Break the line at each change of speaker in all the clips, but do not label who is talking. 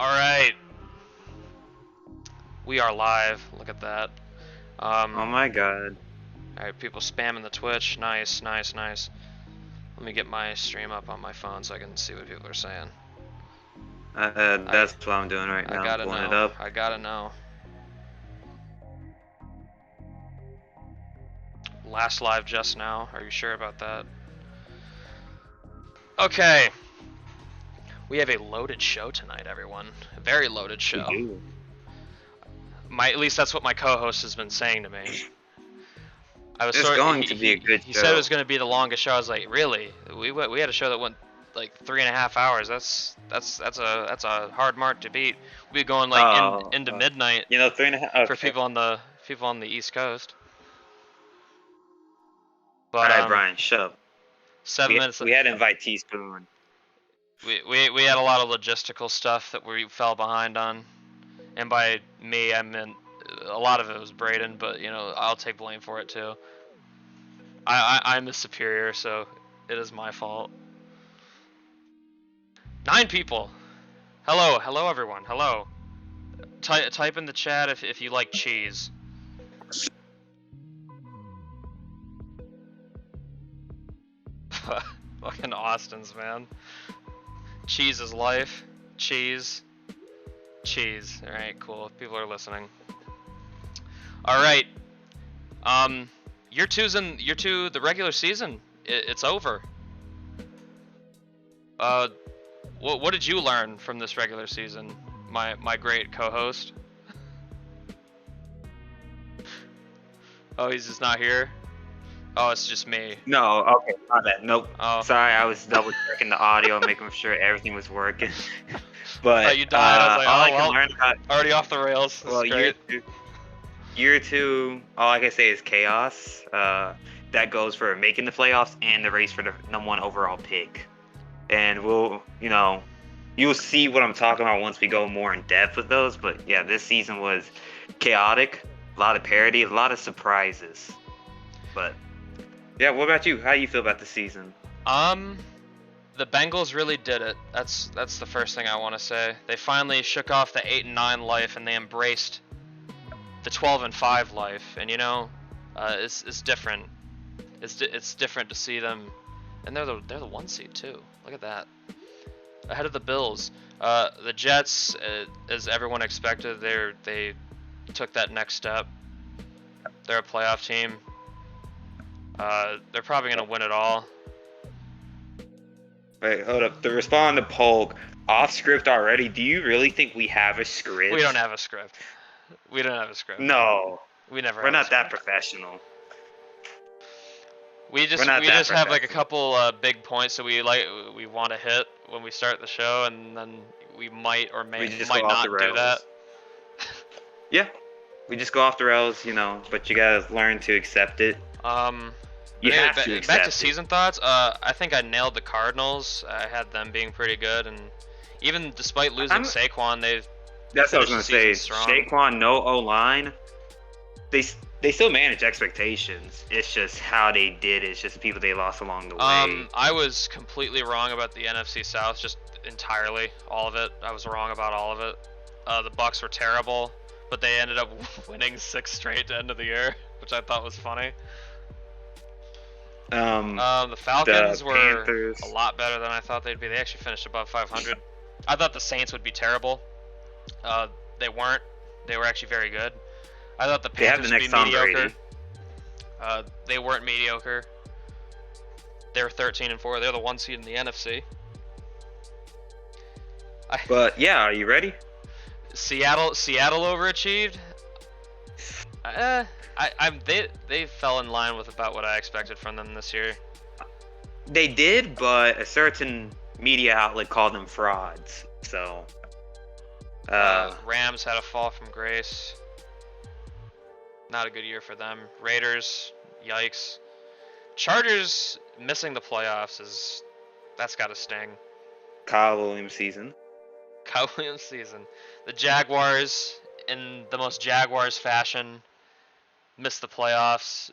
Alright, we are live. Look at that.
Oh my god.
Alright, people spamming the Twitch. Nice, nice, nice. Let me get my stream up on my phone so I can see what people are saying.
That's what I'm doing right now.
I gotta
I'm pulling it
know.
up.
I gotta know. Last live just now. Are you sure about that? Okay. We have a loaded show tonight, everyone. A very loaded show.
We do.
At least that's what my co-host has been saying to me.
It's going to be a good
He
show.
said it was going to be the longest show. I was like, really? We had a show that went like 3.5 hours. That's a hard mark to beat. We'd be going like into midnight.
3.5. Okay.
For people on the East Coast.
All
But
right, Brian, shut up.
7 minutes.
We had to invite Teaspoon.
We had a lot of logistical stuff that we fell behind on, and by me I meant a lot of it was Braden, but I'll take blame for it too. I'm the superior, so it is my fault. 9 people. Hello everyone. Hello. Type in the chat if you like cheese. Fucking Austin's, man. Cheese is life. Cheese. Cheese. Alright, cool. People are listening. Alright. Year 2, the regular season. It's over. What did you learn from this regular season, my great co-host? Oh, he's just not here? Oh, it's just me.
No, okay, not that. Nope.
Oh.
Sorry, I was double checking the audio, making sure everything was working. But
you died. I was like,
all I can learn about
already off the rails. This is great.
Year two, all I can say is chaos. That goes for making the playoffs and the race for the #1 overall pick. And you'll see what I'm talking about once we go more in depth with those. But yeah, this season was chaotic, a lot of parity, a lot of surprises. But yeah, what about you? How do you feel about the season?
The Bengals really did it. That's the first thing I want to say. They finally shook off the 8-9 life and they embraced the 12-5 life. And it's different. It's different to see them, and they're the 1 seed too. Look at that, ahead of the Bills. The Jets, as everyone expected, they took that next step. They're a playoff team. They're probably gonna win it all.
Wait, hold up. To respond to Polk, off script already. Do you really think we have a script?
We don't have a script. We don't have a script.
No.
We never.
We're not that professional.
We just have like a couple big points that we want to hit when we start the show, and then we might or might not do that.
Yeah, we just go off the rails, but you gotta learn to accept it. You have to accept
back to season thoughts. I think I nailed the Cardinals. I had them being pretty good, and even despite losing Saquon,
that's what I was gonna say. Saquon, no O-line. They still manage expectations. It's just how they did it. It's just the people they lost along the way.
I was completely wrong about the NFC South, just entirely, all of it. I was wrong about all of it. The Bucs were terrible, but they ended up winning 6 straight to end of the year, which I thought was funny. The Falcons were a lot better than I thought they'd be. They actually finished above 500. I thought the Saints would be terrible. They weren't. They were actually very good. I thought the Panthers would be mediocre. They weren't mediocre. They were 13-4. They're the 1 seed in the NFC.
But yeah, are you ready?
Seattle overachieved. They fell in line with about what I expected from them this year.
They did, but a certain media outlet called them frauds. So
Rams had a fall from grace. Not a good year for them. Raiders, yikes. Chargers missing the playoffs that's got to sting.
Kyle Williams season.
The Jaguars, in the most Jaguars fashion, missed the playoffs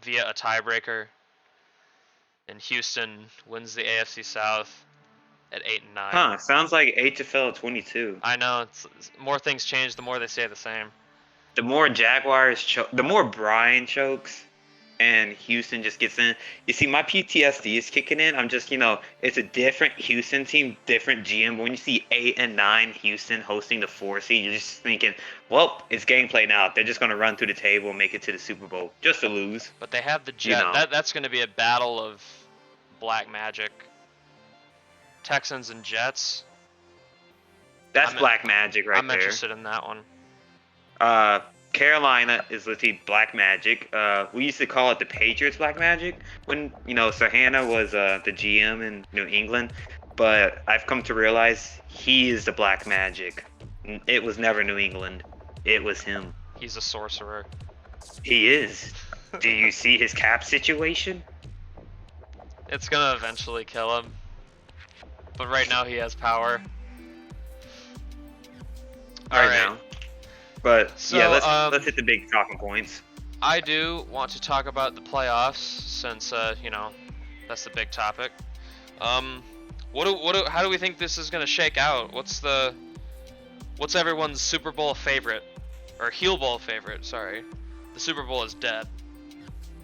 via a tiebreaker. And Houston wins the AFC South. at 8 and 9.
Huh? Sounds like HFL 22.
I know it's more things change, the more they stay the same.
The more Jaguars choke, the more Brian chokes, and Houston just gets in. You see, my PTSD is kicking in. I'm just, it's a different Houston team, different GM. But when you see 8 and 9 Houston hosting the 4 seed, you're just thinking, well, it's gameplay now. They're just gonna run through the table and make it to the Super Bowl just to lose.
But they have the Jet. That's going to be a battle of black magic. Texans and Jets.
That's black magic right
I'm
there.
interested in that one.
Carolina is literally black magic. We used to call it the Patriots black magic when Sirhanna was the GM in New England, but I've come to realize he is the black magic. It was never New England. It was him.
He's a sorcerer.
He is. Do you see his cap situation?
It's gonna eventually kill him, but right now he has power.
Right now. But
so,
yeah, let's hit the big talking points.
I do want to talk about the playoffs since that's the big topic. How do we think this is gonna shake out? What's everyone's Super Bowl favorite or Heel Bowl favorite? Sorry, the Super Bowl is dead.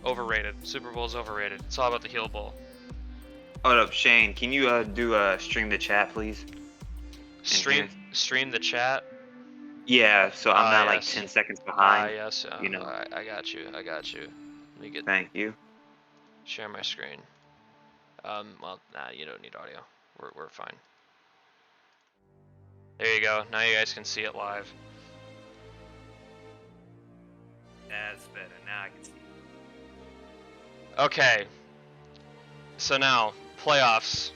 Overrated. Super Bowl is overrated. It's all about the Heel Bowl.
Hold up, Shane. Can you do stream the chat, please?
Stream the chat.
Yeah, so I'm not like
yes.
10 seconds behind.
Yes. I got you. Let me get.
Thank you.
Share my screen. Well, nah, you don't need audio. We're fine. There you go. Now you guys can see it live.
That's better. Now I can see.
Okay. So now, playoffs.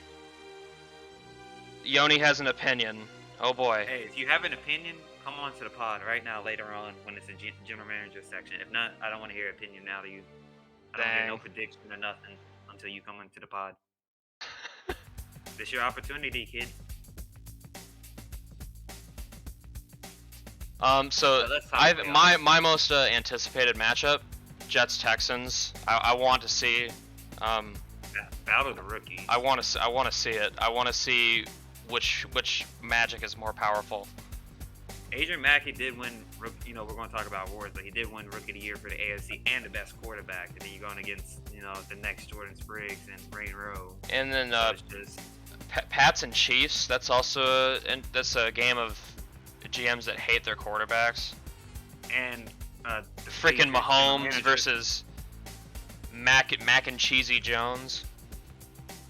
Yoni has an opinion. Oh boy.
Hey, if you have an opinion, come on to the pod right now later on when it's the general manager section. If not, I don't want to hear your opinion now that you. I don't hear no prediction or nothing until you come into the pod. This your opportunity, kid.
So my most anticipated matchup, Jets Texans. I want to see.
Battle of the rookies.
I want to see it. I want to see which magic is more powerful.
Adrian Mackey did win. We're going to talk about awards, but he did win Rookie of the Year for the AFC and the best quarterback. And then you're going against the next Jordan Spriggs and Brain Rowe.
And then Pats and Chiefs. That's also that's a game of GMs that hate their quarterbacks. And freaking Mahomes versus Mac and Cheesy Jones.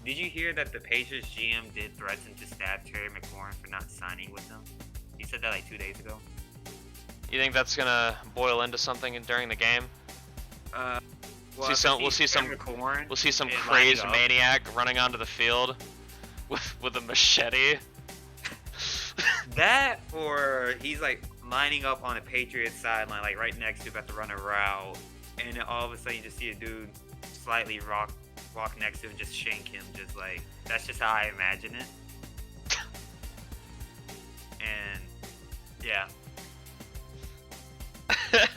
Did you hear that the Patriots GM did threaten to stab Terry McLaurin for not signing with them? He said that like 2 days ago.
You think that's gonna boil into something during the game? We'll see some crazed maniac running onto the field with a machete.
That, or he's like lining up on the Patriots sideline, like right next to about to run a route, and then all of a sudden you just see a dude slightly walk next to him, just shank him, just like that's just how I imagine it. And yeah,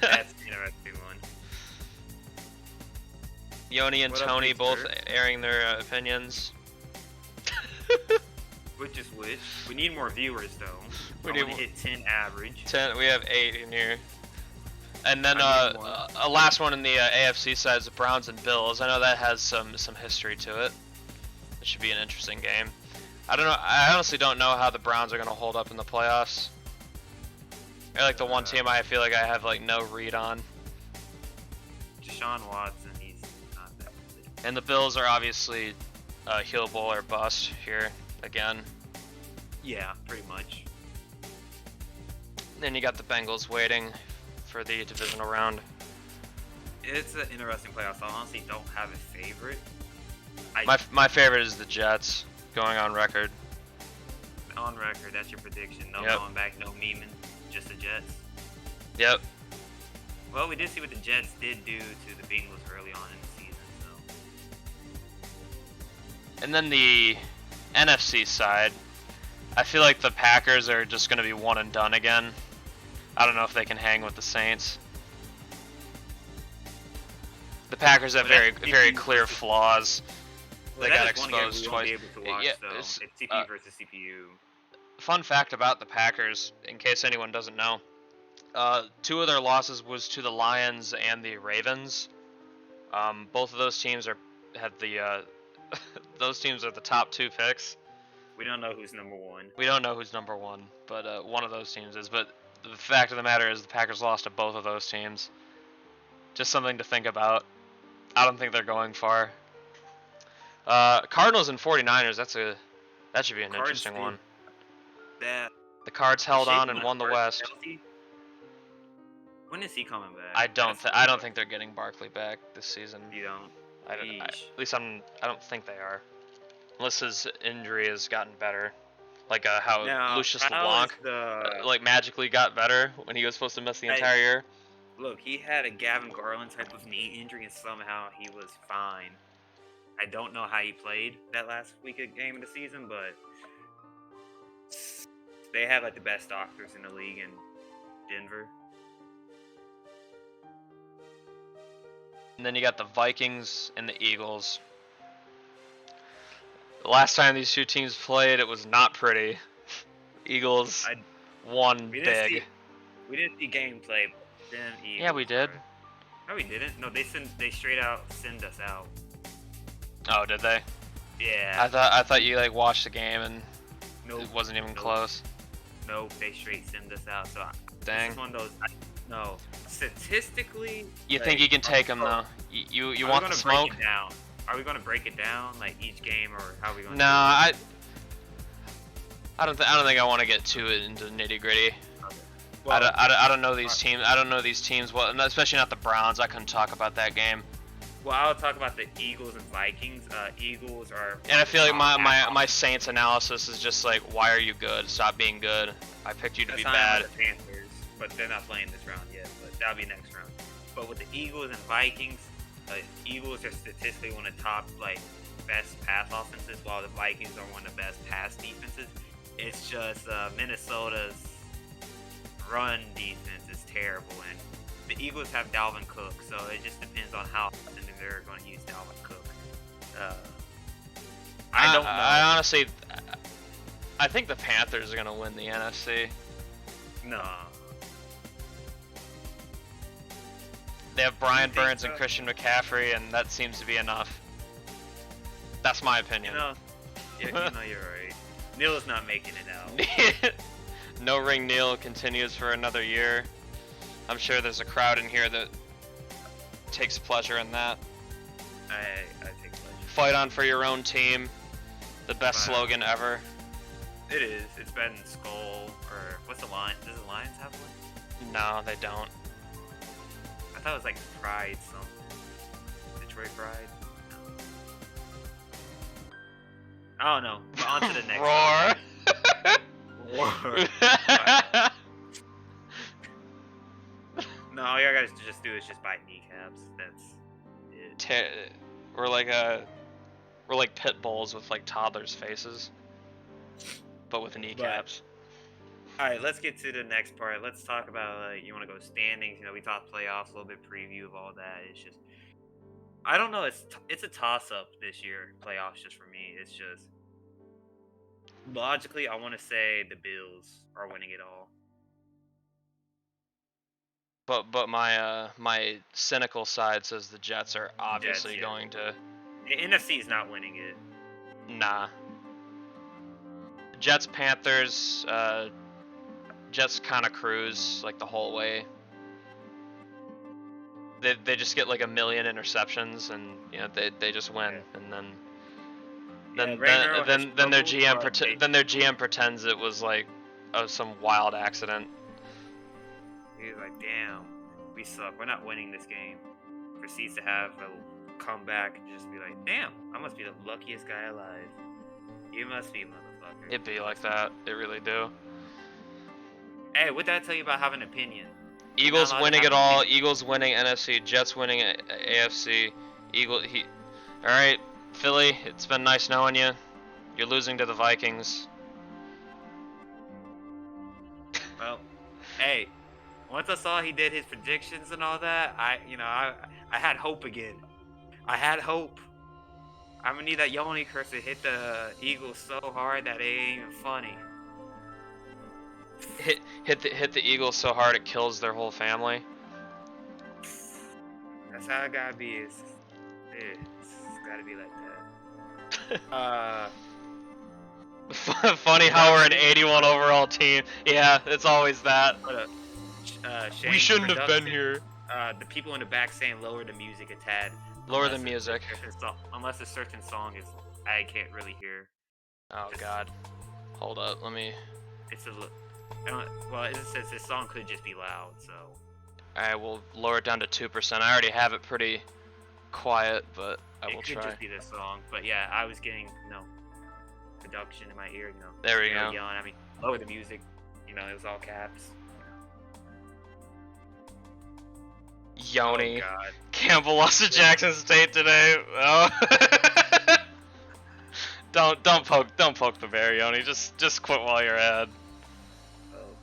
that's an interesting one.
Yoni and Tony both airing their opinions.
Which is which? We need more viewers though. We need to hit 10 average.
10. We have 8 in here. And then a last one in the AFC side is the Browns and Bills. I know that has some history to it. It should be an interesting game. I don't know. I honestly don't know how the Browns are going to hold up in the playoffs. They're like the one team I feel like I have like no read on.
Deshaun Watson, he's not that good.
And the Bills are obviously heel bowl or bust here again.
Yeah, pretty much.
Then you got the Bengals waiting for the divisional round.
It's an interesting playoff. I honestly don't have a favorite.
My favorite is the Jets, going on record.
On record, that's your prediction. No going back, no memeing, just the Jets.
Yep.
Well, we did see what the Jets did do to the Bengals early on in the season, so.
And then the NFC side, I feel like the Packers are just going to be one and done again. I don't know if they can hang with the Saints. The Packers have very clear flaws. they
that
got
is one game
exposed
we won't
twice.
be able to watch,
Yeah,
though.
it's,
It's CPU versus CPU.
fun fact about the Packers, in case anyone doesn't know, two of their losses was to the Lions and the Ravens. Both of those teams had the those teams are the top 2 picks.
We don't know who's number 1.
We don't know who's number 1, but one of those teams is. But the fact of the matter is, the Packers lost to both of those teams. Just something to think about. I don't think they're going far. Cardinals and 49ers. That should be an interesting one.
That
The Cards held on and won the West.
When is he coming back?
I don't think they're getting Barkley back this season.
You don't.
At least I don't think they are, unless his injury has gotten better, like how
Now,
Lucius LeBlanc like magically got better when he was supposed to miss the entire year.
Look, he had a Gavin Garland type of knee injury, and somehow he was fine. I don't know how he played that last week of game of the season, but they have like the best doctors in the league in Denver.
And then you got the Vikings and the Eagles. The last time these two teams played, it was not pretty. Eagles won big.
We didn't see gameplay, but then Eagles.
Yeah, we did.
No, we didn't. No, they straight out send us out.
Oh, did they?
Yeah.
I thought you like watched the game and it wasn't even
Nope.
close.
No, they straight send us out. So
Dang.
this is one of those. No, statistically.
You think you can take them though? You want the smoke?
Break it down? Are we gonna break it down like each game, or how are we gonna?
No, I don't think I want to get too into nitty gritty.
Okay. Well,
I don't know these teams. I don't know these teams well, especially not the Browns. I couldn't talk about that game.
Well, I'll talk about the Eagles and Vikings. Eagles are.
And I feel like my Saints analysis is just like, why are you good? Stop being good. I picked you to be bad.
The Panthers, but they're not playing this round yet. But that'll be next round. But with the Eagles and Vikings, Eagles are statistically one of the top best pass offenses, while the Vikings are one of the best pass defenses. It's just Minnesota's run defense is terrible, and the Eagles have Dalvin Cook, so it just depends on how often they're going to use Dalvin Cook. I don't know.
I honestly, I think the Panthers are going to win the NFC.
No.
They have Brian Burns and Christian McCaffrey, and that seems to be enough. That's my opinion.
You're right. Neil's not making it out.
No Ring Neil continues for another year. I'm sure there's a crowd in here that takes pleasure in that.
I take pleasure.
Fight on for your own team. The best slogan ever.
It is. It's better than Skull, or what's the line? Does the Lions have one?
No, they don't.
I thought it was like Pride something. Detroit Pride? No. I don't know. But on to the next
Roar!
Roar. No, all you guys just do is just buy kneecaps. That's it.
We're like pit bulls with like toddlers' faces, but with kneecaps.
All right, let's get to the next part. Let's talk about you want to go standings. We talked playoffs, a little bit preview of all that. It's just, I don't know. It's a toss up this year. Playoffs just for me. It's just logically, I want to say the Bills are winning it all.
But my cynical side says the Jets are obviously going to.
The NFC is not winning it.
Nah. Jets, Panthers, Jets kind of cruise like the whole way. They just get like 1 million interceptions, and they just win, and then their GM pretends it was like some wild accident.
He's like, damn, we suck. We're not winning this game. Proceeds to have a comeback and just be like, damn, I must be the luckiest guy alive. You must be, motherfucker.
It'd be like that. They really do.
Hey, what did I tell you about having an opinion?
Eagles winning it all. Eagles winning NFC. Jets winning AFC. All right, Philly. It's been nice knowing you. You're losing to the Vikings.
Well, hey. Once I saw he did his predictions and all that, I had hope again. I had hope. I'm gonna need that Yoni curse to hit the Eagles so hard that it ain't even funny.
Hit the Eagles so hard it kills their whole family.
That's how it gotta be. It's gotta be like that.
Funny how we're an 81 overall team. Yeah, it's always that. We shouldn't have been here.
The people in the back saying lower the music a tad.
Lower the music.
Unless a certain song is, I can't really hear.
Oh God. Hold up, let me.
It's a. Well, it says this song could just be loud, so.
Alright, we'll lower it down to 2%. I already have it pretty quiet, but I will try.
It could just be this song, but yeah, I was getting production in my ear,
There we go.
Yelling. I mean, lower the music. It was all caps.
Yoni.
Oh, God.
Campbell lost to Jackson State today. Oh. don't poke the bear, Yoni. Just quit while you're ahead.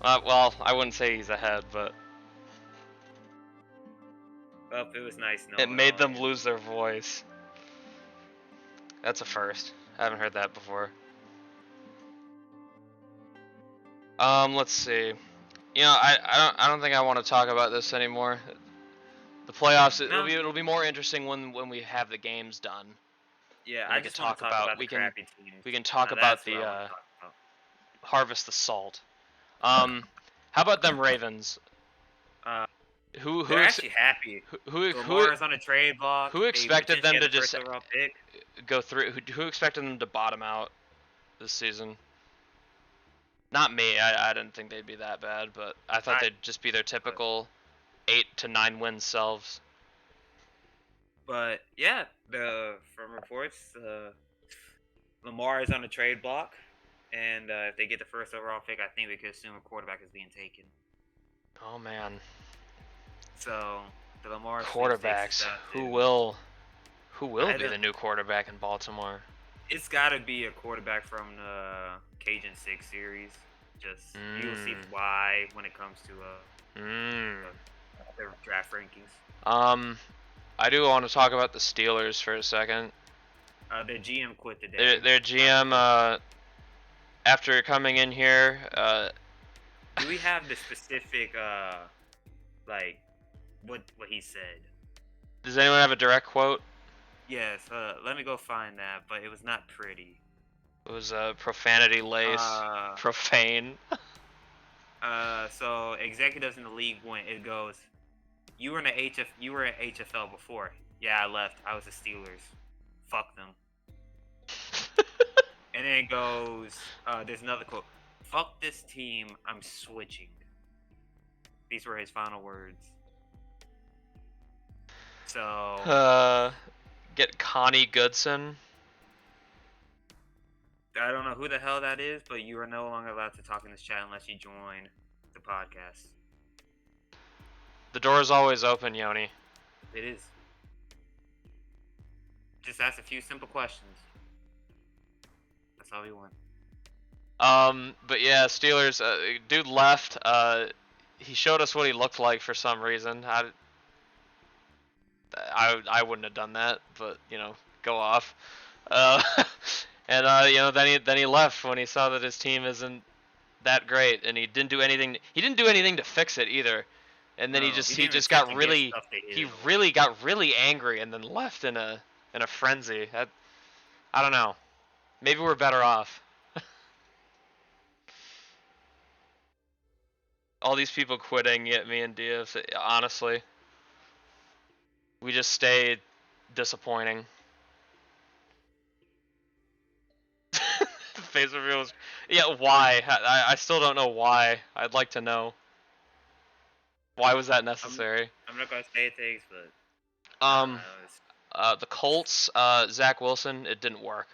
Well, I wouldn't say he's ahead, but
well, it was nice.
It made them lose their voice. That's a first. I haven't heard that before. Let's see. I don't think I want to talk about this anymore. The playoffs, it'll be more interesting when we have the games done.
Yeah,
I can talk about we can talk about the harvest the salt. How about them Ravens? Who
they're actually happy.
Who
Lamar's on a trade block.
Who expected them to just
pick.
go through? Who expected them to bottom out this season? Not me. I didn't think they'd be that bad, but I thought they'd just be their typical 8 to 9 win selves.
But yeah, from reports, Lamar is on a trade block, and if they get the first overall pick, I think we could assume a quarterback is being taken.
Oh man.
So the Lamar
quarterbacks. Who will be the new quarterback in Baltimore?
It's got to be a quarterback from the Cajun 6 series. Just you'll see why when it comes to their draft rankings.
I do want to talk about the Steelers for a second.
Their GM quit today.
Their GM, after coming in here,
do we have the specific, like, what he said?
Does anyone have a direct quote?
Yes. Let me go find that, but it was not pretty.
It was profanity lace, profane.
So executives in the league went. It goes. You were at HFL before. Yeah, I left. I was the Steelers. Fuck them. And then it goes. There's another quote. Fuck this team. I'm switching. These were his final words. So.
Get Connie Goodson.
I don't know who the hell that is, but you are no longer allowed to talk in this chat unless you join the podcast.
The door is always open, Yoni.
It is. Just ask a few simple questions. That's all we want.
But yeah, Steelers. Dude left. He showed us what he looked like for some reason. I wouldn't have done that, but go off. And then he left when he saw that his team isn't that great, and he didn't do anything. He didn't do anything to fix it either. And then he just got really got really angry and then left in a frenzy. I don't know. Maybe we're better off. All these people quitting, yet me and Diaz, honestly. We just stay disappointing. Face reveals. Yeah, why? I still don't know why. I'd like to know. Why was that necessary?
I'm not gonna say things, but
the Colts, Zach Wilson, it didn't work.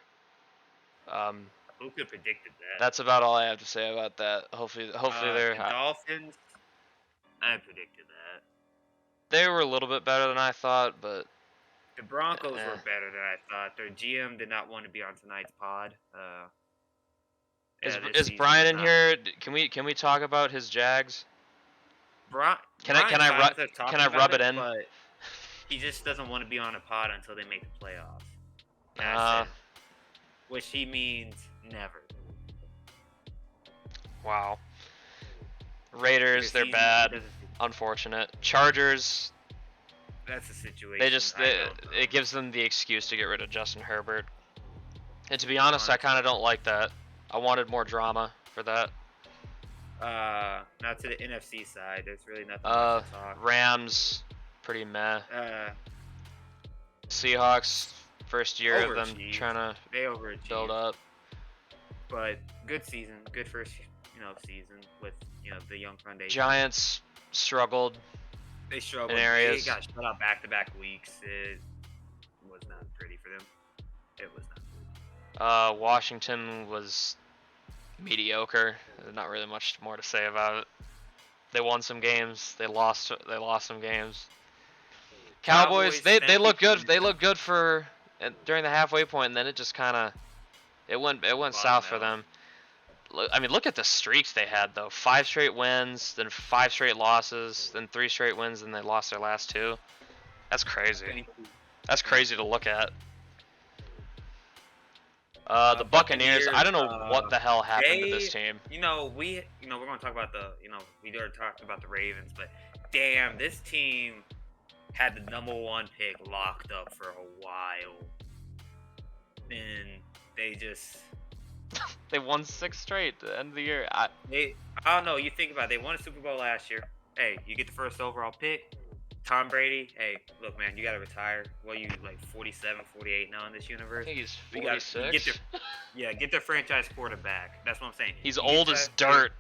Who could have predicted that?
That's about all I have to say about that. Hopefully they're.
The Dolphins. I predicted that.
They were a little bit better than I thought, but
the Broncos were better than I thought. Their GM did not want to be on tonight's pod.
Is Brian in here? Can we talk about his Jags? Can I rub it in?
But he just doesn't want to be on a pod until they make the playoffs. which he means never.
Wow. Raiders,
Because
they're
he
bad.
doesn't-
Unfortunate. Chargers,
That's a situation.
it gives them the excuse to get rid of Justin Herbert. And to be honest, I kind of don't like that. I wanted more drama for that.
Now to the NFC side, there's really nothing much to talk.
Rams, pretty meh. Seahawks, first year of them trying to build up.
But good season, good first season with the young foundation.
Giants struggled.
They struggled.
In areas.
They got shut out back-to-back weeks. It was not pretty for them. It was not.
Washington was mediocre. There's not really much more to say about it. They won some games. They lost some games. Cowboys, they look good. They look good for during the halfway point, and then it just kind of it went south for them. I mean, look at the streaks they had though. 5 straight wins, then 5 straight losses, then 3 straight wins, and they lost their last 2. That's crazy. That's crazy to look at. The Buccaneers, I don't know what the hell happened to this team.
We're going to talk about we already talked about the Ravens, but damn, this team had the #1 pick locked up for a while. And they just...
They won 6 straight at the end of the year.
I don't know, you think about it, they won a Super Bowl last year. Hey, you get the first overall pick. Tom Brady, hey, look, man, you got to retire. What are you, like 47, 48 now in this universe?
I think he's 46.
Get their franchise quarterback. That's what I'm saying.
He's old as dirt.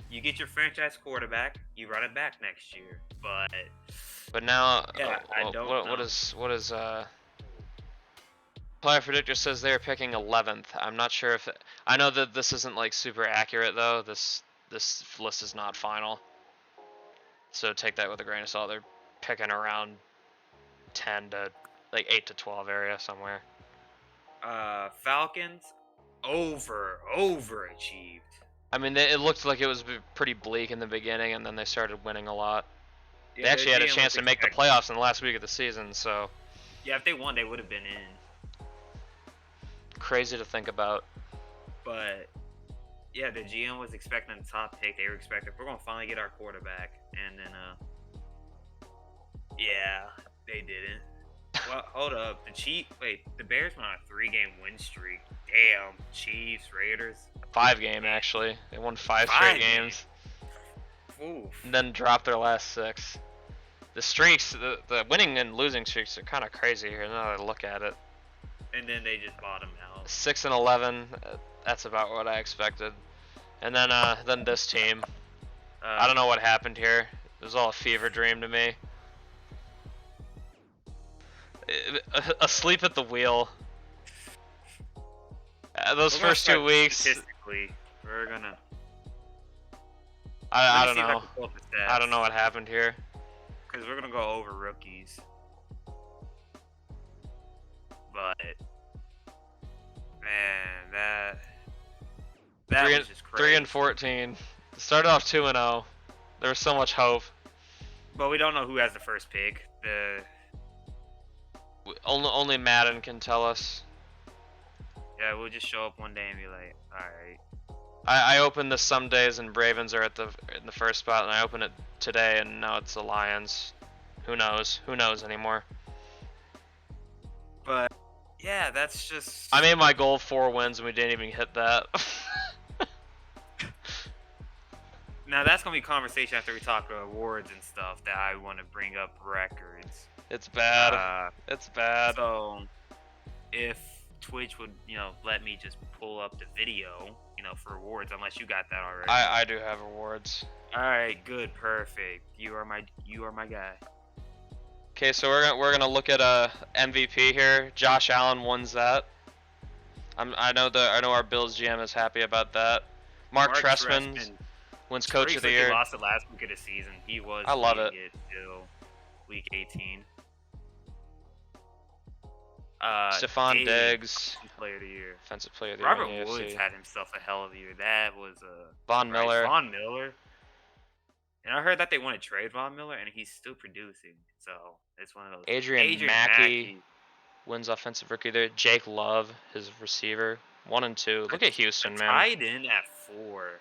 You get your franchise quarterback, you run it back next year.
But now,
I don't know.
What is Player Predictor says they're picking 11th. I'm not sure if I know that this isn't like super accurate though. This list is not final, so take that with a grain of salt. They're picking around 10 to like 8 to 12 area somewhere.
Falcons overachieved.
I mean, it looked like it was pretty bleak in the beginning, and then they started winning a lot.
Yeah,
they actually had a chance to make the playoffs in the last week of the season, so...
Yeah, if they won, they would have been in.
Crazy to think about.
But, yeah, the GM was expecting the top pick. They were expecting, we're going to finally get our quarterback. And then, yeah, they didn't. Well, hold up. The Bears went on a 3-game win streak. Damn, Chiefs, Raiders.
5-game, actually. They won 5 straight games.
Oof.
And then dropped their last 6. The streaks, the winning and losing streaks are kind of crazy here now that I look at it.
And then they just bottomed out.
6 and 11. That's about what I expected. And then this team. I don't know what happened here. It was all a fever dream to me. Asleep at the wheel. Those first 2 weeks.
Statistically, we're gonna.
I don't know. I don't know what happened here.
Because we're gonna go over rookies. But man, that was just crazy.
3-14. Started off 2-0. There was so much hope.
But we don't know who has the first pick.
Only Madden can tell us.
Yeah, we'll just show up one day and be like, all right.
I opened this some days and Ravens are in the first spot, and I opened it today and now it's the Lions. Who knows? Who knows anymore?
But yeah, that's just.
I made my goal 4 wins and we didn't even hit that.
Now that's gonna be a conversation after we talk about awards and stuff that I want to bring up records.
It's bad. It's bad.
So if Twitch would, let me just pull up the video, for awards, unless you got that already.
I do have awards.
All right, good, perfect. You are my guy.
Okay, so we're gonna look at MVP here. Josh Allen wins that. I know our Bills GM is happy about that. Mark Trestman wins Coach of the Year.
He lost it last week of the season. He was.
I love it.
Till week 18.
Stephon Diggs,
Defensive Player of the Year.
Defensive Player of the Year.
Robert Woods had himself a hell of a year. That was
Von Miller.
Von Miller. And I heard that they want to trade Von Miller, and he's still producing. So it's one of those.
Adrian Mackey.
wins Offensive Rookie there. Jake Love, his receiver, 1 and 2. Look at Houston,
A
man.
tight end at 4.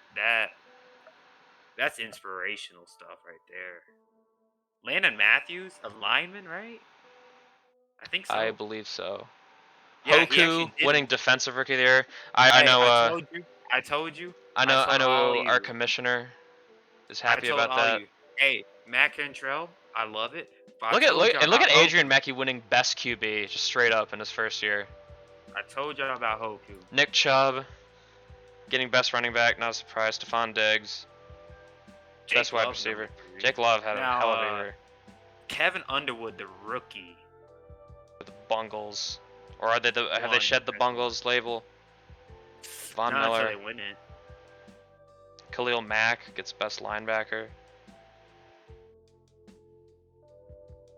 That's inspirational stuff right there. Landon Matthews, a lineman, right? I think so.
I believe so.
Yeah, he
Hoku
actually did.
winning Defensive Rookie there. I
Hey,
know.
I told you.
I
I
know. I
told all of
know. Our
you.
commissioner is
I
happy
told
about
all of
that.
you. Hey, Matt Cantrell, I love it. But I
Look at
told you
look
about
at Adrian
Hoku.
Mackey winning Best QB just straight up in his first year.
I told you about Hoku.
Nick Chubb getting Best Running Back. Not a surprise. Stephon Diggs, Best wide receiver. Jake Love had a hell of a year.
Kevin Underwood, the rookie.
The Bungles, or are they have they shed the Bungles label? Von
Not
Miller.
until they win it.
Khalil Mack gets Best Linebacker.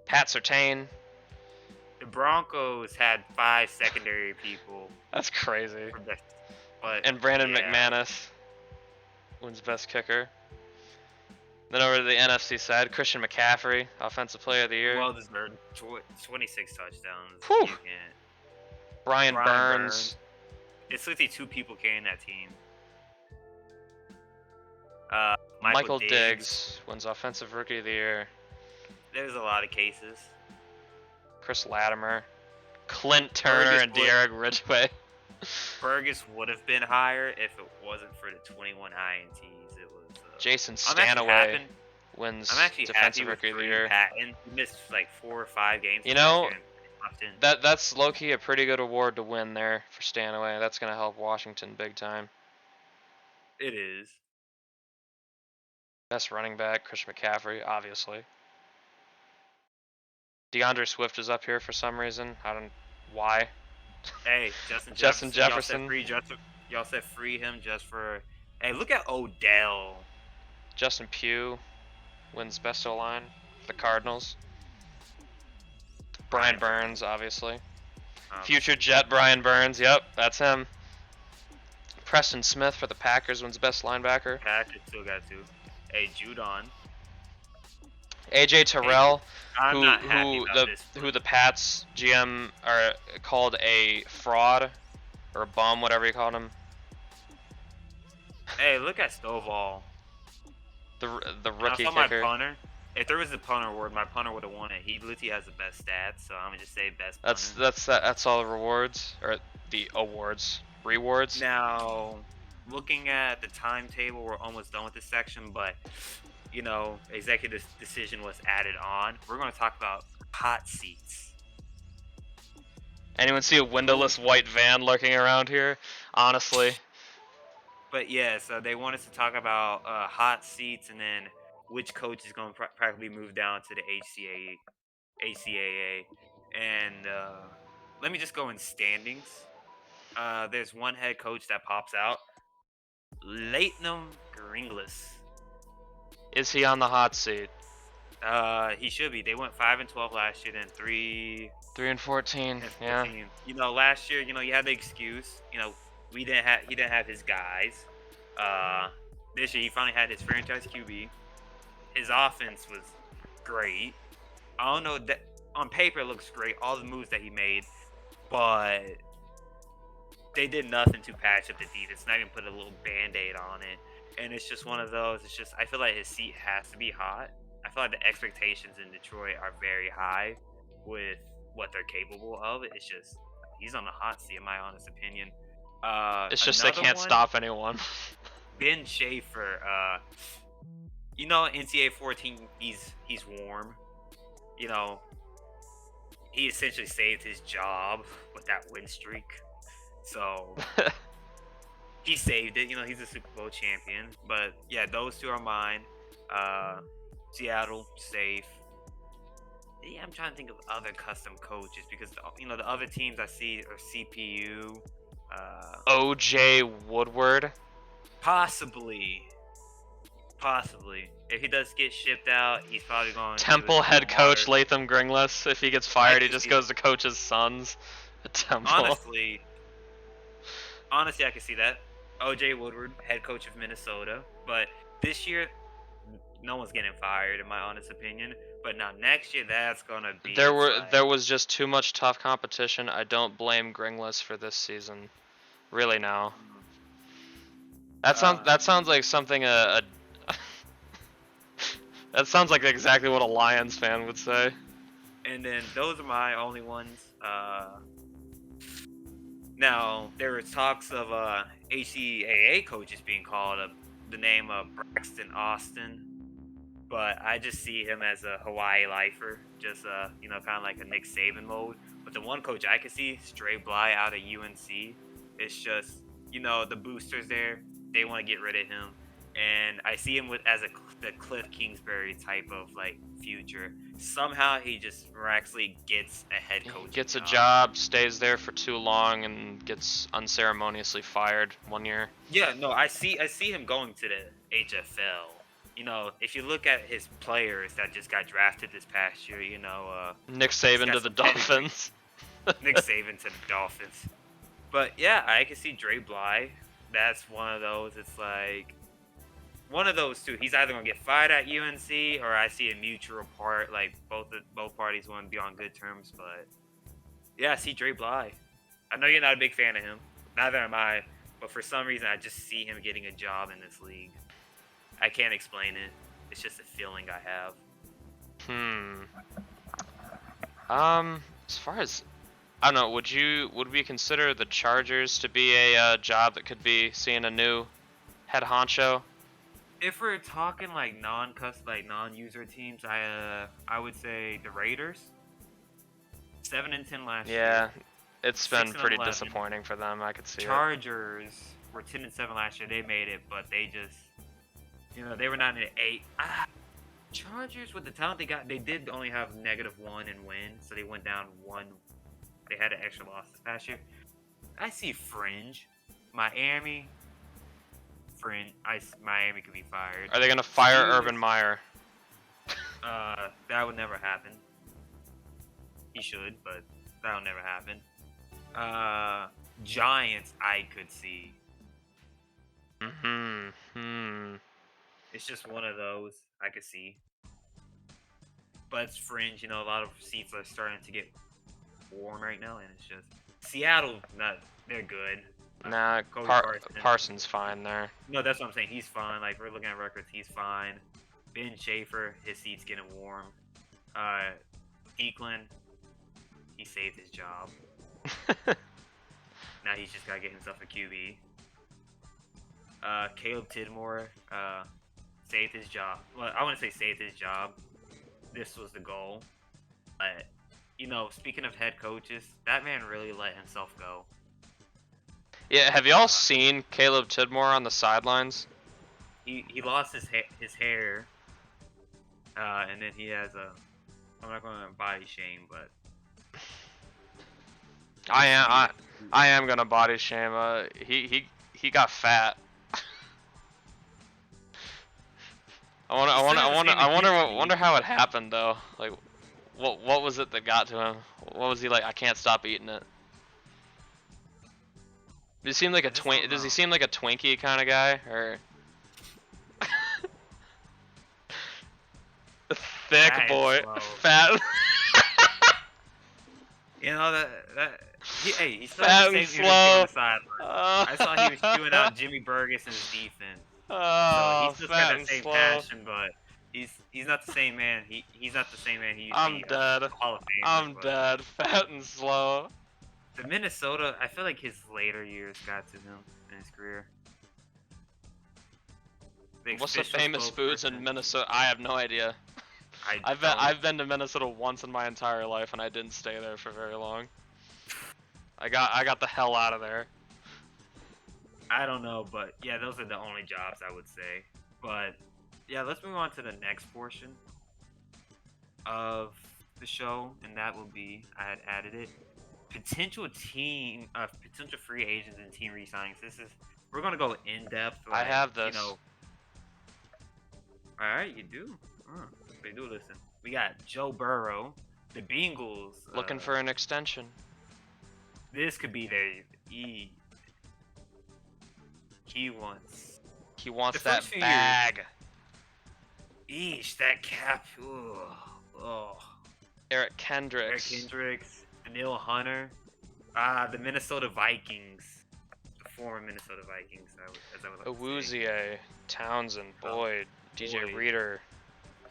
Pat Surtain.
The Broncos had 5 secondary people.
That's crazy.
But
Brandon
yeah.
McManus wins Best Kicker. Then over to the NFC side, Christian McCaffrey, Offensive Player of the Year.
Well deserved. 26 touchdowns.
Whew.
You can't.
Brian Burns.
It's literally 2 people carrying that team.
Michael Diggs wins Offensive Rookie of the Year.
There's a lot of cases.
Chris Latimer. Clint Turner and Derek Ridgway.
Burgess would have been higher if it wasn't for the 21 INTs. It was
Jason Stanaway wins
I'm actually
Defensive
happy with
Rookie of the Year.
Patton. He missed like 4 or 5 games.
You know, that's low-key a pretty good award to win there for Stanaway. That's going to help Washington big time.
It is.
Best running back, Christian McCaffrey, obviously. DeAndre Swift is up here for some reason. I don't why.
Hey,
Justin Jefferson.
Y'all said free him just for. Hey, look at Odell.
Justin Pugh wins Best O-line for the Cardinals. Brian Burns, obviously. Future Jet Brian Burns. Yep, that's him. Preston Smith for the Packers wins Best Linebacker.
Packers still got 2. Hey, Judon.
AJ Terrell,
who
the Pats GM are called a fraud or a bum, whatever you called him.
Hey, look at Stovall.
The rookie kicker.
My punter. If there was a punter award, my punter would have won it. He literally has the best stats, so I'm gonna just say best punter.
That's all the rewards or the awards. Rewards.
Now, looking at the timetable, we're almost done with this section, but you know, executive decision was added on. We're going to talk about hot seats.
Anyone see a windowless white van lurking around here? Honestly.
But yeah, so they want us to talk about hot seats and then which coach is going to practically move down to the HCAA. And let me just go in standings. There's one head coach that pops out. Leighton Gringlas.
Is he on the hot seat?
He should be. They went 5-12 last year, then
3-14. Yeah.
You know, last year, you know, you had the excuse. You know, he didn't have his guys. This year he finally had his franchise QB. His offense was great. I don't know that on paper it looks great. All the moves that he made, but they did nothing to patch up the defense. Not even put a little Band-Aid on it. And it's just one of those. It's just I feel like his seat has to be hot. I feel like the expectations in Detroit are very high with what they're capable of. It's just he's on the hot seat, in my honest opinion.
It's just they can't stop anyone.
Ben Schaefer, you know, NCAA 14, he's warm. You know, he essentially saved his job with that win streak. So he saved it. You know, he's a Super Bowl champion. But yeah, those 2 are mine. Seattle, safe. Yeah, I'm trying to think of other custom coaches because you know the other teams I see are CPU.
OJ Woodward.
Possibly. If he does get shipped out, he's probably going.
Temple head coach Latham Gringlas. If he gets fired, he just goes to coach his sons at Temple.
Honestly, I can see that. OJ Woodward, head coach of Minnesota, but this year no one's getting fired, in my honest opinion. But now next year, that's gonna be.
There was just too much tough competition. I don't blame Gringless for this season. Really, no. That sounds like something that sounds like exactly what a Lions fan would say.
And then those are my only ones. Now there were talks of HCAA coaches being called up. The name of Braxton Austin, but I just see him as a Hawaii lifer, just kind of like a Nick Saban mode. But the one coach I could see, Stray Bly out of UNC, it's just the boosters there, they want to get rid of him, and I see him as the Cliff Kingsbury type of like future. Somehow he just miraculously gets a head coach.
Gets a job, stays there for too long, and gets unceremoniously fired one year.
Yeah, no, I see him going to the HFL. If you look at his players that just got drafted this past year,
Nick Saban to the Dolphins.
Nick Saban to the Dolphins. But yeah, I can see Dre Bly. That's one of those. It's like one of those two. He's either gonna get fired at UNC, or I see a mutual part. Like both parties want to be on good terms. But yeah, I see Dre Bly. I know you're not a big fan of him. Neither am I. But for some reason, I just see him getting a job in this league. I can't explain it. It's just a feeling I have.
As far as I don't know, would we consider the Chargers to be a job that could be seeing a new head honcho?
If we're talking like non-user teams, I would say the Raiders. 7-10 last year.
Yeah, it's been
6-11.
pretty disappointing for them. I could see
Chargers were 10-7 last year. They made it, but they just, they were not in an 8. Chargers with the talent they got, they did only have -1 in win, so they went down 1. They had an extra loss this past year. I see fringe. Miami. Miami could be fired.
Are they gonna fire Urban Meyer?
That would never happen. He should, but that'll never happen. Giants, I could see. It's just one of those I could see. But it's fringe, a lot of seats are starting to get warm right now, and it's just Seattle. They're good.
Nah, Parsons fine there.
No, that's what I'm saying. He's fine. Like, we're looking at records, he's fine. Ben Schaefer, his seat's getting warm. Eklund, he saved his job. Now he's just gotta get himself a QB. Caleb Tidmore, saved his job. Well, I wouldn't say saved his job. This was the goal. But, speaking of head coaches, that man really let himself go.
Yeah, have y'all seen Caleb Tidmore on the sidelines?
He lost his hair, and then he has I'm not going to body shame, but
I am gonna body shame. He got fat. I wonder how it happened though. Like, what was it that got to him? What was he like? I can't stop eating it. Does he seem like a Does he seem like a Twinkie kind of guy, or thick boy, fat?
He's still
fat
the
and
same
slow.
on the sideline. I saw he was chewing out Jimmy Burgess in his defense.
Oh,
so he's just
fat
got
and
the same
slow.
passion, but he's not the same man. He's not the same man he used to
I'm
be.
dead.
Hall of Famer,
I'm
but
dead. Fat and slow.
The Minnesota, I feel like his later years got to him in his career.
What's the famous foods in Minnesota? I have no idea. I've been to Minnesota once in my entire life, and I didn't stay there for very long. I got the hell out of there.
I don't know, but yeah, those are the only jobs I would say. But yeah, let's move on to the next portion of the show, and that will be, I had added it, potential free agents and team re-signings. We're gonna go in depth.
I have this.
All right, you do. They do listen. We got Joe Burrow, the Bengals
Looking for an extension.
This could be their He wants
that bag.
Eesh, that cap. Ooh. Oh.
Eric
Eric
Kendricks.
Hendricks, Daniil Hunter. The Minnesota Vikings. The former Minnesota Vikings, as I would like to say.
Awuzie, Townsend, Boyd, DJ
Boyd.
Reader.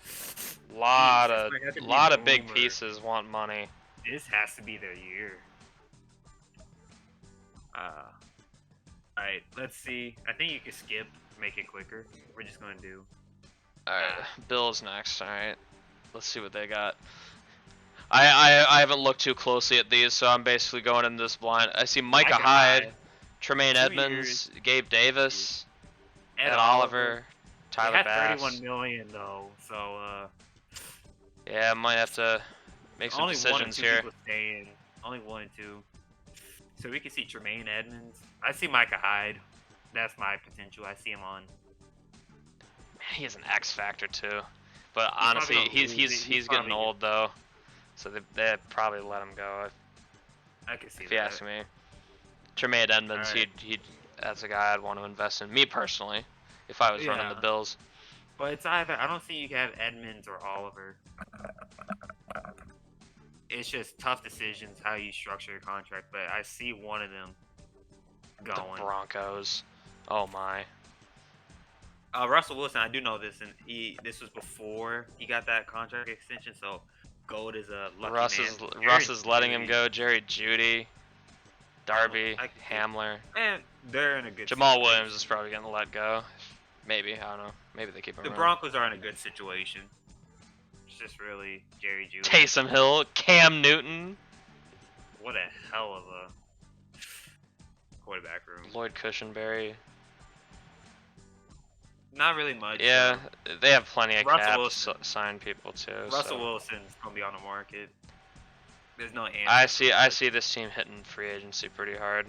Eesh,
Lot
this
of
might have to be
lot of big
Boomer.
pieces want money.
This has to be their year. Alright, let's see. I think you can skip, make it quicker. We're just gonna do.
Alright, Bills next, alright. Let's see what they got. I haven't looked too closely at these, so I'm basically going in this blind. I see Micah Hyde, Tremaine
2
Edmonds, Gabe Davis,
Ed
Ed Oliver,
They
Tyler
had
Bass.
31 million though, so
Yeah, I might have to make some
only one or
decisions
two
here.
people staying. Only 1 and 2. So we can see Tremaine Edmonds. I see Micah Hyde. That's my potential. I see him on.
He has an X factor too, but honestly,
probably gonna
he's
lose it.
he's
Probably
getting old though, so they probably let him go
I can see
if you
that.
ask me. Tremaine Edmonds,
Alright.
he'd that's a guy I'd want to invest in. Me personally, if I was running the
Yeah.
Bills.
But it's either I don't see you can have Edmonds or Oliver. It's just tough decisions how you structure your contract, but I see one of them
The
going.
Broncos. Oh my.
Russell Wilson, I do know this, and this was before he got that contract extension, so Gold is a lucky
Russ
man.
is letting him
Judy.
go. Jerry Judy, Darby,
I can see-
Hamler,
And they're in a good
Jamal
situation.
Williams is probably getting let go. Maybe, I don't know. Maybe they keep him
The
around.
Broncos are in a good situation. It's just really Jerry Judy.
Taysom Hill, Cam Newton,
What a hell of a quarterback room.
Lloyd Cushenberry.
Not really much.
Yeah, they have plenty of
Russell
cap to
Wilson.
sign people too.
Russell
so.
Wilson's gonna be on the market. There's no answer.
I see this team hitting free agency pretty hard.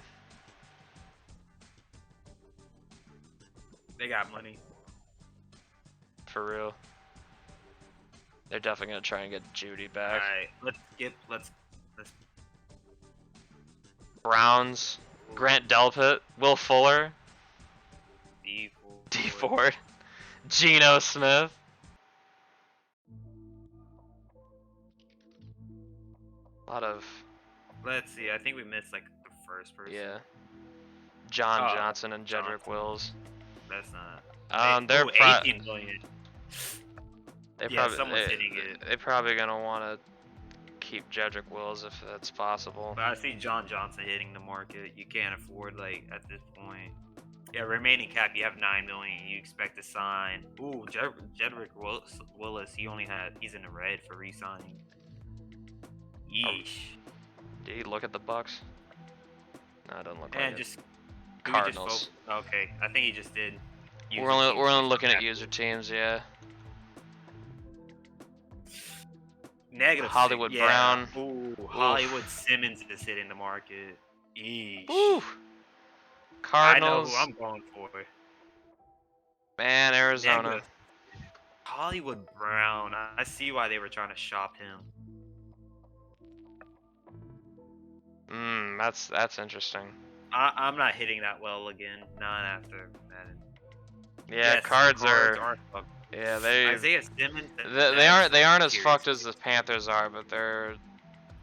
They got money.
For real. They're definitely gonna try and get Judy back.
Alright, let's skip. Let's.
Browns, Grant Delpit, Will Fuller, D Ford, Geno Smith. A lot of
Let's see. I think we missed like the first person.
yeah. John
Oh,
Johnson and Jedrick
Johnson.
Wills.
That's not.
They're
Ooh,
pro-
18 million.
they
Yeah,
probably
someone's hitting it.
they're probably gonna want to keep Jedrick Wills if that's possible.
But I see John Johnson hitting the market. You can't afford like at this point. Yeah, remaining cap. You have 9 million. You expect to sign. Ooh, Jedrick Willis. He's in the red for re-signing. Yeesh.
Did he look at the Bucks? No, it doesn't look like
And
it.
just
Cardinals.
Okay, I think he just did.
We're only looking at user teams, yeah.
Negative.
Hollywood
yeah.
Brown.
Ooh, Hollywood Simmons is hitting the market. Eesh.
Woo!
I know
Cardinals.
who I'm going for.
Man, Arizona.
Negative. Hollywood Brown. I see why they were trying to shop him.
That's interesting.
I'm not hitting that well again. Not after Madden.
Yeah,
Yes,
cards are.
fucked.
Yeah, they
Isaiah Simmons.
they aren't as
serious.
fucked as the Panthers are, but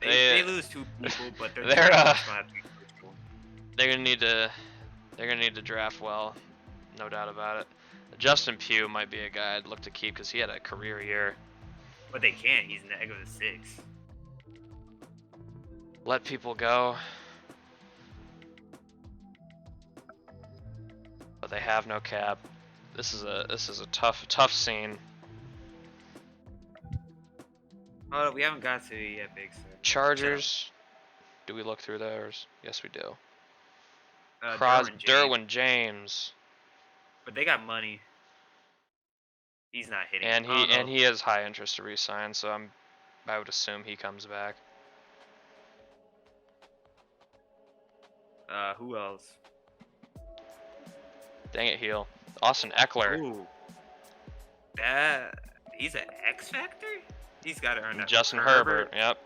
They lose 2 people, but they're
they're,
gonna have to be crucial.
they're gonna need to draft well, no doubt about it. Justin Pugh might be a guy I'd look to keep because he had a career year.
But they can't. He's negative 6.
Let people go. But they have no cap. This is a tough scene.
Oh, we haven't got to it yet, Big Sir.
Chargers. Do we look through theirs? Yes, we do.
Derwin
Derwin James.
But they got money. He's not hitting.
And
I don't know.
he has high interest to re-sign, so I would assume he comes back.
Who else?
Dang it, heel. Austin Eckler.
Ooh. He's an X Factor? He's got to earn that.
Justin Herbert. Yep.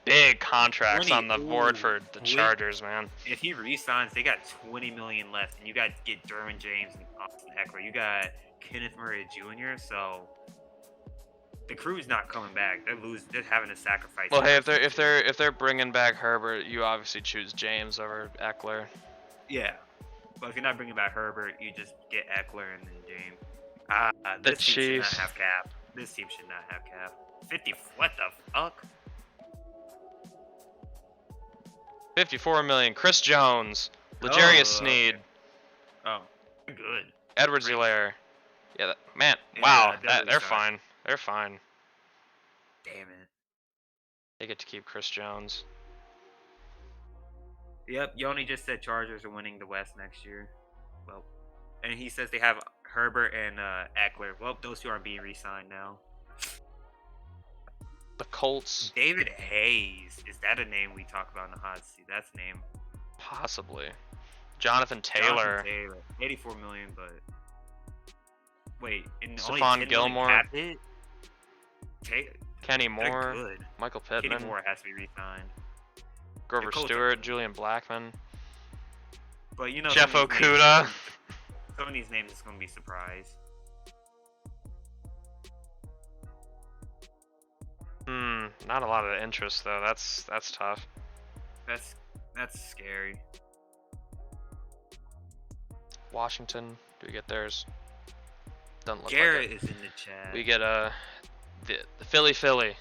Big contracts on the board for the
Ooh.
Chargers, man.
If he re-signs, they got 20 million left, and you got to get Derwin James and Austin Eckler. You got Kenneth Murray Jr. So the crew's not coming back. They're having to sacrifice.
Well, hey, if
Harrison,
if they're bringing back Herbert, you obviously choose James over Eckler.
yeah. But if you're not bringing back Herbert, you just get Eckler and then James.
The
This team should not
Chiefs.
have cap. This team should not have cap. 50. What the fuck?
54 million. Chris Jones, L'Jarius
Oh,
Sneed,
okay. Oh, good.
Edwards-Helaire. Yeah, man.
Yeah,
Wow,
that
they're
was sorry.
fine. They're fine.
Damn it.
They get to keep Chris Jones.
Yep, Yoni just said Chargers are winning the West next year. Well, and he says they have Herbert and Eckler. Well, those two aren't being re-signed now.
The Colts,
David Hayes. Is that a name we talk about in the hot seat? That's a name.
possibly. Jonathan Taylor.
Jonathan Taylor. 84 million, but wait, and only
Stephon
10 million
Gilmore.
cap hit?
Kenny
They're
Moore.
good.
Michael
Kenny
Pittman.
Moore has to be re-signed.
Grover
Colts are
Stewart.
good.
Julian Blackman.
But you know,
Jeff
some of these
Okuda.
names- Some of these names is gonna be a surprise.
Not a lot of interest though. That's tough.
That's scary.
Washington. Do we get theirs? Doesn't look
Garrett
like
is in the chat.
it. We get the Philly.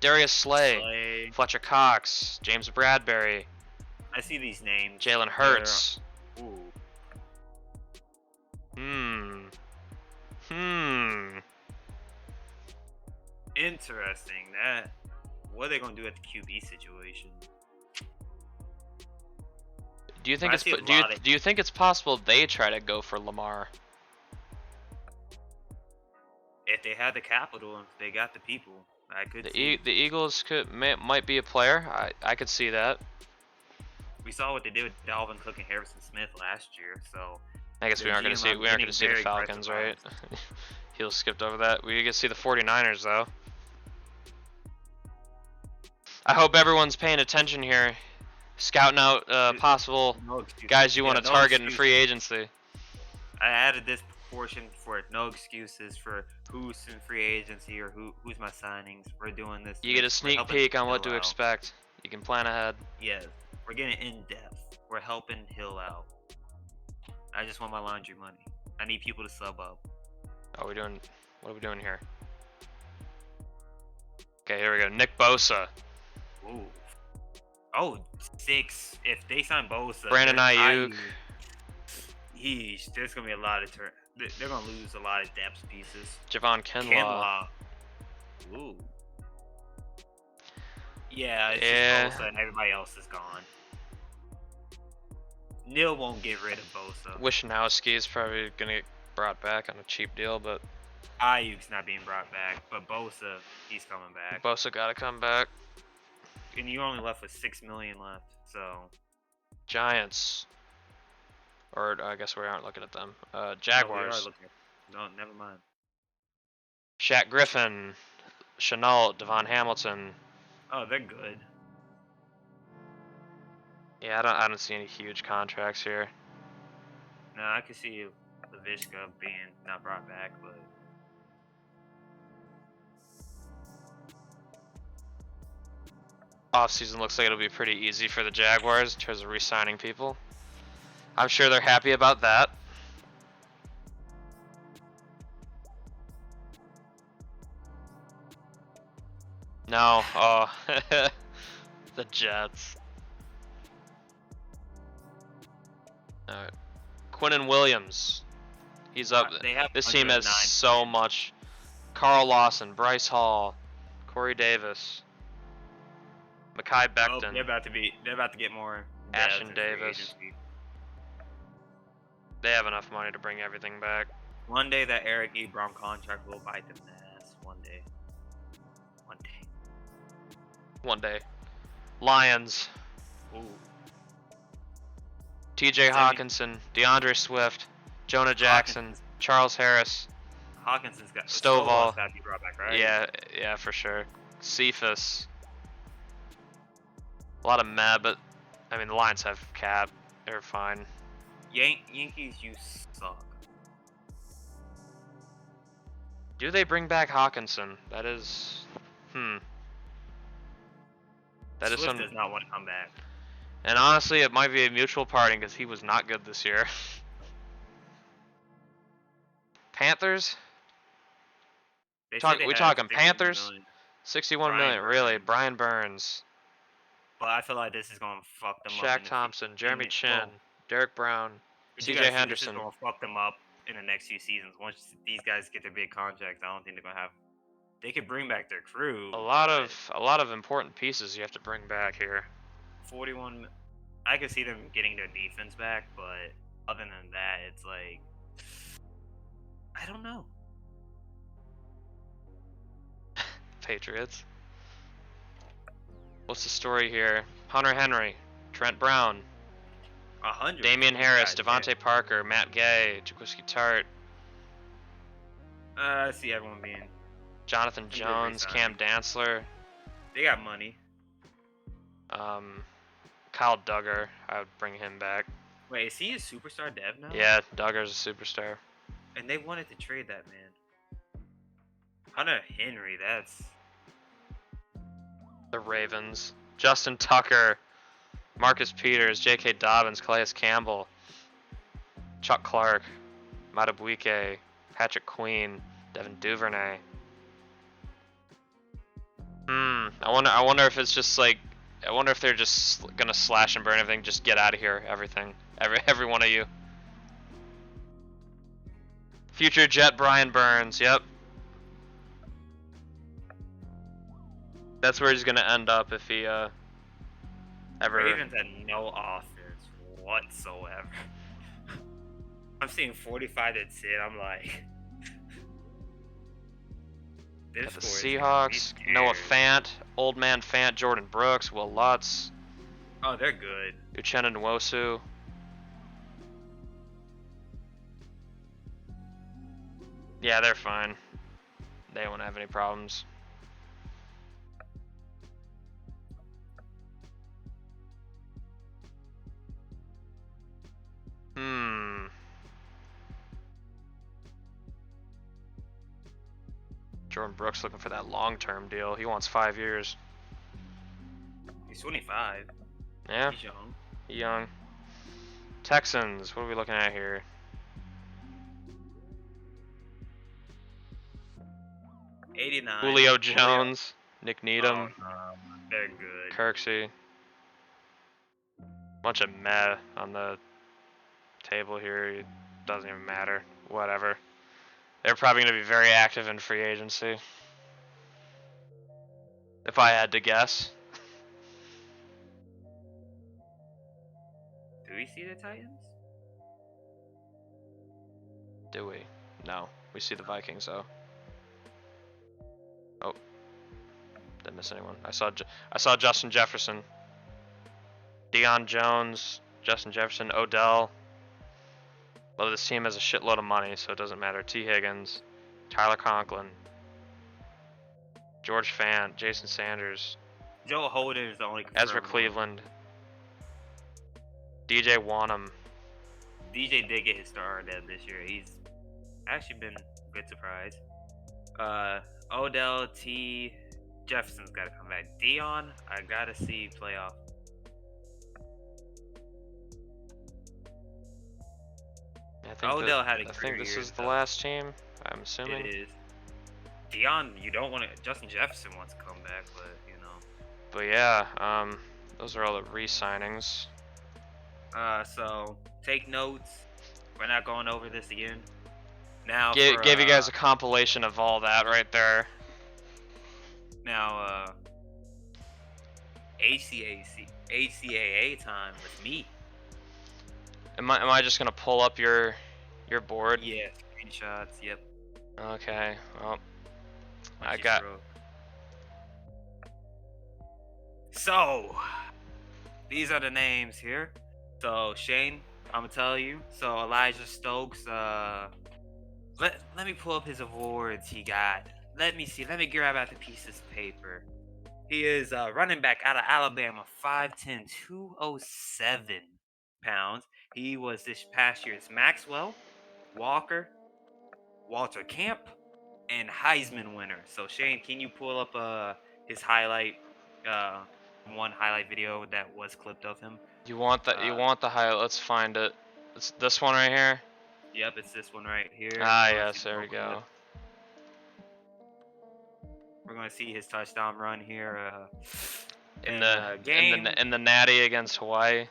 Darius Slay,
Slay.
Fletcher Cox, James Bradbury,
I see these names.
Jalen Hurts.
Ooh. Interesting. What are they gonna do at the QB situation?
Do you think
I
it's
see a lot of-
do you think it's possible they try to go for Lamar?
If they had the capital and if they got the people, I could.
The Eagles might be a player. I could see that.
We saw what they did with Dalvin Cook and Harrison Smith last year, so
I guess we
The
aren't going to see
GM
we aren't going to see the
very
Falcons, right?
aggressive
He'll skipped over that. We get to see the 49ers though. I hope everyone's paying attention here, scouting out possible
no excuse.
guys you want to
no
target in
excuses.
free agency.
I added this portion for no excuses for who's in free agency or who's my signings. We're doing this.
You get a
We're
sneak
helping
peek on what
Hill
to
out.
expect. You can plan ahead.
Yes, we're getting in depth. We're helping Hill out. I just want my laundry money. I need people to sub up.
What are we doing here? Okay, here we go. Nick Bosa,
Ooh. Oh, 6. If they sign Bosa,
Brandon
then
Ayuk.
There's gonna be a lot of they're gonna lose a lot of depth pieces.
Javon Kinlaw.
Ooh. Yeah, it's
Yeah.
just Bosa and everybody else is gone. Neil won't get rid of Bosa.
Wishnowski is probably gonna get brought back on a cheap deal, but
Ayuk's not being brought back, but Bosa, he's coming back.
Bosa gotta come back.
And you're only left with 6 million left, so
Giants. Or I guess we aren't looking at them.
No, we are
Jaguars.
looking. No, never mind.
Shaq Griffin, Chenault, Devon Hamilton.
Oh, they're good.
Yeah, I don't see any huge contracts here.
No, I could see Laviska being not brought back, but
Offseason looks like it'll be pretty easy for the Jaguars in terms of re-signing people. I'm sure they're happy about that. No, oh, the Jets. Alright. Quinnen Williams. He's up.
they have
This team has
109
so much. Carl Lawson, Bryce Hall, Corey Davis, Mekhi
Oh,
Becton.
they're about to get more.
Ashton
depth in free
Davis.
agency.
They have enough money to bring everything back.
One day that Eric Ebron contract will bite them in the ass. One day. One day.
One day. Lions.
Ooh.
TJ Hawkinson, DeAndre Swift, Jonah Jackson, Charles Harris.
Hawkinson's got
Stovall.
got to be brought back, right?
Yeah, for sure. Cephas. A lot of meh, but I mean the Lions have cap. They're fine.
Yankees, you suck.
Do they bring back Hawkinson? That is, that is
Swift
some.
does not want to come back.
And honestly, it might be a mutual parting because he was not good this year. Panthers?
They say they
We
have
talking
60
Panthers?
million.
61
Brian
million, really?
Burns.
Brian Burns,
But I feel like this is gonna fuck them up
Shaq
in the
Thompson, Jeremy Chin,
well,
Derek Brown,
but you
C.J.
guys see this is
Henderson.
gonna fuck them up in the next few seasons. Once these guys get their big contracts, I don't think they're gonna have. They could bring back their crew.
A lot
but
of important pieces you have to bring back here.
41. I could see them getting their defense back, but other than that, it's like I don't know.
Patriots. What's the story here? Hunter Henry, Trent Brown,
100.
Damian Harris, Devontae Parker, Matt Gay, Jaquiski Tart,
I see everyone being.
Jonathan
Some good
Jones, Cam Dantzler,
They got money.
Kyle Duggar. I would bring him back.
Wait, is he a superstar dev now?
Yeah, Duggar's a superstar.
And they wanted to trade that man. Hunter Henry, that's.
The Ravens. Justin Tucker, Marcus Peters, J.K. Dobbins, Calais Campbell, Chuck Clark, Matabuike, Patrick Queen, Devin Duvernay. I wonder if it's just like, I wonder if they're just gonna slash and burn everything. Just get out of here, everything, every one of you. Future Jet Brian Burns. Yep. That's where he's gonna end up if he ever.
Ravens had no offense whatsoever. I'm seeing 45 that's it. I'm like.
Got the Seahawks, Noah Fant, Old Man Fant, Jordan Brooks, Will Lutz.
Oh, they're good.
Uchenna Nwosu. Yeah, they're fine. They won't have any problems. Jordan Brooks looking for that long-term deal. He wants 5 years.
He's 25.
Yeah,
He's young.
young. Texans, what are we looking at here?
'89.
Julio Jones, Nick Needham,
they're good.
Kirksey. Bunch of meh on the table here. It doesn't even matter. Whatever. They're probably going to be very active in free agency. If I had to guess.
Do we see the Titans?
Do we? No. We see the Vikings though. Oh. Didn't miss anyone. I saw Justin Jefferson. Deion Jones, Justin Jefferson, Odell. Well, this team has a shitload of money, so it doesn't matter. T. Higgins, Tyler Conklin, George Fant, Jason Sanders,
Joe Holden is the only.
Ezra
confirmed one.
Cleveland, DJ Wanham.
DJ did get his star dev this year. He's actually been a good surprise. Odell T. Jefferson's got to come back. Deion, I gotta see playoff. Odell had a
I
great
think this
year,
is the
though.
last team. I'm assuming.
It is. Deion, you don't want to. Justin Jefferson wants to come back, but you know.
But yeah, those are all the re-signings.
So take notes. We're not going over this again. Now,
Gave you guys a compilation of all that right there.
Now, HCAA time with me.
Am I just gonna pull up your board?
Yeah, screenshots. Yep.
Okay. Well, I
Watch
got.
it, bro. So, these are the names here. So Shane, I'm gonna tell you. So Elijah Stokes. Let me pull up his awards he got. Let me see. Let me grab out the pieces of paper. He is running back out of Alabama, 5'10", 207 pounds. He was this past year's Maxwell, Walker, Walter Camp, and Heisman winner. So Shane, can you pull up his highlight one highlight video that was clipped of him?
You want that? You want the highlight? Let's find it. It's this one right here.
Yep, it's this one right here.
Ah,
We're gonna
yes,
see the
there we
whole clip.
go.
We're gonna see his touchdown run here.
In
game.
the Natty against Hawaii.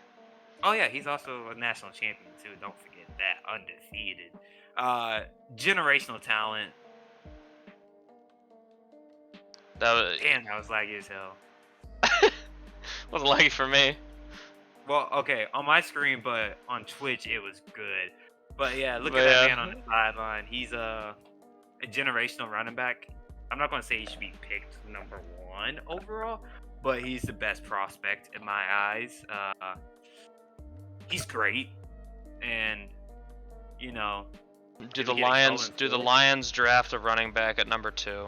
Oh yeah, he's also a national champion too. Don't forget that, undefeated. Generational talent.
That was
Damn, that was laggy as hell.
wasn't lucky for me.
Well, okay, on my screen, but on Twitch it was good. But yeah, look
But
at that
yeah.
man on the sideline. He's a generational running back. I'm not gonna say he should be picked number 1 overall, but he's the best prospect in my eyes. He's great, and you know,
Do
Did
the
we get a
Lions
Kelvin
do the
Phillips?
Lions draft a running back at number 2?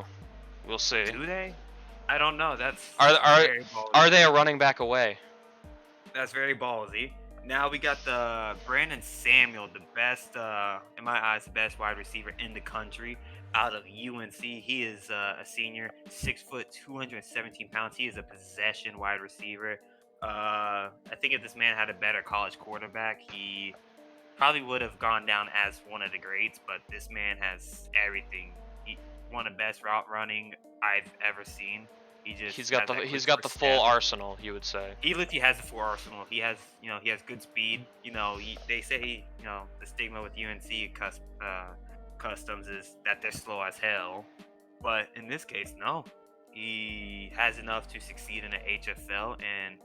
We'll see.
do they? I don't know. That's
Are
very ballsy.
are they a running back away?
That's very ballsy. Now we got the Brandon Samuel, the best, in my eyes, the best wide receiver in the country out of UNC. He is a senior, 6 foot, 217 pounds. He is a possession wide receiver. I think if this man had a better college quarterback, he probably would have gone down as one of the greats. But this man has everything. He one of the best route running I've ever seen.
He's got
has
the
that
he's
quick
got the
first
full
step.
arsenal, you would say.
He literally has the full arsenal. He has, he has good speed. They say the stigma with UNC customs is that they're slow as hell, but in this case, no. He has enough to succeed in the HFL, and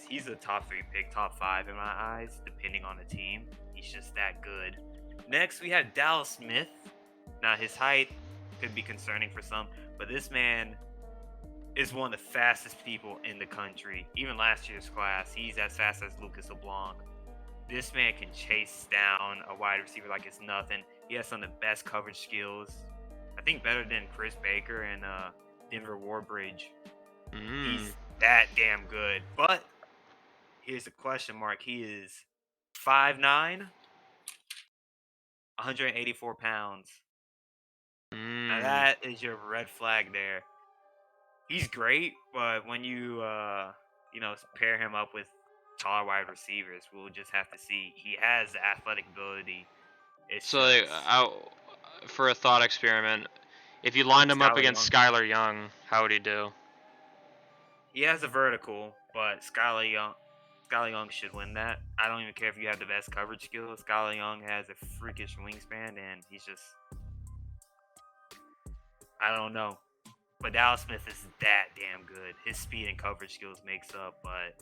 he's a top 3 pick, top 5 in my eyes, depending on the team. He's just that good. Next, we have Dallas Smith. Now, his height could be concerning for some, but this man is one of the fastest people in the country. Even last year's class, he's as fast as Lucas LeBlanc. This man can chase down a wide receiver like it's nothing. He has some of the best coverage skills. I think better than Chris Baker and Denver Warbridge. He's that damn good. But here's the question mark. He is 5'9", 184 pounds. Now that is your red flag there. He's great, but when you pair him up with taller wide receivers, we'll just have to see. He has the athletic ability. It's
So like, for a thought experiment, if you lined him up
Skylar
against Skylar Young, how would he do?
he has a vertical, but Skylar Young should win that. I don't even care if you have the best coverage skills. Skylar Young has a freakish wingspan, and he's just, I don't know. But Dallas Smith is that damn good. His speed and coverage skills makes up. But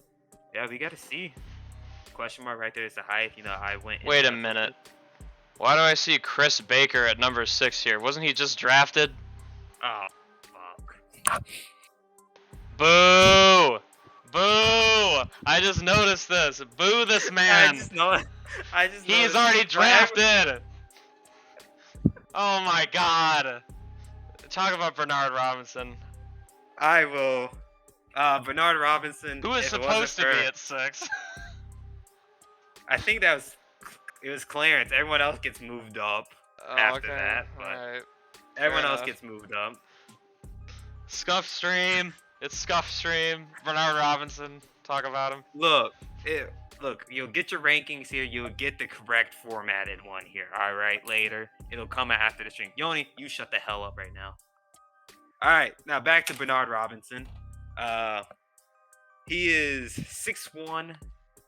yeah, we got to see. Question mark right there is the height. I went.
Wait a minute. Why do I see Chris Baker at number 6 here? Wasn't he just drafted?
Oh, fuck.
Boo! Boo! I just noticed this. Boo this man.
I just know.
He's already drafted. Oh my god. Talk about Bernard Robinson.
I will. Bernard Robinson.
Who is
if it
supposed
wasn't
to be
for-
at 6?
I think it was Clarence. Everyone else gets moved up after that. But
Alright.
everyone else
enough.
gets moved up.
Scuff Stream. It's Scuff Stream. Bernard Robinson. Talk about him.
Look, you'll get your rankings here. You'll get the correct formatted one here. All right, later. It'll come after the stream. Yoni, you shut the hell up right now. All right, now back to Bernard Robinson. He is 6'1",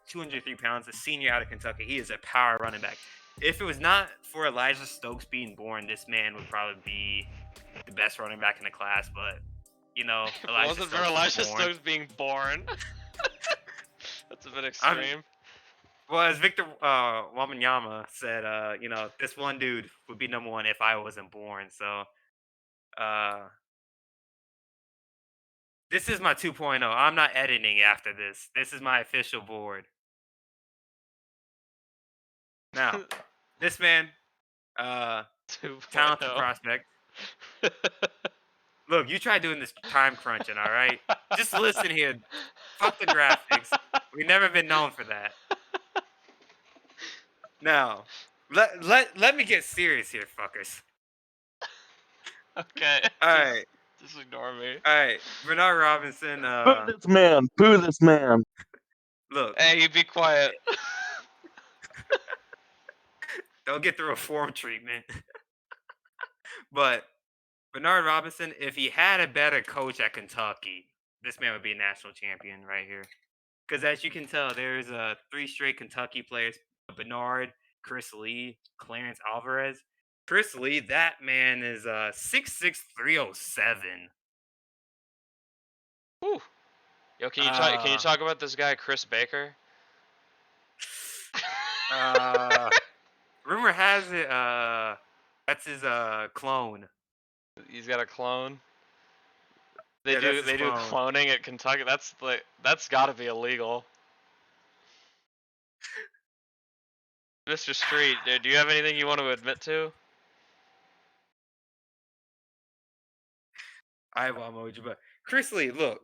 203 pounds, a senior out of Kentucky. He is a power running back. If it was not for Elijah Stokes being born, this man would probably be the best running back in the class. But
Wasn't for Elijah Stokes being born. That's a bit extreme.
Well, as Victor Wembanyama said, this one dude would be number 1 if I wasn't born. So, this is my 2.0. I'm not editing after this. This is my official board. Now, this man, talented prospect. Look, you try doing this time crunching, all right? Just listen here. Fuck the graphics. We've never been known for that. Now, let me get serious here, fuckers.
Okay.
All right,
Just ignore me.
all right. Bernard Robinson.
Boo this man. Boo this man.
Look,
Hey, you be quiet.
don't get the reform treatment. But Bernard Robinson, if he had a better coach at Kentucky, this man would be a national champion right here. Because as you can tell, there's 3 straight Kentucky players: Bernard, Chris Lee, Clarence Alvarez. Chris Lee, that man is 6'6", 307.
Whew. Yo, can you talk about this guy Chris Baker?
Rumor has it that's his clone.
He's got a clone. They
Yeah, that's
do
his clone.
cloning at Kentucky. That's got to be illegal. Mr. Street, dude, do you have anything you want to admit to?
I have emoji, but Chris Lee, look,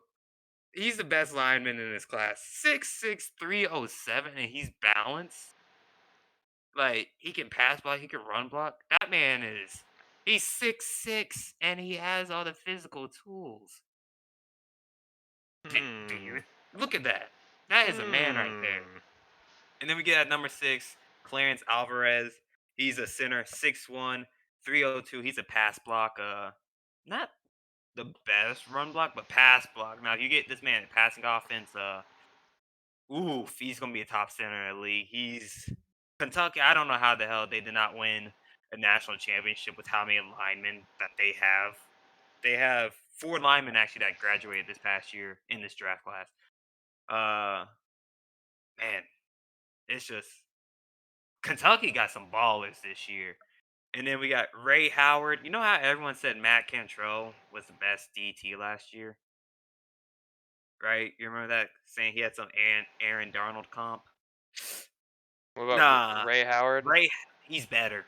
he's the best lineman in his class. 6'6", 307, and he's balanced. Like, he can pass block, he can run block. That man he's 6'6", and he has all the physical tools. Dude, look at that. That is a man right there. And then we get at number 6, Clarence Alvarez. He's a center, 6'1", 302. He's a pass block. Not the best run block, but pass block. Now, if you get this man in passing offense, he's gonna be a top center in the league. He's Kentucky. I don't know how the hell they did not win a national championship with how many linemen that they have. They have 4 linemen actually that graduated this past year in this draft class. Man, it's just Kentucky got some ballers this year. And then we got Ray Howard. You know how everyone said Matt Cantrell was the best DT last year? Right? You remember that saying he had some Aaron Darnold comp?
What about
Nah.
Ray Howard?
He's better.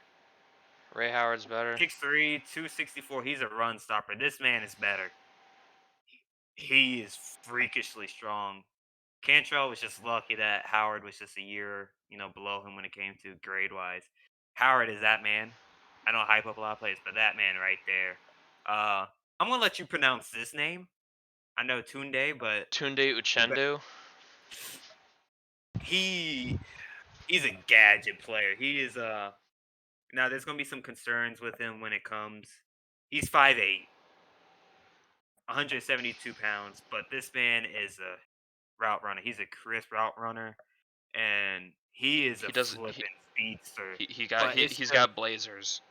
Ray Howard's better.
6'3", 264. He's a run stopper. This man is better. He is freakishly strong. Cantrell was just lucky that Howard was just a year, below him when it came to grade-wise. Howard is that man. I don't hype up a lot of plays, but that man right there. I'm gonna let you pronounce this name. I know Tunde, but
Tunde Uchendu.
he's a gadget player. He is now there's gonna be some concerns with him when it comes. He's 5'8", 172 pounds, but this man is a route runner. He's a crisp route runner, and he is a flipping speedster.
He's got blazers.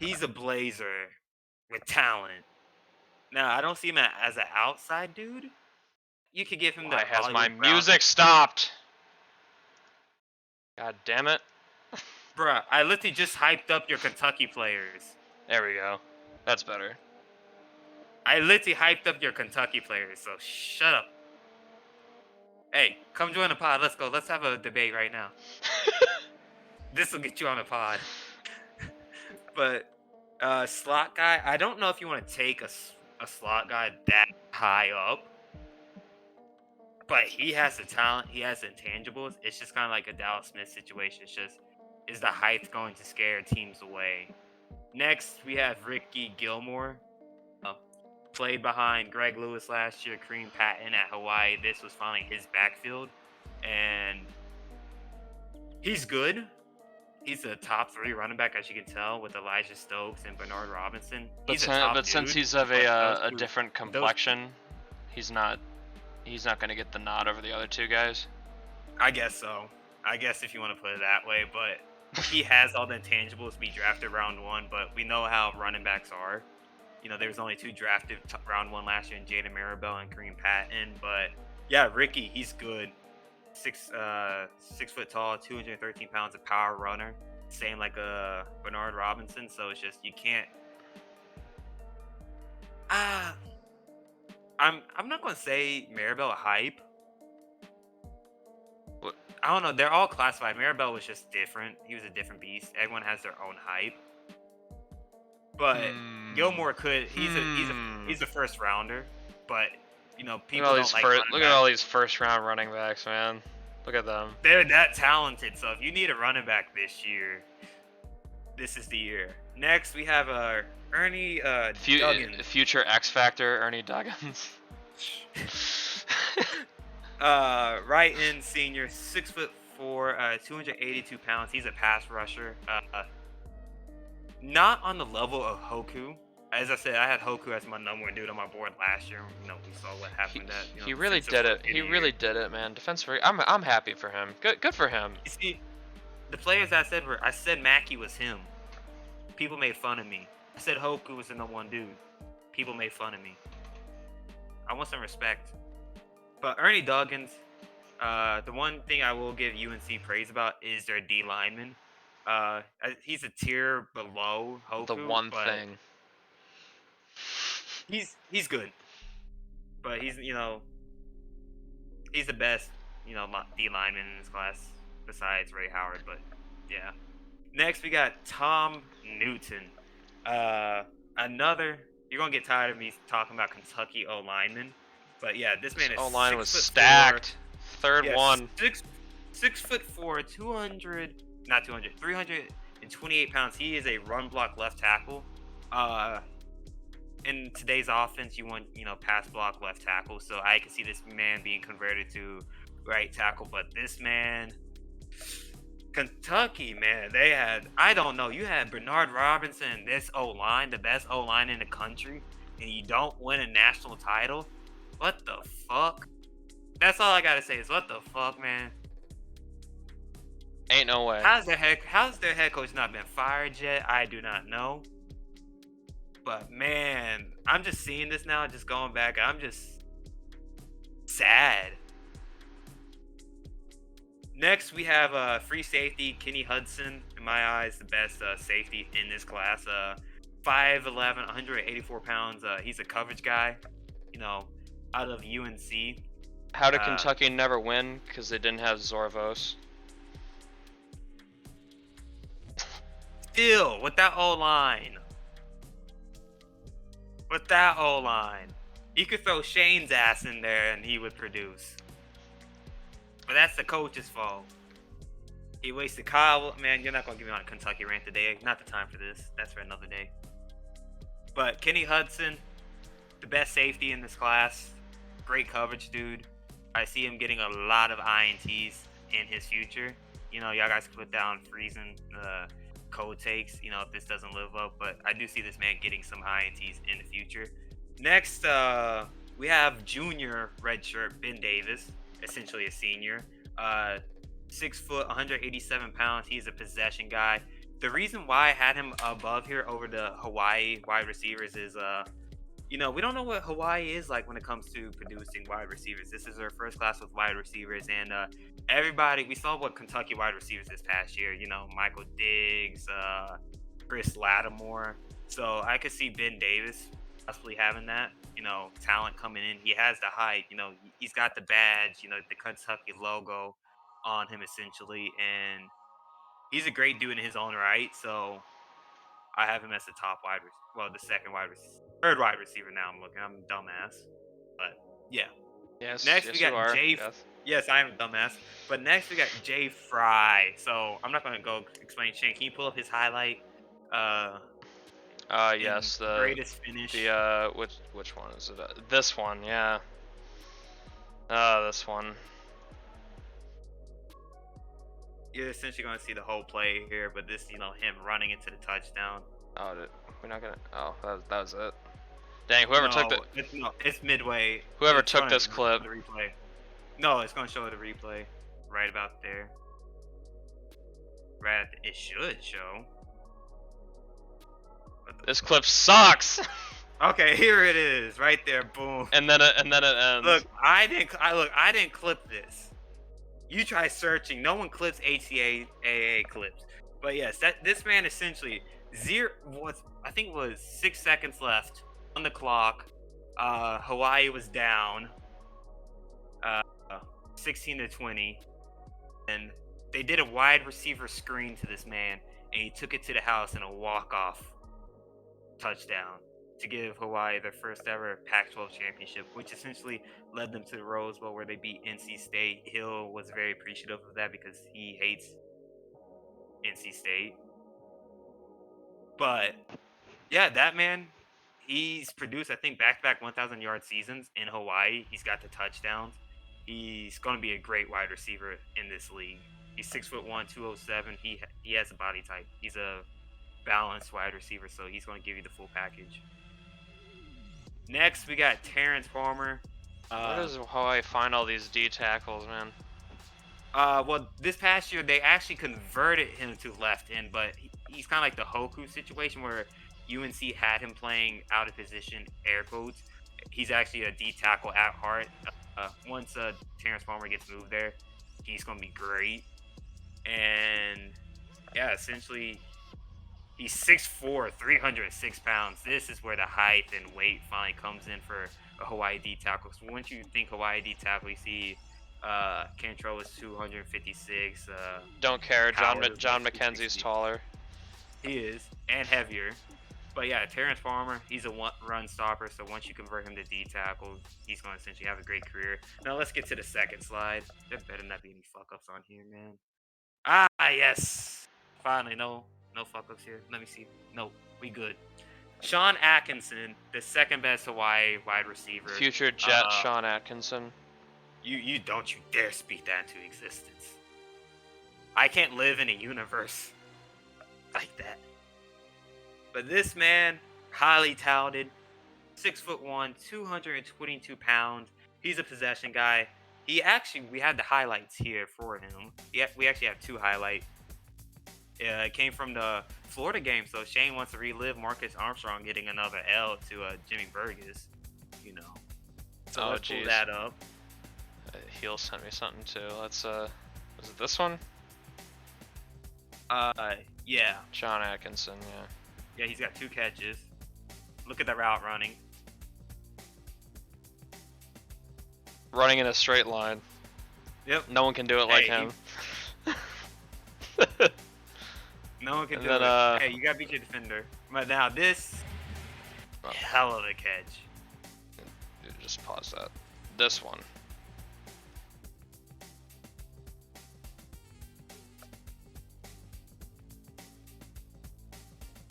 He's a blazer with talent. Now, I don't see him as an outside dude. You could give him the.
Why has my
Hollywood
music stopped? God damn it.
Bruh, I literally just hyped up your Kentucky players.
There we go. That's better.
I literally hyped up your Kentucky players, so shut up. Hey, come join the pod. Let's go. Let's have a debate right now. This will get you on the pod. But slot guy, I don't know if you want to take a slot guy that high up. But he has the talent. He has the intangibles. It's just kind of like a Dallas Smith situation. It's just, is the height going to scare teams away? Next, we have Ricky Gilmore. Played behind Greg Lewis last year, Kareem Patton at Hawaii. This was finally his backfield. And he's good. He's a top 3 running back, as you can tell, with Elijah Stokes and Bernard Robinson.
But since he's of a different complexion, he's not going to get the nod over the other 2 guys.
I guess so. I guess if you want to put it that way. But he has all the intangibles to be drafted round 1. But we know how running backs are. There was only 2 drafted round 1 last year in Jaden Maribel and Kareem Patton. But yeah, Ricky, he's good. 6 foot tall, 213 pounds of power runner. Same like a Bernard Robinson. So it's just, you can't. I'm not gonna say Maribel a hype. I don't know. They're all classified. Maribel was just different. He was a different beast. Everyone has their own hype. But Gilmore could. He's a first rounder. But people don't like.
Look at all these first round running backs, man. Look at them.
They're that talented. So if you need a running back this year, this is the year. Next, we have Ernie Duggins.
Future X Factor Ernie Duggins.
Right end senior, 6'4", 282 pounds. He's a pass rusher. Not on the level of Hoku. As I said, I had Hoku as my #1 dude on my board last year. We saw what happened.
He really did it. He really did it, man. I'm happy for him. Good for him.
You see, the players I said Mackie was him. People made fun of me. I said Hoku was the #1 dude. People made fun of me. I want some respect. But Ernie Duggins, the one thing I will give UNC praise about is their D lineman. He's a tier below Hoku.
The one thing.
He's good, but he's the best D lineman in this class besides Ray Howard. But yeah. Next we got Tom Newton. Another. You're gonna get tired of me talking about Kentucky O lineman, but yeah, this man is
O line was stacked. Third one.
6'4", 328 pounds. He is a run block left tackle. In today's offense, you want pass block left tackle. So I can see this man being converted to right tackle. But this man, Kentucky, man, they had, I don't know, you had Bernard Robinson, this O-line, the best O-line in the country, and you don't win a national title? What the fuck? That's all I gotta say is what the fuck, man?
Ain't no way.
How's their head coach not been fired yet? I do not know. But man, I'm just seeing this now, just going back, I'm just sad. Next, we have free safety Kenny Hudson. In my eyes, the best safety in this class. 5'11", 184 pounds. He's a coverage guy, out of UNC.
How did Kentucky never win? Because they didn't have Zorvos.
Still, with that O-line. You could throw Shane's ass in there and he would produce. But that's the coach's fault. He wasted Kyle. Man, you're not going to give me on a Kentucky rant today. Not the time for this. That's for another day. But Kenny Hudson, the best safety in this class. Great coverage, dude. I see him getting a lot of INTs in his future. Y'all guys can put down freezing code takes, if this doesn't live up. But I do see this man getting some INTs in the future. Next, we have junior redshirt Ben Davis. Essentially a senior, 6 foot, 187 pounds. He's a possession guy. The reason why I had him above here over the Hawaii wide receivers is, we don't know what Hawaii is like when it comes to producing wide receivers. This is our first class with wide receivers, and we saw what Kentucky wide receivers this past year. Michael Diggs, Chris Lattimore. So I could see Ben Davis possibly having that. Talent coming in. He has the height. He's got the badge. The Kentucky logo on him essentially, and he's a great dude in his own right. So I have him as the top third wide receiver. Now I'm a dumbass, but yeah.
Yes.
Next
yes,
we got
you are.
Jay.
Yes.
Yes, I am a dumbass. But next we got Jay Fry. So I'm not gonna go explain. Shane, can you pull up his highlight?
Yes, the
greatest finish.
Which one is it? This one, yeah. This one.
You're essentially going to see the whole play here, but this, him running into the touchdown.
Oh, we're not gonna. Oh, that was it. Dang, whoever took the.
It's midway.
Whoever took this clip.
The replay. No, it's going to show the replay right about there. It should show.
This clip sucks.
Okay, here it is, right there, boom.
And then it ends.
Look, I didn't clip this. You try searching. No one clips HCAA clips. But yes, this man essentially I think it was 6 seconds left on the clock. Hawaii was down 16-20, and they did a wide receiver screen to this man, and he took it to the house in a walk-off touchdown to give Hawaii their first ever Pac-12 championship, which essentially led them to the Rose Bowl where they beat NC State. Hill was very appreciative of that because he hates NC State. But yeah, that man, he's produced I think back-to-back 1,000-yard seasons in Hawaii. He's got the touchdowns. He's going to be a great wide receiver in this league. He's 6'1", 207. He has a body type. He's a balanced wide receiver, so he's going to give you the full package. Next, we got Terrence Palmer.
Where does Hawaii find all these D tackles, man?
Well, this past year they actually converted him to left end, but he's kind of like the Hoku situation where UNC had him playing out of position, air quotes. He's actually a D tackle at heart. Once Terrence Palmer gets moved there, he's gonna be great. And yeah, essentially, he's 6'4", 306 pounds. This is where the height and weight finally comes in for a Hawaii D tackle. So once you think Hawaii D tackle, you see Cantrell is 256.
Don't care.
Howard is
John
like
McKenzie's
260.
taller.
He is, and heavier. But yeah, Terrence Palmer, he's a run stopper. So once you convert him to D tackle, he's going to essentially have a great career. Now let's get to the second slide. There better not be any fuck ups on here, man. Ah, yes. Finally, no fuck ups here. Let me see. No, we good. Sean Atkinson, the second best Hawaii wide receiver.
Future Jet Sean Atkinson.
You don't you dare speak that into existence. I can't live in a universe like that. But this man, highly talented, 6'1", 222 pounds. He's a possession guy. We had the highlights here for him. We actually have two highlights. It came from the Florida game, so Shane wants to relive Marcus Armstrong getting another L to Jimmy Burgess. You know. So let's pull that up.
He'll send me something too. Let's is it this one?
Yeah.
John Atkinson, yeah.
Yeah, he's got 2 catches. Look at the route running.
Running in a straight line.
Yep.
No one can do it like him.
No one can
And
do
then,
it. Hey, you gotta beat your defender. But now this, hell of a catch.
Dude, just pause that. This one.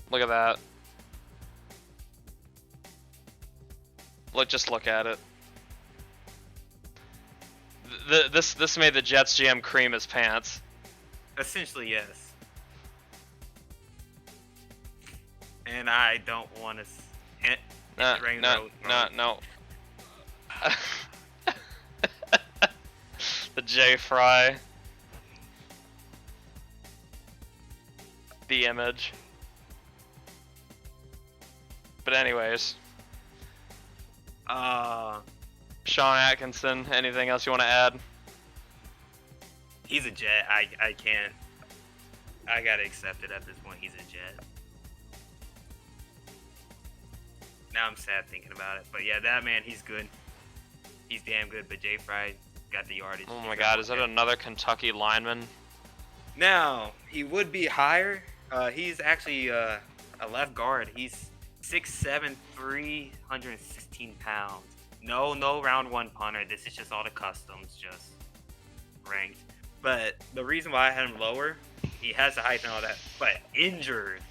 Look at that. Just look at it. This made the Jets GM cream his pants.
Essentially, yes. And I don't want to hit
No. The J Fry. The image. But anyways. Sean Atkinson, anything else you want to add?
He's a Jet. I can't. I gotta accept it at this point. He's a Jet. Now I'm sad thinking about it. But yeah, that man, he's good. He's damn good. But Jay Fry got the yardage.
Oh my god, is that another Kentucky lineman?
Now, he would be higher. He's actually a left guard. He's 6'7", 316 pounds. No round one punter. This is just all the customs, just ranked. But the reason why I had him lower, he has the height and all that, but injured.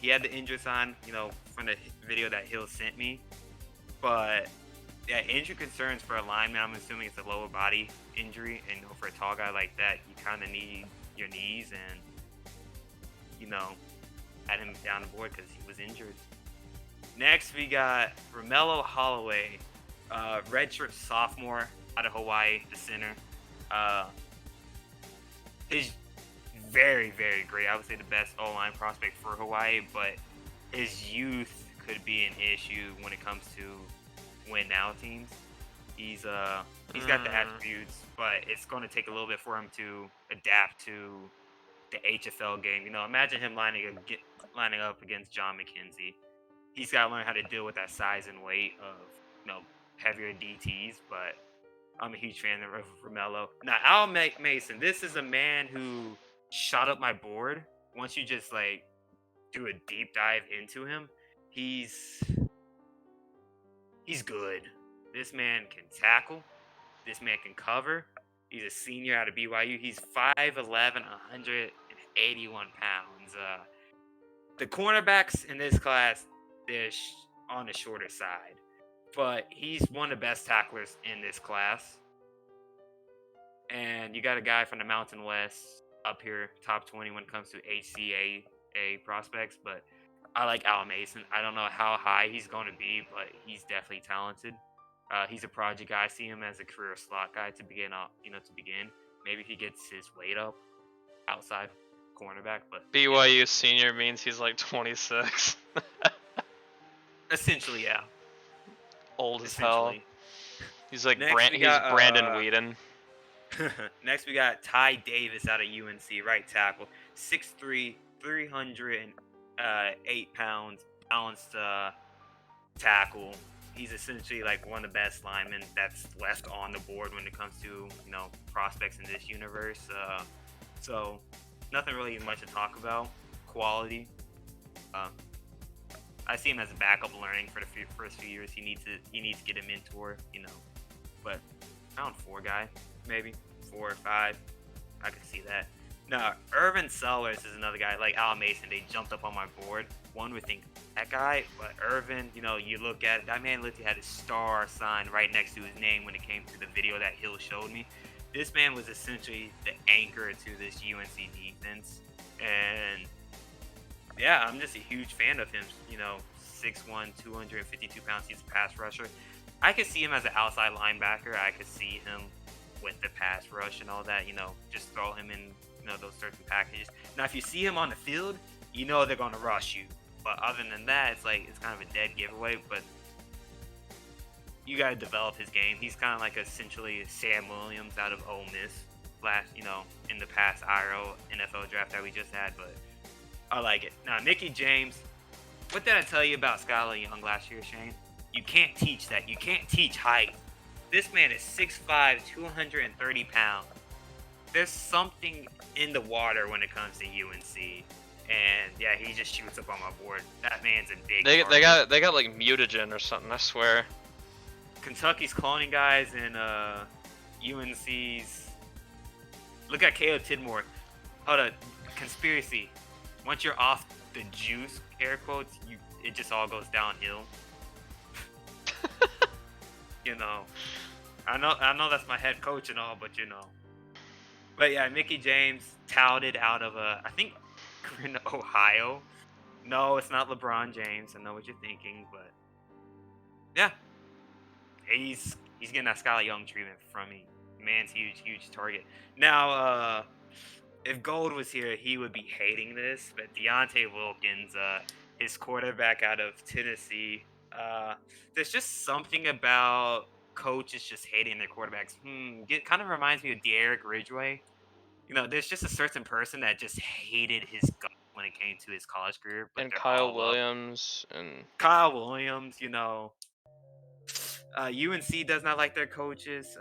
He had the injured sign, from the video that Hill sent me. But yeah, injury concerns for a lineman, I'm assuming it's a lower body injury, and for a tall guy like that, you kind of need your knees, and had him down the board because he was injured. Next, we got Romello Holloway, redshirt sophomore out of Hawaii, the center. He's very, very great. I would say the best O-line prospect for Hawaii, but his youth could be an issue when it comes to win now teams. He's got the attributes, but it's going to take a little bit for him to adapt to the HFL game. Imagine him lining up against John McKenzie. He's got to learn how to deal with that size and weight of heavier DTs, but I'm a huge fan of Romello. Now, Al Mason, this is a man who shot up my board. Once you just do a deep dive into him, he's good. This man can tackle. This man can cover. He's a senior out of BYU. He's 5'11", 181 pounds. the cornerbacks in this class, they're on the shorter side. But he's one of the best tacklers in this class. And you got a guy from the Mountain West up here, top 20 when it comes to HCAA prospects. But I like Al Mason. I don't know how high he's going to be, but he's definitely talented. He's a project guy. I see him as a career slot guy to begin. Maybe he gets his weight up outside cornerback, but
BYU senior means he's like 26.
essentially, yeah.
Old as hell.
Essentially.
He's like
Next, we got,
Brandon Whedon.
Next, we got Ty Davis out of UNC, right tackle, 6'3", 308 pounds, balanced tackle. He's essentially like one of the best linemen that's left on the board when it comes to prospects in this universe. So nothing really much to talk about. Quality. I see him as a backup learning for the first few years. He needs to get a mentor, But round 4 guy, maybe 4 or 5. I could see that. Now, Irvin Sellers is another guy like Al Mason. They jumped up on my board. One would think that guy, but Irvin, you look at it, that man literally had a star sign right next to his name when it came to the video that Hill showed me. This man was essentially the anchor to this UNC defense. And yeah, I'm just a huge fan of him. 6'1", 252 pounds. He's a pass rusher. I could see him as an outside linebacker. I could see him with the pass rush and all that. Just throw him in those certain packages. Now, if you see him on the field, they're going to rush you. But other than that, it's kind of a dead giveaway. But you got to develop his game. He's kind of like essentially Sam Williams out of Ole Miss in the past IRO NFL draft that we just had. But I like it. Now, Nicky James, what did I tell you about Skylar Young last year, Shane? You can't teach that. You can't teach height. This man is 6'5", 230 pounds. There's something in the water when it comes to UNC. And yeah, he just shoots up on my board. That man's a big
They
target.
got like mutagen or something, I swear.
Kentucky's cloning guys and UNC's. Look at Caleb Tidmore. Hold on, conspiracy. Once you're off the juice, air quotes, it just all goes downhill. I know that's my head coach and all, but But yeah, Mickey James touted out of I think in Ohio. No, it's not LeBron James. I know what you're thinking, but yeah, he's getting that Skylar Young treatment from me. Man's huge target. Now, if Gold was here, he would be hating this, but Deontay Wilkins, his quarterback out of Tennessee, there's just something about coaches just hating their quarterbacks. It kind of reminds me of Derek Ridgway. There's just a certain person that just hated his guts when it came to his college career. But
And Kyle Williams and
UNC does not like their coaches.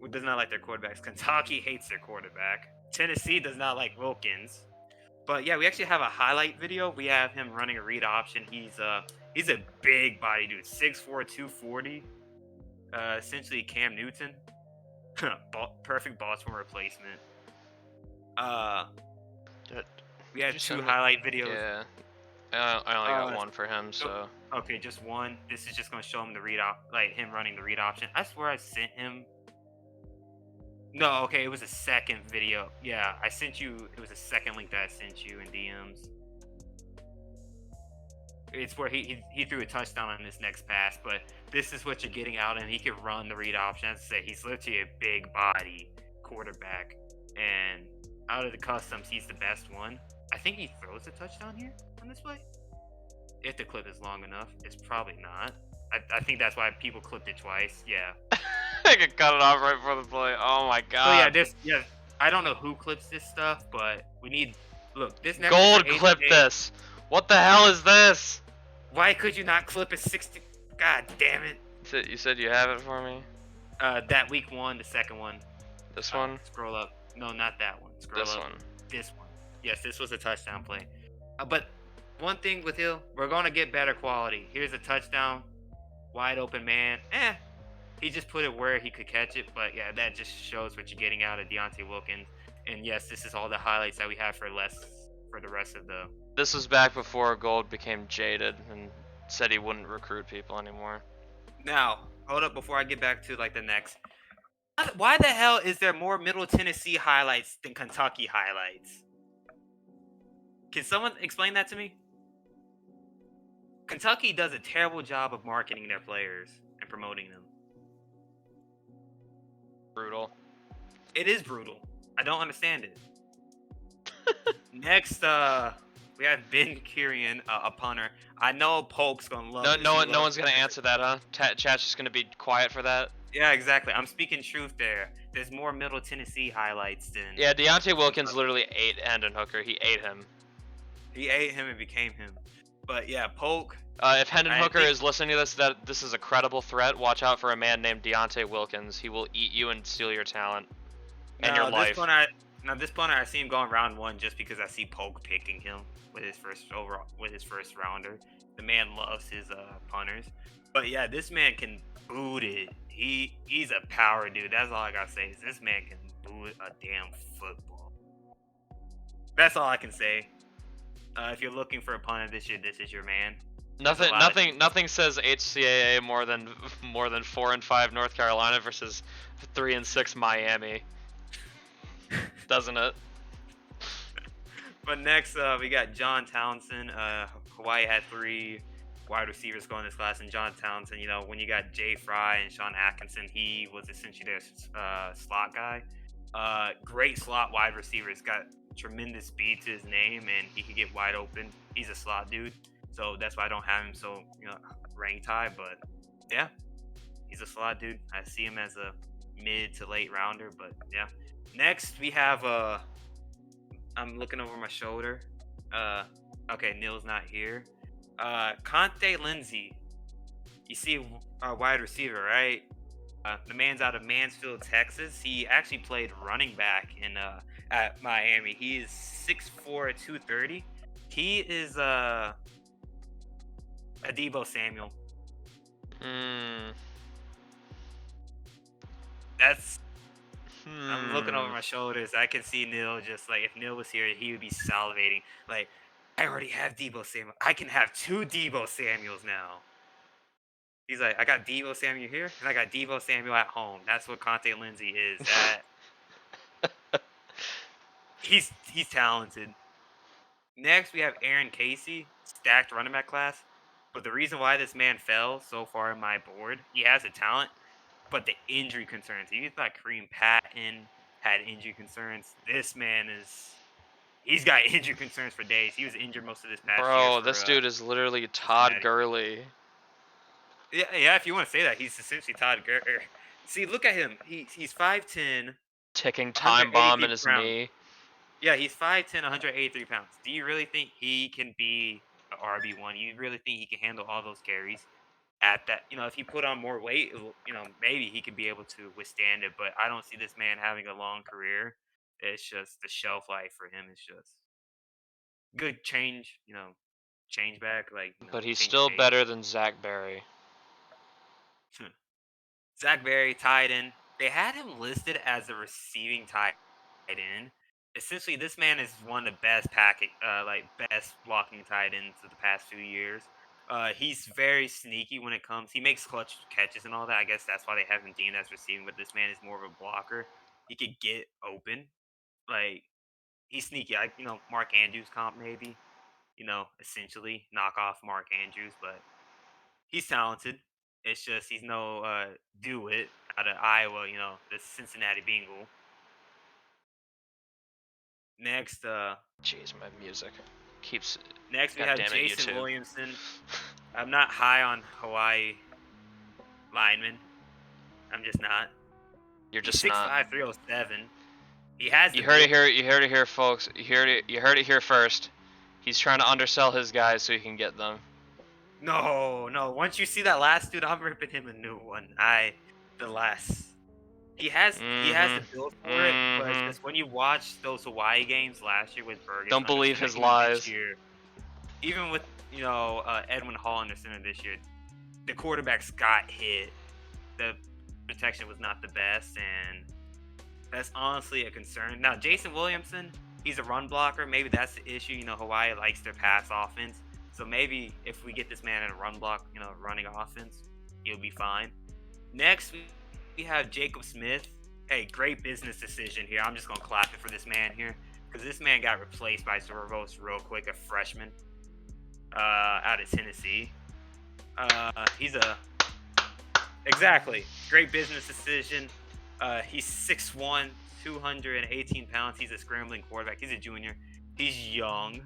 Does not like their quarterbacks. Kentucky hates their quarterback. Tennessee does not like Wilkins. But yeah, we actually have a highlight video. We have him running a read option. He's a big body dude, 6'4", 240. Essentially Cam Newton. Perfect Baltimore replacement. We had 2 highlight videos.
Yeah, I only got one for him, so.
Okay, just one. This is just gonna show him the read him running the read option. I swear I sent him. No, okay, it was a second video. Yeah, I sent you. It was a second link that I sent you in DMs. It's where he threw a touchdown on this next pass, but this is what you're getting out, and he can run the read option. As I say, he's literally a big body quarterback, and out of the customs, he's the best one. I think he throws a touchdown here on this play. If the clip is long enough, it's probably not. I think that's why people clipped it twice. Yeah.
I could cut it off right before the play. Oh my god.
So yeah, I don't know who clips this stuff, but we need. Look, this next
Gold clip this. What the hell is this?
Why could you not clip a 60? God damn it.
You said you have it for me?
That week 1, the second one.
This one?
Scroll up. No, not that one. Scroll
this
up.
One.
This one. Yes, this was a touchdown play. But one thing with Hill, we're going to get better quality. Here's a touchdown. Wide open man. He just put it where he could catch it. But yeah, that just shows what you're getting out of Deontay Wilkins. And yes, this is all the highlights that we have for the rest of the
This was back before Gold became jaded and said he wouldn't recruit people anymore.
Now, hold up before I get back to like the next. Why the hell is there more Middle Tennessee highlights than Kentucky highlights? Can someone explain that to me? Kentucky does a terrible job of marketing their players and promoting them.
Brutal.
It is brutal. I don't understand it. Next, we have Ben Kirian, a punter. I know Polk's gonna love this.
No one's gonna answer that, huh? Chat's just gonna be quiet for that.
Yeah, exactly. I'm speaking truth there. There's more Middle Tennessee highlights than.
Yeah, Deontay Wilkins literally ate Hendon Hooker. He ate him.
He ate him and became him. But yeah, Polk.
If Hendon Hooker is listening to this, that this is a credible threat. Watch out for a man named Deontay Wilkins. He will eat you and steal your talent and your life.
This punter, I see him going round 1 just because I see Polk picking him with his first rounder. The man loves his punters. But yeah, this man can boot it. He's a power dude. That's all I gotta say. Is this man can boot a damn football. That's all I can say. If you're looking for a punter this year, this is your man.
Nothing says HCAA more than 4-5 North Carolina versus 3-6 Miami. Doesn't it?
But next, we got John Townsend. Hawaii had 3 wide receivers going this class, and John Townsend, you know, when you got Jay Fry and Sean Atkinson, he was essentially their slot guy. Great slot wide receiver. He's got tremendous speed to his name, and he can get wide open. He's a slot dude, so that's why I don't have him so ranked high. But yeah, he's a slot dude. I see him as a mid to late rounder. But yeah, next we have I'm looking over my shoulder. Okay, Neil's not here. Conte Lindsey. You see our wide receiver, right? The man's out of Mansfield, Texas. He actually played running back at Miami. He is 6'4", 230. He is a Deebo Samuel. That's. I'm looking over my shoulders. I can see Neil just like, if Neil was here, he would be salivating. Like, I already have Deebo Samuel. I can have 2 Deebo Samuels now. He's like, I got Deebo Samuel here, and I got Deebo Samuel at home. That's what Conte Lindsey is. He's talented. Next, we have Aaron Casey, stacked running back class. But the reason why this man fell so far in my board, he has a talent, but the injury concerns. He thought Kareem Patton had injury concerns. This man he's got injury concerns for days. He was injured most of this past year.
Bro, this dude is literally Todd Gurley.
Yeah, if you want to say that, he's essentially Todd Gurley. See, look at him. He's 5'10".
Ticking time bomb in his knee.
Yeah, he's 5'10", 183 pounds. Do you really think he can be an RB1? You really think he can handle all those carries at that? If he put on more weight, maybe he could be able to withstand it. But I don't see this man having a long career. It's just the shelf life for him is just good change back.
But he's still better than Zach Berry.
Zach Berry, tight end. They had him listed as a receiving tight end. Essentially, this man is one of the best best blocking tight ends of the past few years. He's very sneaky when it comes. He makes clutch catches and all that. I guess that's why they have him deemed as receiving. But this man is more of a blocker. He could get open. He's sneaky. Mark Andrews comp maybe. Essentially knock off Mark Andrews, but he's talented. It's just he's no Dewitt out of Iowa, the Cincinnati Bengal. Next,
jeez, my music keeps.
Next, we have Jason Williamson. I'm not high on Hawaii linemen. I'm just not.
You're just
6'5",
not.
307. He has.
You heard it here. You heard it here, folks. You heard it here first. He's trying to undersell his guys so he can get them.
No. Once you see that last dude, I'm ripping him a new one. He has the build for it, but it's just when you watch those Hawaii games last year with Burgess,
don't believe his lies.
Even with Edwin Hall in the center this year, the quarterbacks got hit. The protection was not the best, and that's honestly a concern. Now, Jason Williamson, he's a run blocker. Maybe that's the issue. You know, Hawaii likes their pass offense. So maybe if we get this man in a run block, you know, running offense, he'll be fine. Next, we have Jacob Smith. Hey, great business decision here. I'm just going to clap it for this man here. Because this man got replaced by Zorvos real quick, a freshman out of Tennessee. Exactly. Great business decision. He's 6'1", 218 pounds. He's a scrambling quarterback. He's a junior. He's young.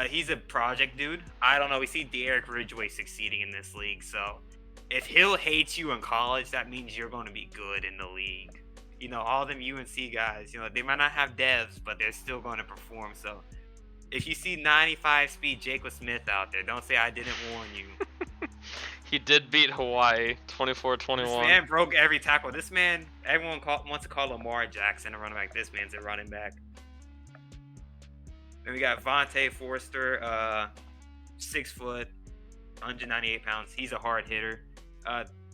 He's a project dude. I don't know. We see Derek Ridgway succeeding in this league. So if he'll hate you in college, that means you're going to be good in the league. You know, all them UNC guys, you know, they might not have devs, but they're still going to perform. So if you see 95 speed Jacob Smith out there, don't say I didn't warn you.
He did beat Hawaii 24-21.
This man broke every tackle. This man, everyone wants to call Lamar Jackson a running back. This man's a running back. Then we got Vontae Forster, 6 foot, 198 pounds. He's a hard hitter.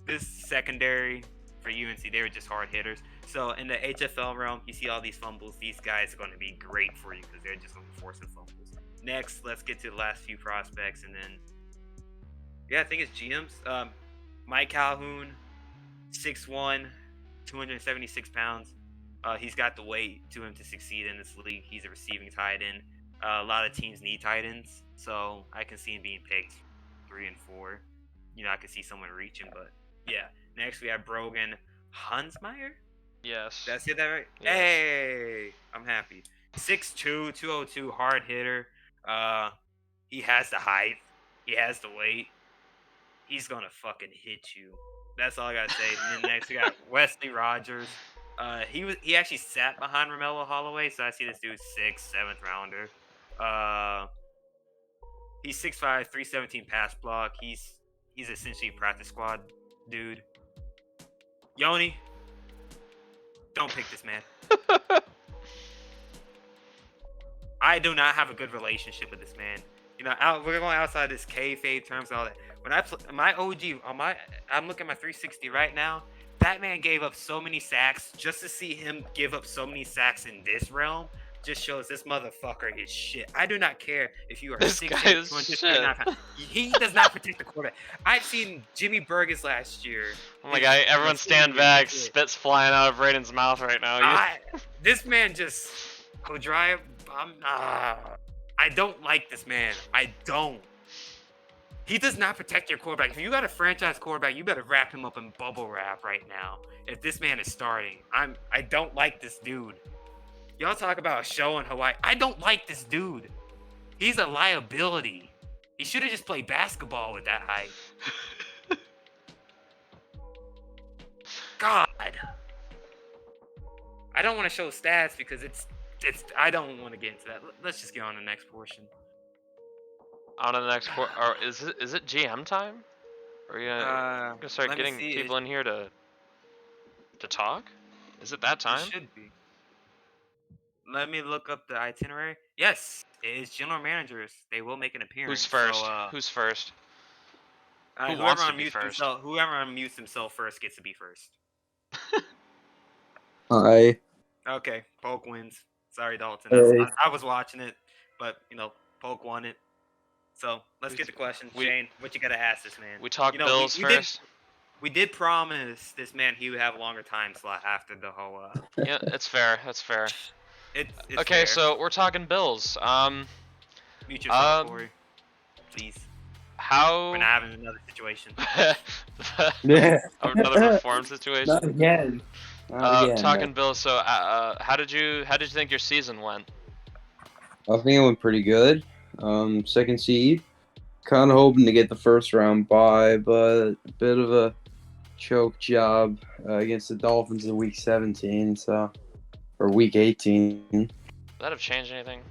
This secondary for UNC, they were just hard hitters. So in the HFL realm, you see all these fumbles. These guys are going to be great for you because they're just going to be forcing fumbles. Next, let's get to the last few prospects, and then I think it's GMs. Mike Calhoun, 6'1", 276 pounds. He's got the weight to him to succeed in this league. He's a receiving tight end. A lot of teams need tight ends, so I can see him being picked 3 and 4. You know, I could see someone reaching, but yeah. Next, we have Brogan Hansmeyer.
Yes.
Did I say that right?
Yes.
Hey, I'm happy. 6'2", 202, hard hitter. He has the height. He has the weight. He's gonna fucking hit you. That's all I gotta say. And then next, we got Wesley Rogers. He actually sat behind Romello Holloway, so I see this dude 6th, 7th rounder. He's 6'5", 317 pass block. He's essentially a practice squad dude. Yoni, don't pick this man. I do not have a good relationship with this man. You know, we're going outside this kayfabe terms and all that. When I play my OG I'm looking at my 360 right now. That man gave up so many sacks. Just to see him give up so many sacks in this realm just shows this motherfucker is shit. I do not care if you are
This
6'8",
guy is
239 pounds. He does not protect the quarterback. I've seen Jimmy Burgess last year.
Oh my god, everyone stand back. Spit's flying out of Brayden's mouth right now.
This man just go dry. I don't like this man. I don't. He does not protect your quarterback. If you got a franchise quarterback, you better wrap him up in bubble wrap right now. If this man is starting, I don't like this dude. Y'all talk about a show in Hawaii. I don't like this dude. He's a liability. He should have just played basketball with that height. God. I don't want to show stats because it's I don't want to get into that. Let's just get on to the next portion.
On to the next or is it GM time? Are we gonna start getting people in here to talk? Is it that time?
It should be. Let me look up the itinerary. Yes, it is general managers. They will make an appearance.
Who's first?
So,
Who's first? Who
whoever
wants to be first?
Whoever unmutes himself first gets to be first.
Hi.
Okay, Polk wins. Sorry, Dalton.
Hey.
I was watching it, but you know, Polk won it. So let's get the questions. Shane, what you gotta ask this man?
We talk Bills first.
We did promise this man he would have a longer time slot after the whole.
Yeah, it's fair. That's fair.
It's
okay,
fair.
so we're talking Bills.
Mute yourself, Corey. Please.
How?
We're not having another situation.
Another reform situation.
Not again.
Talking Bills. So, how did you think your season went?
I think it went pretty good. Second seed. Kind of hoping to get the first round bye, but a bit of a choke job against the Dolphins in week 17, or week 18.
Would that have changed anything?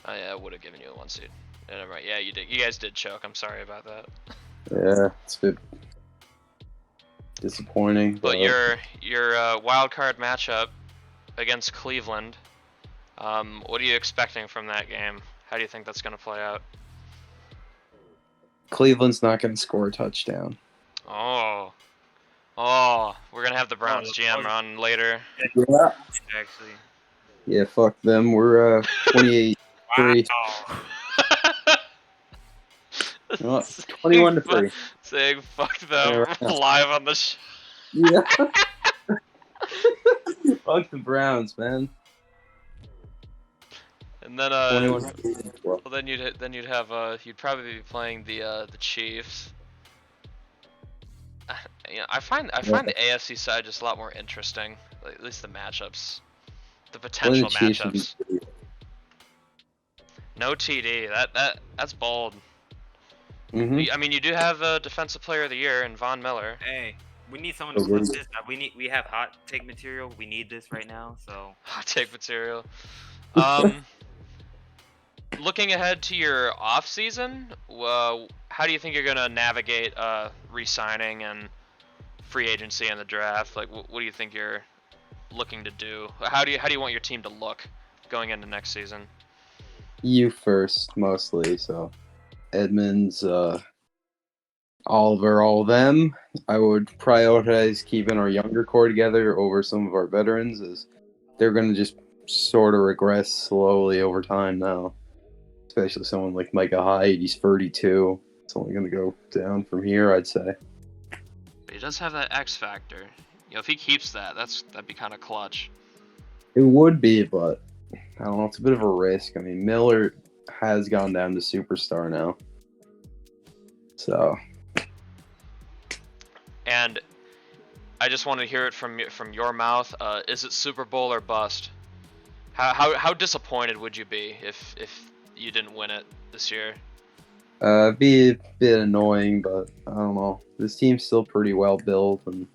Oh yeah, I would have given you a 1 seed. Yeah, never mind. Yeah, you did. You guys did choke. I'm sorry about that.
Yeah, it's a bit disappointing.
But your wild card matchup against Cleveland. What are you expecting from that game? How do you think that's going to play out?
Cleveland's not going to score a touchdown.
Oh.
Oh, we're gonna have the Browns GM on later.
Yeah.
Actually.
Yeah, fuck them. We're 28-3.
Wow.
21-3.
Saying fuck them live on the show.
Yeah. Fuck the Browns, man.
And then
21-3.
well then you'd have you'd probably be playing the Chiefs. I find the AFC side just a lot more interesting. Like, at least the matchups, the potential matchups. No TD. That's bold.
Mm-hmm.
I mean, you do have a Defensive Player of the Year in Von Miller.
Hey, we need someone to flip this. We have hot take material. We need this right now. So
Hot take material. Looking ahead to your off season, how do you think you're gonna navigate re-signing and free agency and the draft? Like, what do you think you're looking to do? How do you want your team to look going into next season?
You first, mostly. So, Edmonds, Oliver, all of them. I would prioritize keeping our younger core together over some of our veterans, as they're going to just sort of regress slowly over time now. Especially someone like Micah Hyde, he's 32. It's only going to go down from here, I'd say.
But he does have that X factor. You know, if he keeps that'd be kind of clutch.
It would be, but I don't know. It's a bit of a risk. I mean, Miller has gone down to superstar now. So.
And I just want to hear it from your mouth. Is it Super Bowl or bust? How disappointed would you be if you didn't win it this year?
Be a bit annoying, but I don't know. This team's still pretty well built, and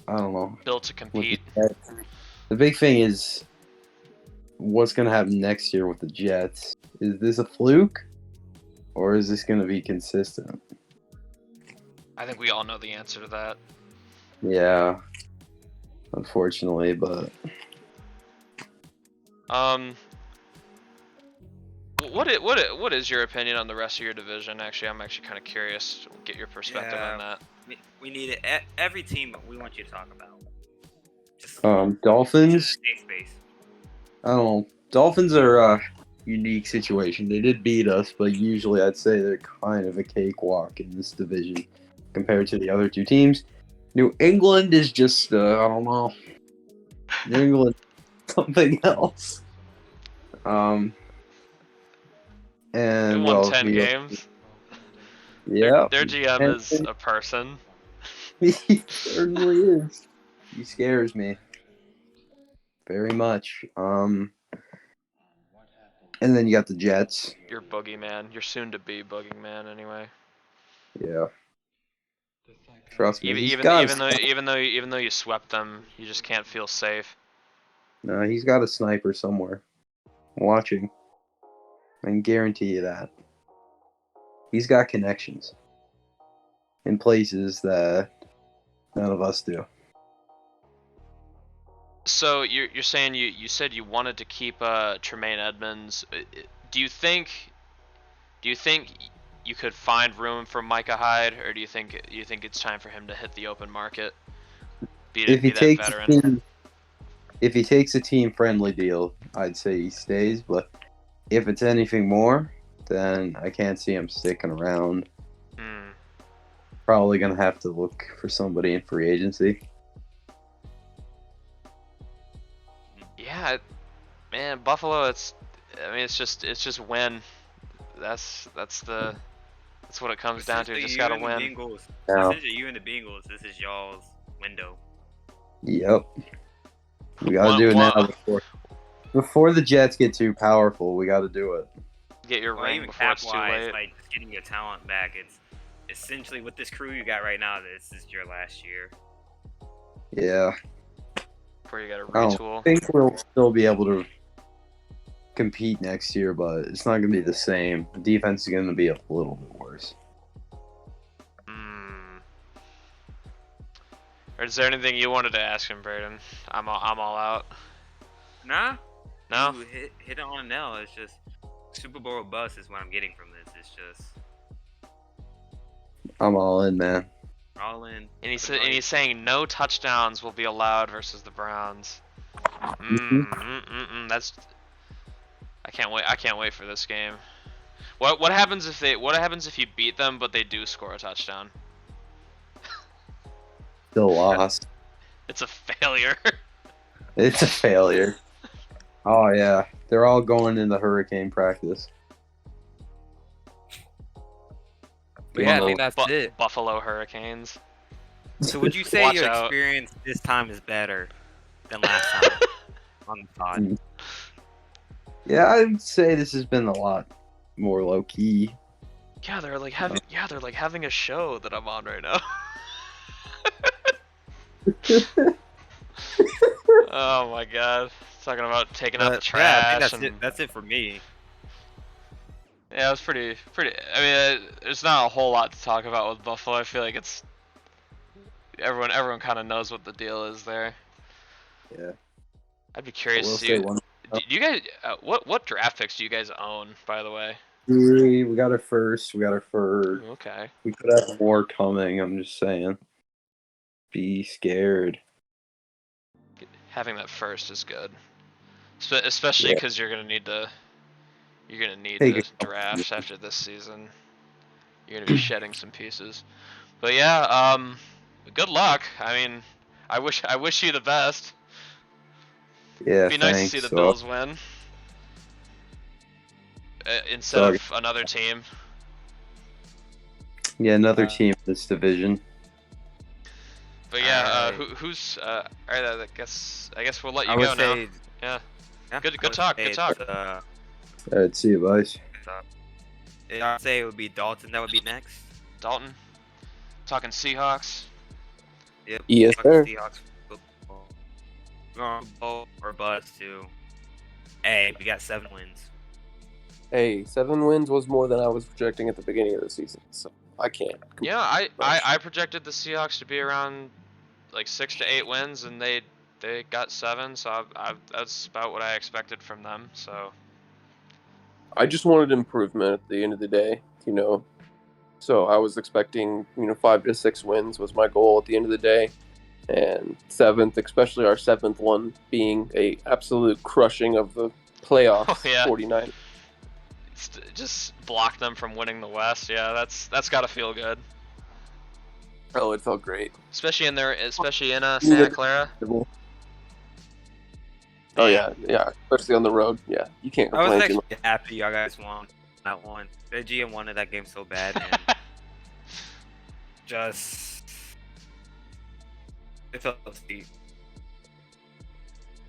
I don't know.
Built to compete.
The big thing is what's going to happen next year with the Jets. Is this a fluke, or is this going to be consistent?
I think we all know the answer to that.
Yeah, unfortunately, but
what is your opinion on the rest of your division? Actually, I'm actually kind of curious to get your perspective on that.
We need it. Every team we want you to talk about. Just
Dolphins.
safe space.
I don't know. Dolphins are a unique situation. They did beat us, but usually I'd say they're kind of a cakewalk in this division compared to the other two teams. New England is just, I don't know. New England, something else. And
they won 10 games.
Yeah.
Their GM is a person.
He certainly is. He scares me very much. And then you got the Jets.
Your boogeyman. Your soon-to-be boogeyman, anyway.
Yeah. Trust me.
Even though you swept them, you just can't feel safe.
No, he's got a sniper somewhere. Watching. I can guarantee you that. He's got connections in places that none of us do.
So you're saying you said you wanted to keep Tremaine Edmonds. Do you think you could find room for Micah Hyde, or do you think it's time for him to hit the open market?
If he takes a team-friendly deal, I'd say he stays. But if it's anything more, then I can't see him sticking around. Probably gonna have to look for somebody in free agency.
Yeah, man, Buffalo. It's just win. That's what it comes down to. You just gotta win.
Essentially, you and the Bengals. This is y'all's window.
Yep. We gotta do it now before the Jets get too powerful. We gotta do it.
Get your ring before it's too late.
Like just getting your talent back. It's essentially with this crew you got right now. This is your last year.
Yeah.
Before you gotta retool.
I think we'll still be able to compete next year, but it's not gonna be the same. The defense is gonna be a little bit worse.
Or is there anything you wanted to ask him, Braden? I'm all out.
Nah.
No.
You hit it on a nail. It's just Super Bowl bust is what I'm getting from this. It's just.
I'm all in, man.
All in.
And he's saying no touchdowns will be allowed versus the Browns. That's. I can't wait. I can't wait for this game. What happens if you beat them but they do score a touchdown?
Still lost.
It's a failure.
It's a failure. Oh yeah, they're all going into hurricane practice.
But yeah, I think that's it.
Buffalo Hurricanes.
So would you say
Watch
your
out.
experience this time is better than last time on the pod?
Yeah, I would say this has been a lot more low key.
Yeah, they're like having a show that I'm on right now. Oh my god. Talking about taking out the trash.
Yeah, I think that's it for me.
Yeah, it was pretty. I mean, there's not a whole lot to talk about with Buffalo. I feel like it's everyone kind of knows what the deal is there.
Yeah.
I'd be curious to see. Do you guys what draft picks do you guys own, by the way?
We got our first. We got our third.
Okay.
We could have more coming. I'm just saying. Be scared.
Having that first is good, especially because you're gonna need the drafts after this season. You're gonna be shedding some pieces, but yeah, good luck. I mean, I wish you the best.
Yeah,
It'd be nice to see the Bills win instead of another team.
Yeah, another team in this division.
But yeah, who's alright? I guess we'll let you go now. Yeah. Good talk. Good talk.
Alright, see you, guys.
I'd say it would be Dalton. That would be next.
Dalton. Talking Seahawks.
Yep.
Yes, sir.
Seahawks football. Or bust too. Hey, we got 7 wins.
Hey, 7 wins was more than I was projecting at the beginning of the season, so I can't.
Yeah, I projected the Seahawks to be around like 6 to 8 wins, and they got 7, so that's about what I expected from them. So
I just wanted improvement at the end of the day, So I was expecting, 5 to 6 wins was my goal at the end of the day, and 7th, especially our 7th one, being a absolute crushing of the playoffs.
Oh, yeah.
49.
Just block them from winning the West. Yeah, that's got to feel good.
Oh, it felt great.
Especially in Santa Clara.
Oh yeah, especially on the road. Yeah, you can't complain.
I was actually happy y'all guys won that one. The GM wanted that game so bad, and just it felt steep.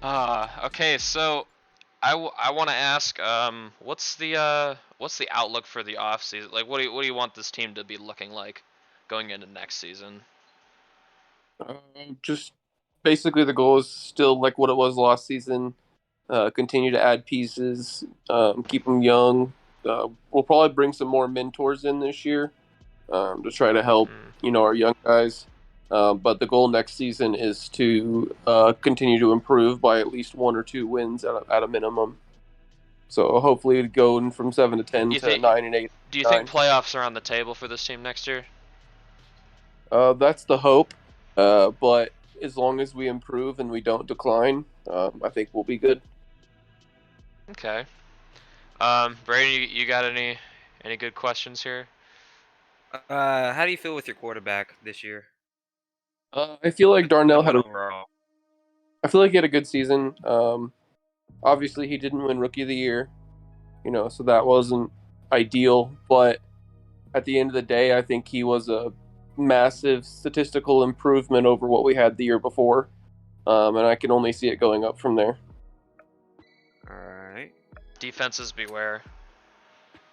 Okay, so I want to ask, what's the outlook for the off season? Like, what do you want this team to be looking like going into next season?
Just basically the goal is still like what it was last season. Continue to add pieces, keep them young. We'll probably bring some more mentors in this year to try to help, our young guys. But the goal next season is to continue to improve by at least 1 or 2 wins at a minimum. So hopefully going from 7 to 10 to 9 and 8.
Do you think playoffs are on the table for this team next year?
That's the hope. But as long as we improve and we don't decline, I think we'll be good.
Okay. Brady, you got any good questions here?
How do you feel with your quarterback this year?
I feel like Darnell
overall.
I feel like he had a good season. Obviously, he didn't win Rookie of the Year, so that wasn't ideal. But at the end of the day, I think he was a massive statistical improvement over what we had the year before, and I can only see it going up from there.
All right.
Defenses beware.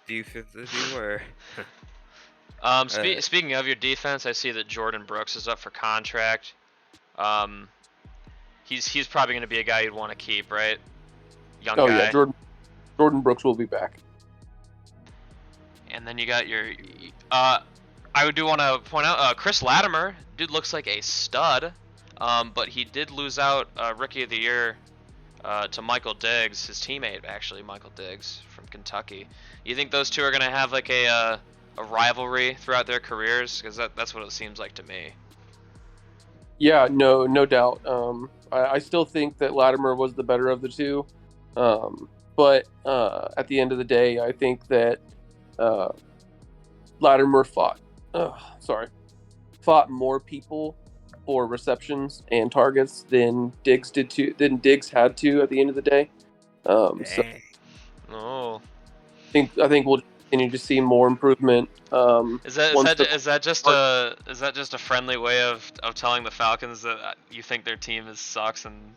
Defenses beware.
Speaking of your defense, I see that Jordan Brooks is up for contract. He's probably going to be a guy you'd want to keep, right? Young guy.
Yeah, Jordan Brooks will be back.
And then you got your I do want to point out Chris Latimer. Dude looks like a stud, but he did lose out Rookie of the Year to Michael Diggs, his teammate actually, Michael Diggs from Kentucky. You think those two are going to have like a a rivalry throughout their careers? Because that's what it seems like to me.
Yeah, no doubt. I still think that Latimer was the better of the two, but at the end of the day, I think that Latimer fought more people for receptions and targets than Diggs had to at the end of the day. So
Oh.
I think we'll continue to see more improvement.
Is that just a friendly way of telling the Falcons that you think their team sucks and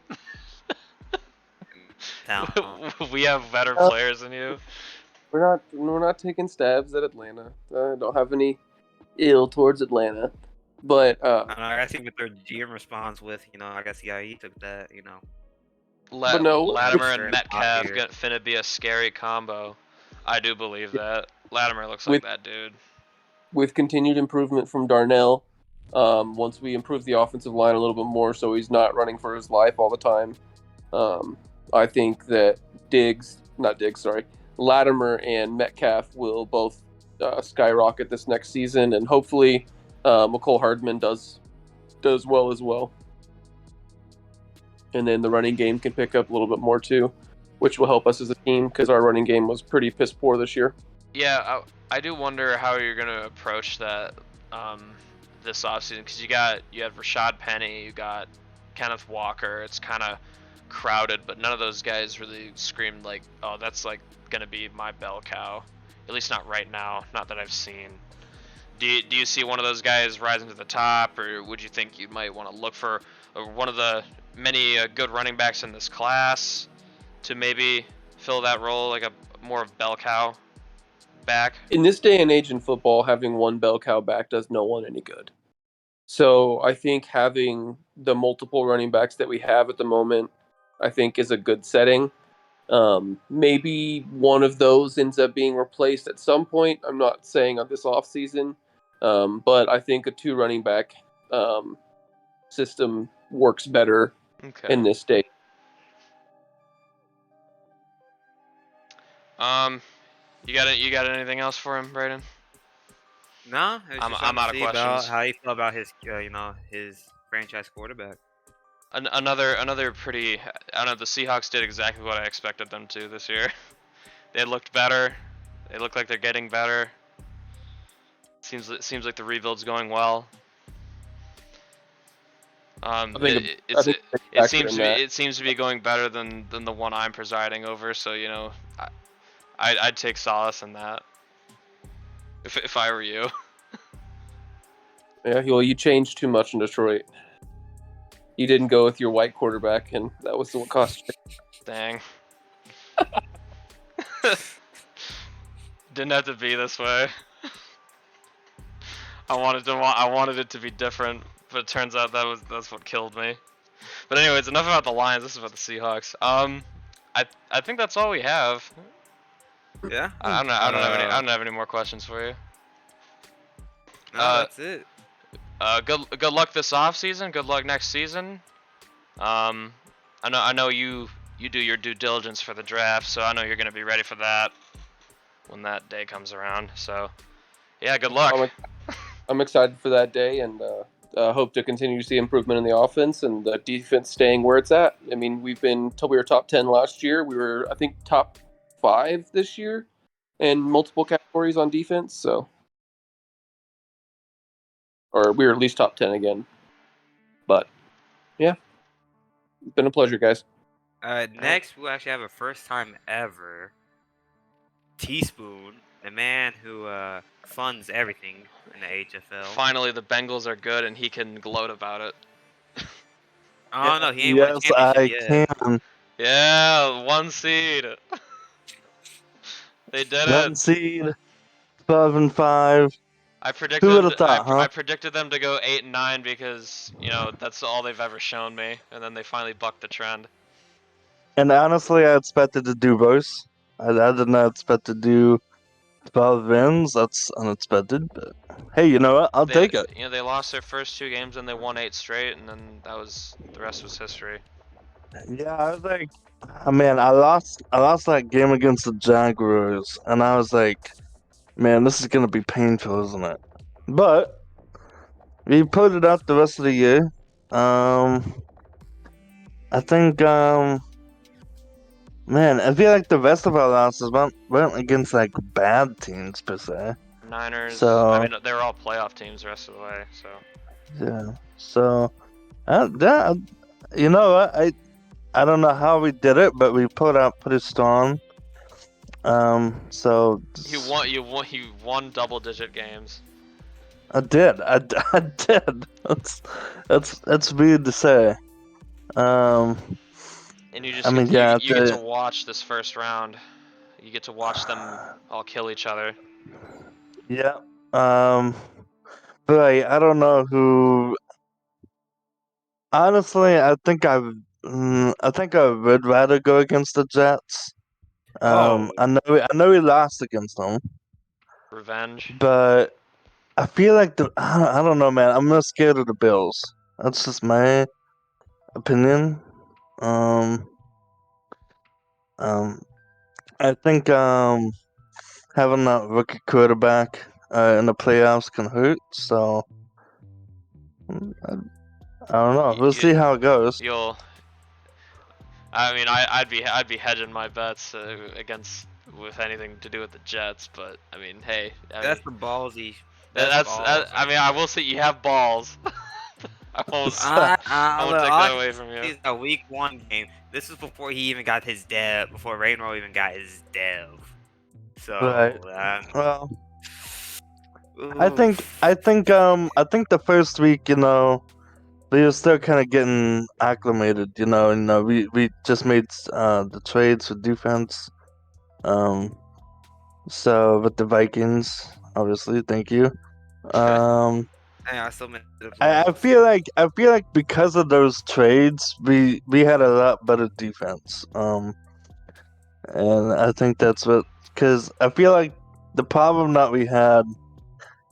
we have better players than you?
We're not taking stabs at Atlanta. I don't have any ill towards Atlanta, but
I see what their GM responds with. I guess he took that.
But no,
Latimer and Metcalf finna be a scary combo. I do believe that. Latimer looks like that dude.
With continued improvement from Darnell, once we improve the offensive line a little bit more so he's not running for his life all the time, I think that Latimer and Metcalf will both skyrocket this next season, and hopefully McCole Hardman does well as well. And then the running game can pick up a little bit more too, which will help us as a team because our running game was pretty piss poor this year.
Yeah, I do wonder how you're gonna approach that this offseason, because you have Rashad Penny, you got Kenneth Walker. It's kind of crowded, but none of those guys really screamed like, oh, that's like gonna be my bell cow. At least not right now, not that I've seen. Do you see one of those guys rising to the top, or would you think you might want to look for one of the many good running backs in this class to maybe fill that role, like a more of bell cow back?
In this day and age in football, having one bell cow back does no one any good. So I think having the multiple running backs that we have at the moment, I think is a good setting. Maybe one of those ends up being replaced at some point. I'm not saying on this offseason, but I think a 2 running back system works better in this day.
You got anything else for him, Brayden?
No,
I'm out of questions.
How you feel about his his franchise quarterback?
Another pretty. I don't know. The Seahawks did exactly what I expected them to this year. They looked better. They look like they're getting better. Seems like the rebuild's going well. It seems to be going better than the one I'm presiding over. So I'd take solace in that if I were you.
Yeah, well, you changed too much in Detroit. You didn't go with your white quarterback, and that was what cost you.
Dang. Didn't have to be this way. I wanted it to be different, but it turns out that's what killed me. But anyways, enough about the Lions. This is about the Seahawks. I think that's all we have.
Yeah.
I don't have any more questions for you.
No, that's it.
Good luck this off season. Good luck next season. I know you do your due diligence for the draft, so I know you're gonna be ready for that when that day comes around. So, yeah, good luck.
I'm excited for that day, and hope to continue to see improvement in the offense and the defense staying where it's at. I mean, we were top 10 last year. We were, I think, top 5 this year in multiple categories on defense. So. Or we were at least top 10 again. But, yeah. It's been a pleasure, guys.
Next, we'll actually have a first time ever Teaspoon, the man who funds everything in the HFL.
Finally, the Bengals are good, and he can gloat about it.
Oh, no, he ain't won a championship yet.
Can.
Yeah, 1 seed. They did it.
1 seed, 12-5.
I predicted.
Who would have thought, huh?
I predicted them to go 8-9 because that's all they've ever shown me, and then they finally bucked the trend.
And honestly, I expected to do worse. I did not expect to do 12 wins. That's unexpected, but hey, you know what? I'll take it.
They lost their first 2 games and they won 8 straight, and then the rest was history.
Yeah, I was like, I lost that game against the Jaguars, and I was like, Man, this is gonna be painful, isn't it? But we put it out the rest of the year. I think man, I feel like the rest of our losses weren't against like bad teams per se.
Niners.
So
I mean, they were all playoff teams the rest of the way. So
yeah. So yeah, you know what? I don't know how we did it, but we put out pretty strong. So
you won double-digit games.
I did. I did. That's weird to say.
And you just
I mean,
get,
yeah,
you get to watch this first round. You get to watch them all kill each other.
yeah. But I don't know who. Honestly, I think I would rather go against the Jets. I know we lost against them,
Revenge.
but I feel like I don't know, man. I'm not scared of the Bills. That's just my opinion. Um, I think having that rookie quarterback in the playoffs can hurt. So I don't know. We'll see how it goes.
I mean, I'd be hedging my bets against with anything to do with the Jets, but I mean, hey,
That's the ballsy.
I mean, I will say you have balls. I won't take that away from you.
It's a week 1 game. This was before he even got his dev. Before Rainbow even got his dev. So
Right. Well,
oof.
I think the first week, we were still kind of getting acclimated, we just made the trades for defense. So with the Vikings, obviously, thank you.
I still made the
I feel like because of those trades, we had a lot better defense. And I think that's because I feel like the problem that we had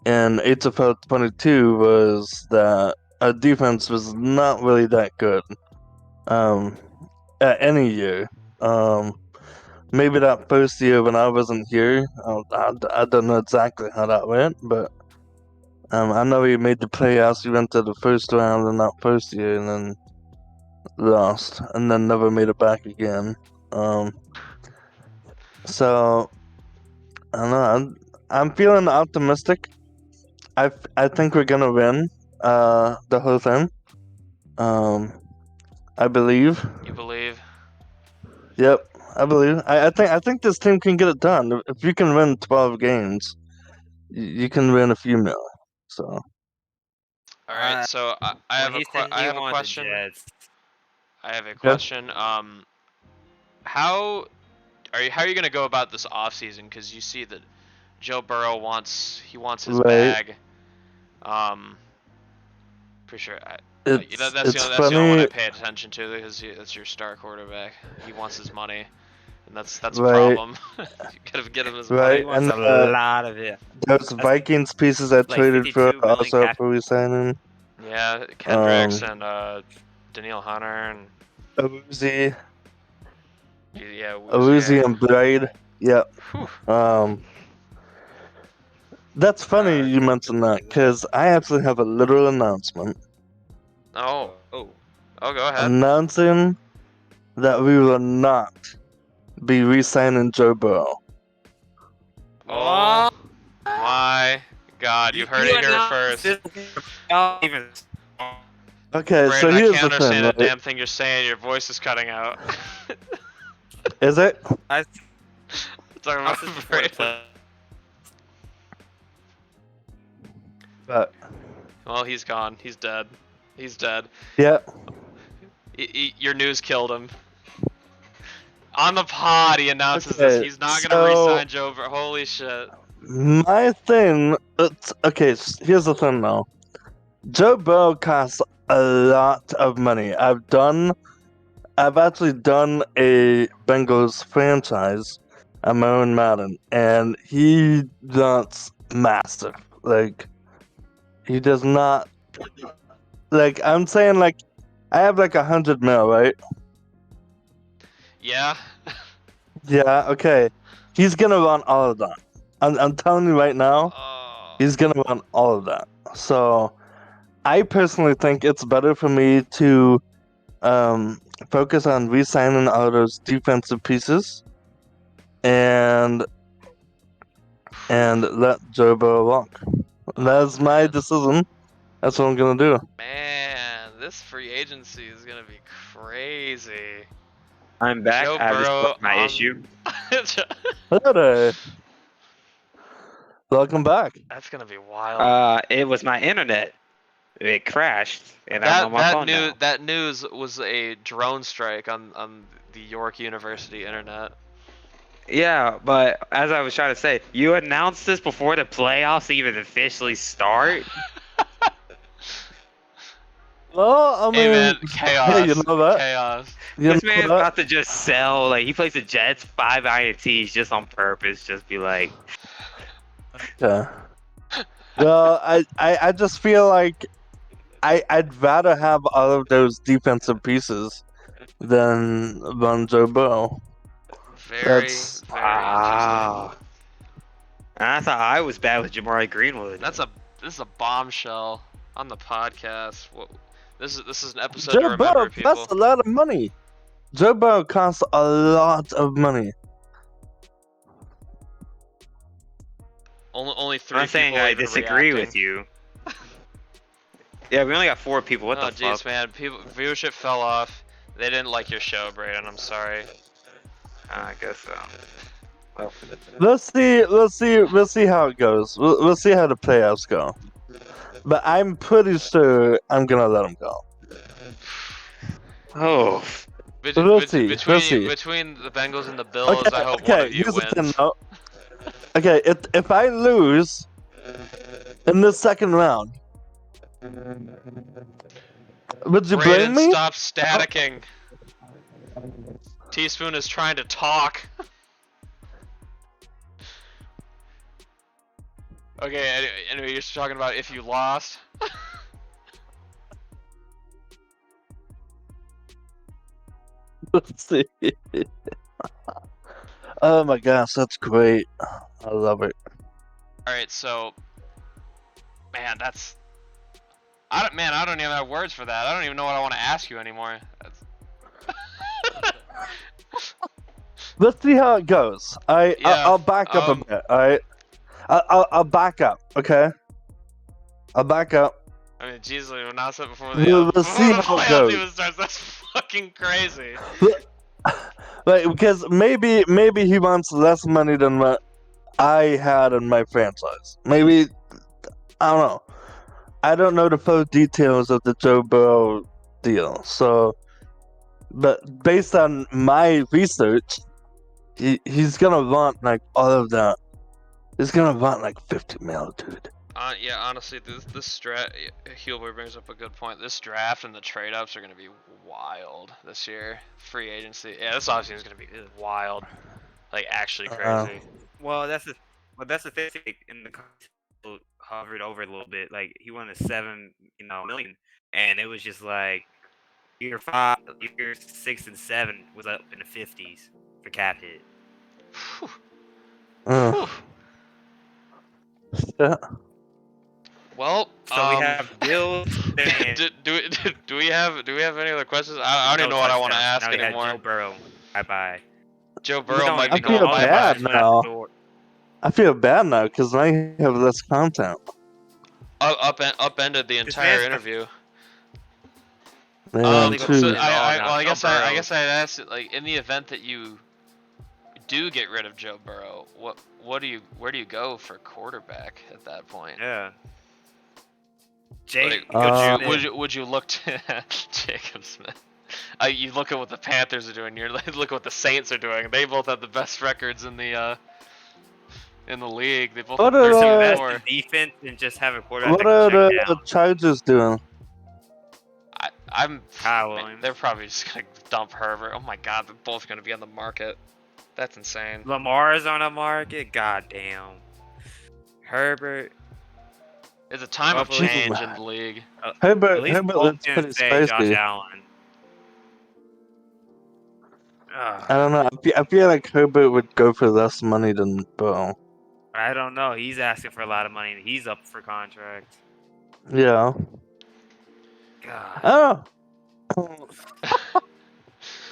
in HFL 22 was that our defense was not really that good. At any year. Maybe that first year when I wasn't here, I don't know exactly how that went, but I know we made the playoffs. We went to the first round in that first year and then lost, and then never made it back again. So I don't know. I'm feeling optimistic. I think we're gonna win the whole thing. I believe.
You believe?
Yep, I believe. I think this team can get it done. If you can win 12 games, you can win a few mil. So.
All right. So I have a question. I have a question. How are you gonna go about this off season? Because you see that Joe Burrow wants his bag. Pretty sure that's the only one I pay attention to because that's your star quarterback. He wants his money, and that's a problem. You gotta get him his money.
He wants a lot of it.
Those Vikings pieces I traded for also up for resigning.
Yeah, Kendricks and Daniil Hunter and
Uzi.
Yeah,
Uzi and Blade. Yep. That's funny you mentioned that because I actually have a little announcement.
Oh, go ahead.
Announcing that we will not be re-signing Joe Burrow.
Oh my God! You heard it here first.
Okay,
Brayden,
so here's the thing.
I can't understand a damn thing you're saying. Your voice is cutting out.
Is it?
Talking about Brayden.
But.
Well, he's gone. He's dead. He's dead.
Yeah.
Your news killed him. On the pod, he announces this. He's not gonna re-sign Joe. Holy shit.
My thing. Okay, here's the thing though. Joe Burrow costs a lot of money. I've actually done a Bengals franchise on my own Madden, and he does massive. Like, he does not. Like, I'm saying, like, I have like 100 mil, right?
Yeah.
Yeah. Okay. He's gonna run all of that. I'm telling you right now,
Oh.
he's gonna want all of that. So I personally think it's better for me to focus on re-signing all those defensive pieces and let Joe Burrow walk. That's my
man.
decision. That's what I'm gonna do.
Man, this free agency is gonna be crazy.
I'm back.
Joe
I just
Burrow
solved my
on.
issue.
Hey, welcome back.
That's gonna be wild.
It was my internet. It crashed, and I'm on my phone now.
That news was a drone strike on the York University internet.
Yeah, but as I was trying to say, you announced this before the playoffs even officially start.
Well, I mean,
Hey man, chaos.
hey, you know that?
Chaos.
You
This
know
man's
that?
about to just sell. Like he plays the Jets 5 INTs just on purpose. Just be like,
Yeah. Well, I just feel like I'd rather have all of those defensive pieces than Joe Burrow.
Very
That's
wow. And I thought I was bad with Jamari Greenwood.
This is a bombshell on the podcast. What, this is an episode
Joe
to remember,
Burrow
people.
costs a lot of money. Joe Burrow costs a lot of money.
Only three.
I'm saying
people
I
even
disagree
reacting.
with you. Yeah, we only got 4 people. What
Oh
the
jeez,
fuck?
man, viewership fell off. They didn't like your show, Brayden. I'm sorry.
I guess so. Well,
Let's see how it goes. We'll see how the playoffs go. But I'm pretty sure I'm gonna let him go.
oh,
We'll see.
Between the Bengals and the Bills,
Okay,
I hope one of you
here's the thing,
wins.
though. Okay, if I lose in the second round, would you blame
Brayden,
me?
stop staticking. Teaspoon is trying to talk. Okay, anyway, you're talking about if you lost.
Let's see. Oh my gosh, that's great. I love it.
Alright, so man, I don't even have words for that. I don't even know what I want to ask you anymore.
Let's see how it goes. I'll back up a bit. All right. I'll back up. Okay. I'll back up.
I mean, Jesus, we announced it before
We'll see how it
playoffs
goes.
even starts. That's fucking crazy.
Like, because maybe he wants less money than what I had in my franchise. Maybe, I don't know. I don't know the full details of the Joe Burrow deal. So, but based on my research, he's gonna want like all of that. He's gonna want like 50 mil, dude.
Yeah, honestly, this draft, Hulber brings up a good point. This draft and the trade ups are gonna be wild this year. Free agency, yeah, this offseason is gonna be wild, like actually crazy.
well, that's the thing. In the hovered over a little bit. Like he won a 7 million, and it was just like year 5, year 6, and 7 was up in the 50s for cap hit.
Yeah.
Well,
so we have Bills.
do we have any other questions? I don't even know what I want to ask anymore.
Joe Burrow, bye.
Joe Burrow might be
I feel
going
bad
bye-bye.
now. I feel bad now because I have less content.
Upended the entire interview.
Man,
I guess I'd ask it, like, in the event that you do get rid of Joe Burrow, where do you go for quarterback at that point?
Yeah.
Would you look to Jacob Smith? You look at what the Panthers are doing. You look at what the Saints are doing. They both have the best records in the league. They both have 13-4.
Defense and just have a quarterback.
What are the Chargers doing?
They're probably just gonna dump Herbert. Oh my God, they're both gonna be on the market. That's insane.
Lamar's on the market. Goddamn. Herbert.
It's a time of change in the league.
Herbert looks pretty spicy.
Josh Allen.
I don't know. I feel like Herbert would go for less money than Burrow.
I don't know. He's asking for a lot of money, and he's up for contract.
Yeah.
God.
Oh.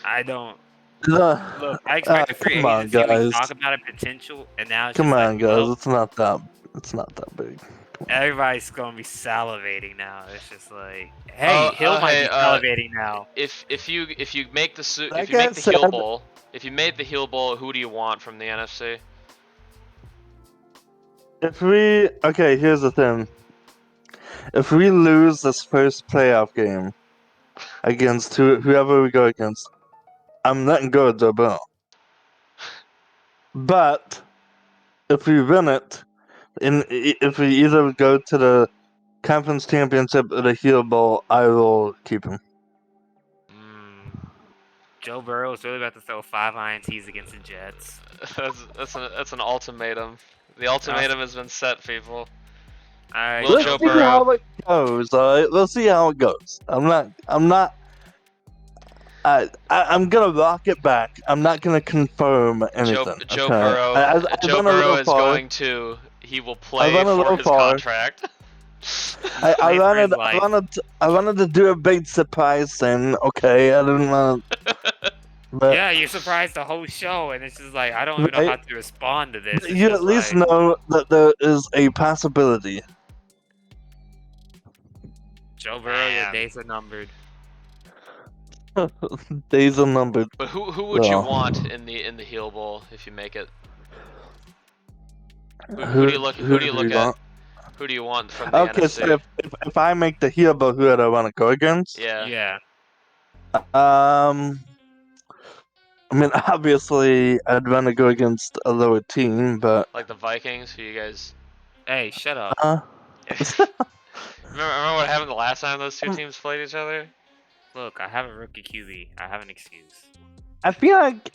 I don't. Look, I expected free
come on,
agency. We
guys.
talk about a potential, and now it's
Come
just
on,
like,
guys.
well,
It's not that big.
everybody's gonna be salivating now. It's just like, hey, Hill might be salivating now.
If you make the
Like
if you
I
make the heel
said-
bowl, if you made the heel bowl, who do you want from the NFC?
Okay, here's the thing. If we lose this first playoff game against whoever we go against, I'm letting go of Joe Burrow. But if we win it, if we either go to the conference championship or the heel bowl, I will keep him.
Joe Burrow is really about to throw 5 INTs against the Jets.
That's an ultimatum. The ultimatum has been set, people.
Alright,
Will
Let's
Joe
see
Burrow.
how it goes. All right, let's see how it goes. I'm gonna rock it back. I'm not gonna confirm anything.
Joe
okay?
Burrow. Joe
went a
Burrow
little
is
far.
going to. He will play
went a
for
little
his
far.
contract.
I wanted to do a big surprise thing. Okay, I didn't want. But
yeah, you're surprised the whole show, and it's just like I don't even know how to respond to this. It's
you
just
at least
like,
know that there is a possibility.
Joe Burrow, your days are numbered.
Days are numbered.
But who would you want in the heel bowl if you make it? Who do you look at? Who do you want from the
Okay,
NFC?
so if I make the heel bowl, who do I want to go against?
Yeah.
I mean, obviously, I'd want to go against a lower team, but
Like the Vikings, who you guys.
Hey, shut up.
Remember what happened the last time those two teams played each other?
Look, I have a rookie QB. I have an excuse.
I feel like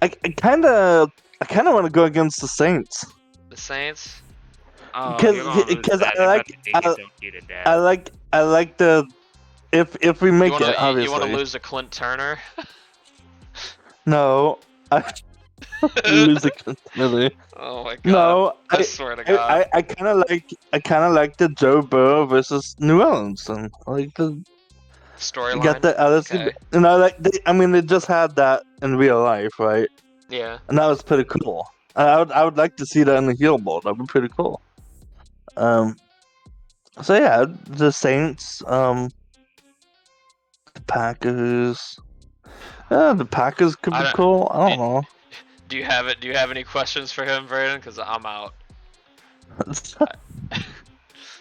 I kind of want to go against the Saints.
The Saints.
Oh,
Because I like the if we make it, obviously.
You want to lose to Clint Turner?
No, lose the Clint Turner.
Oh my god.
No,
I swear to God.
I kind of like the Joe Burrow versus New Orleans and like the
storyline.
Got the LSU,
Okay.
you know, like they just had that in real life, right?
Yeah.
And that was pretty cool. I would like to see that in the heel bowl. That'd be pretty cool. So yeah, the Saints, the Packers. Yeah, the Packers could be cool. I don't know.
Do you have it? Do you have any questions for him, Brayden? Because I'm out.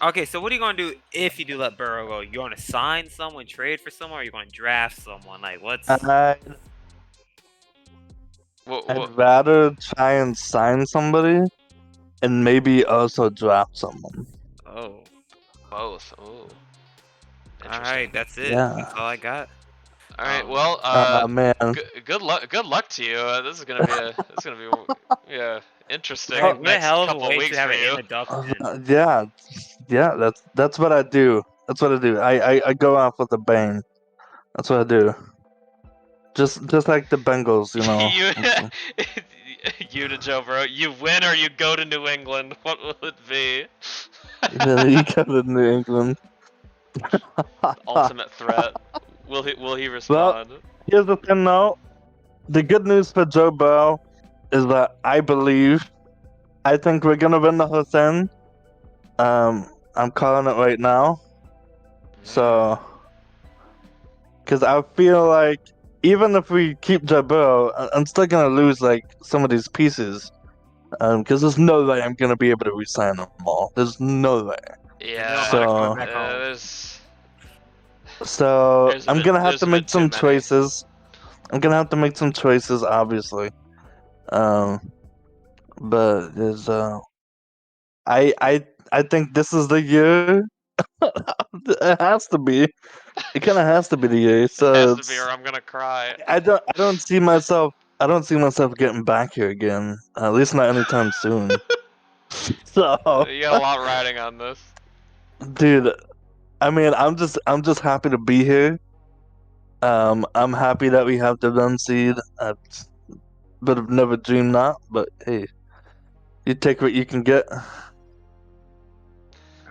Okay, so what are you gonna do if you do let Burrow go? You want to sign someone, trade for someone, or are you going to draft someone? Like, what's?
I'd rather try and sign somebody, and maybe also draft someone.
Oh.
Both. Oh.
All right, that's it.
Yeah.
That's all I got.
All right. Well,
man.
Good luck. Good luck to you. This is gonna be interesting.
What
next
a hell of a
couple
way
weeks
to have
for
an
you.
introduction.
Yeah. That's what I do. That's what I do. I go off with a bang. That's what I do. Just like the Bengals, you know.
You to Joe Burrow. You win or you go to New England. What will it be?
Yeah, you go to New England.
Ultimate threat. Will he respond?
Well, here's the thing, though. The good news for Joe Burrow is that I think we're gonna win the whole thing. I'm calling it right now. So, because I feel like even if we keep Joe Burrow, I'm still gonna lose like some of these pieces. Because there's no way I'm gonna be able to resign them all. There's no way.
Yeah.
So I'm gonna have to make some choices. Obviously. But there's I think this is the year. It has to be. It kind of has to be the year. So
it has to be, or I'm gonna cry.
I don't see myself getting back here again. At least not anytime soon. So
you got a lot riding on this,
dude. I mean, I'm just happy to be here. I'm happy that we have the run seed. But I've never dreamed that. But hey, You take what you can get.
All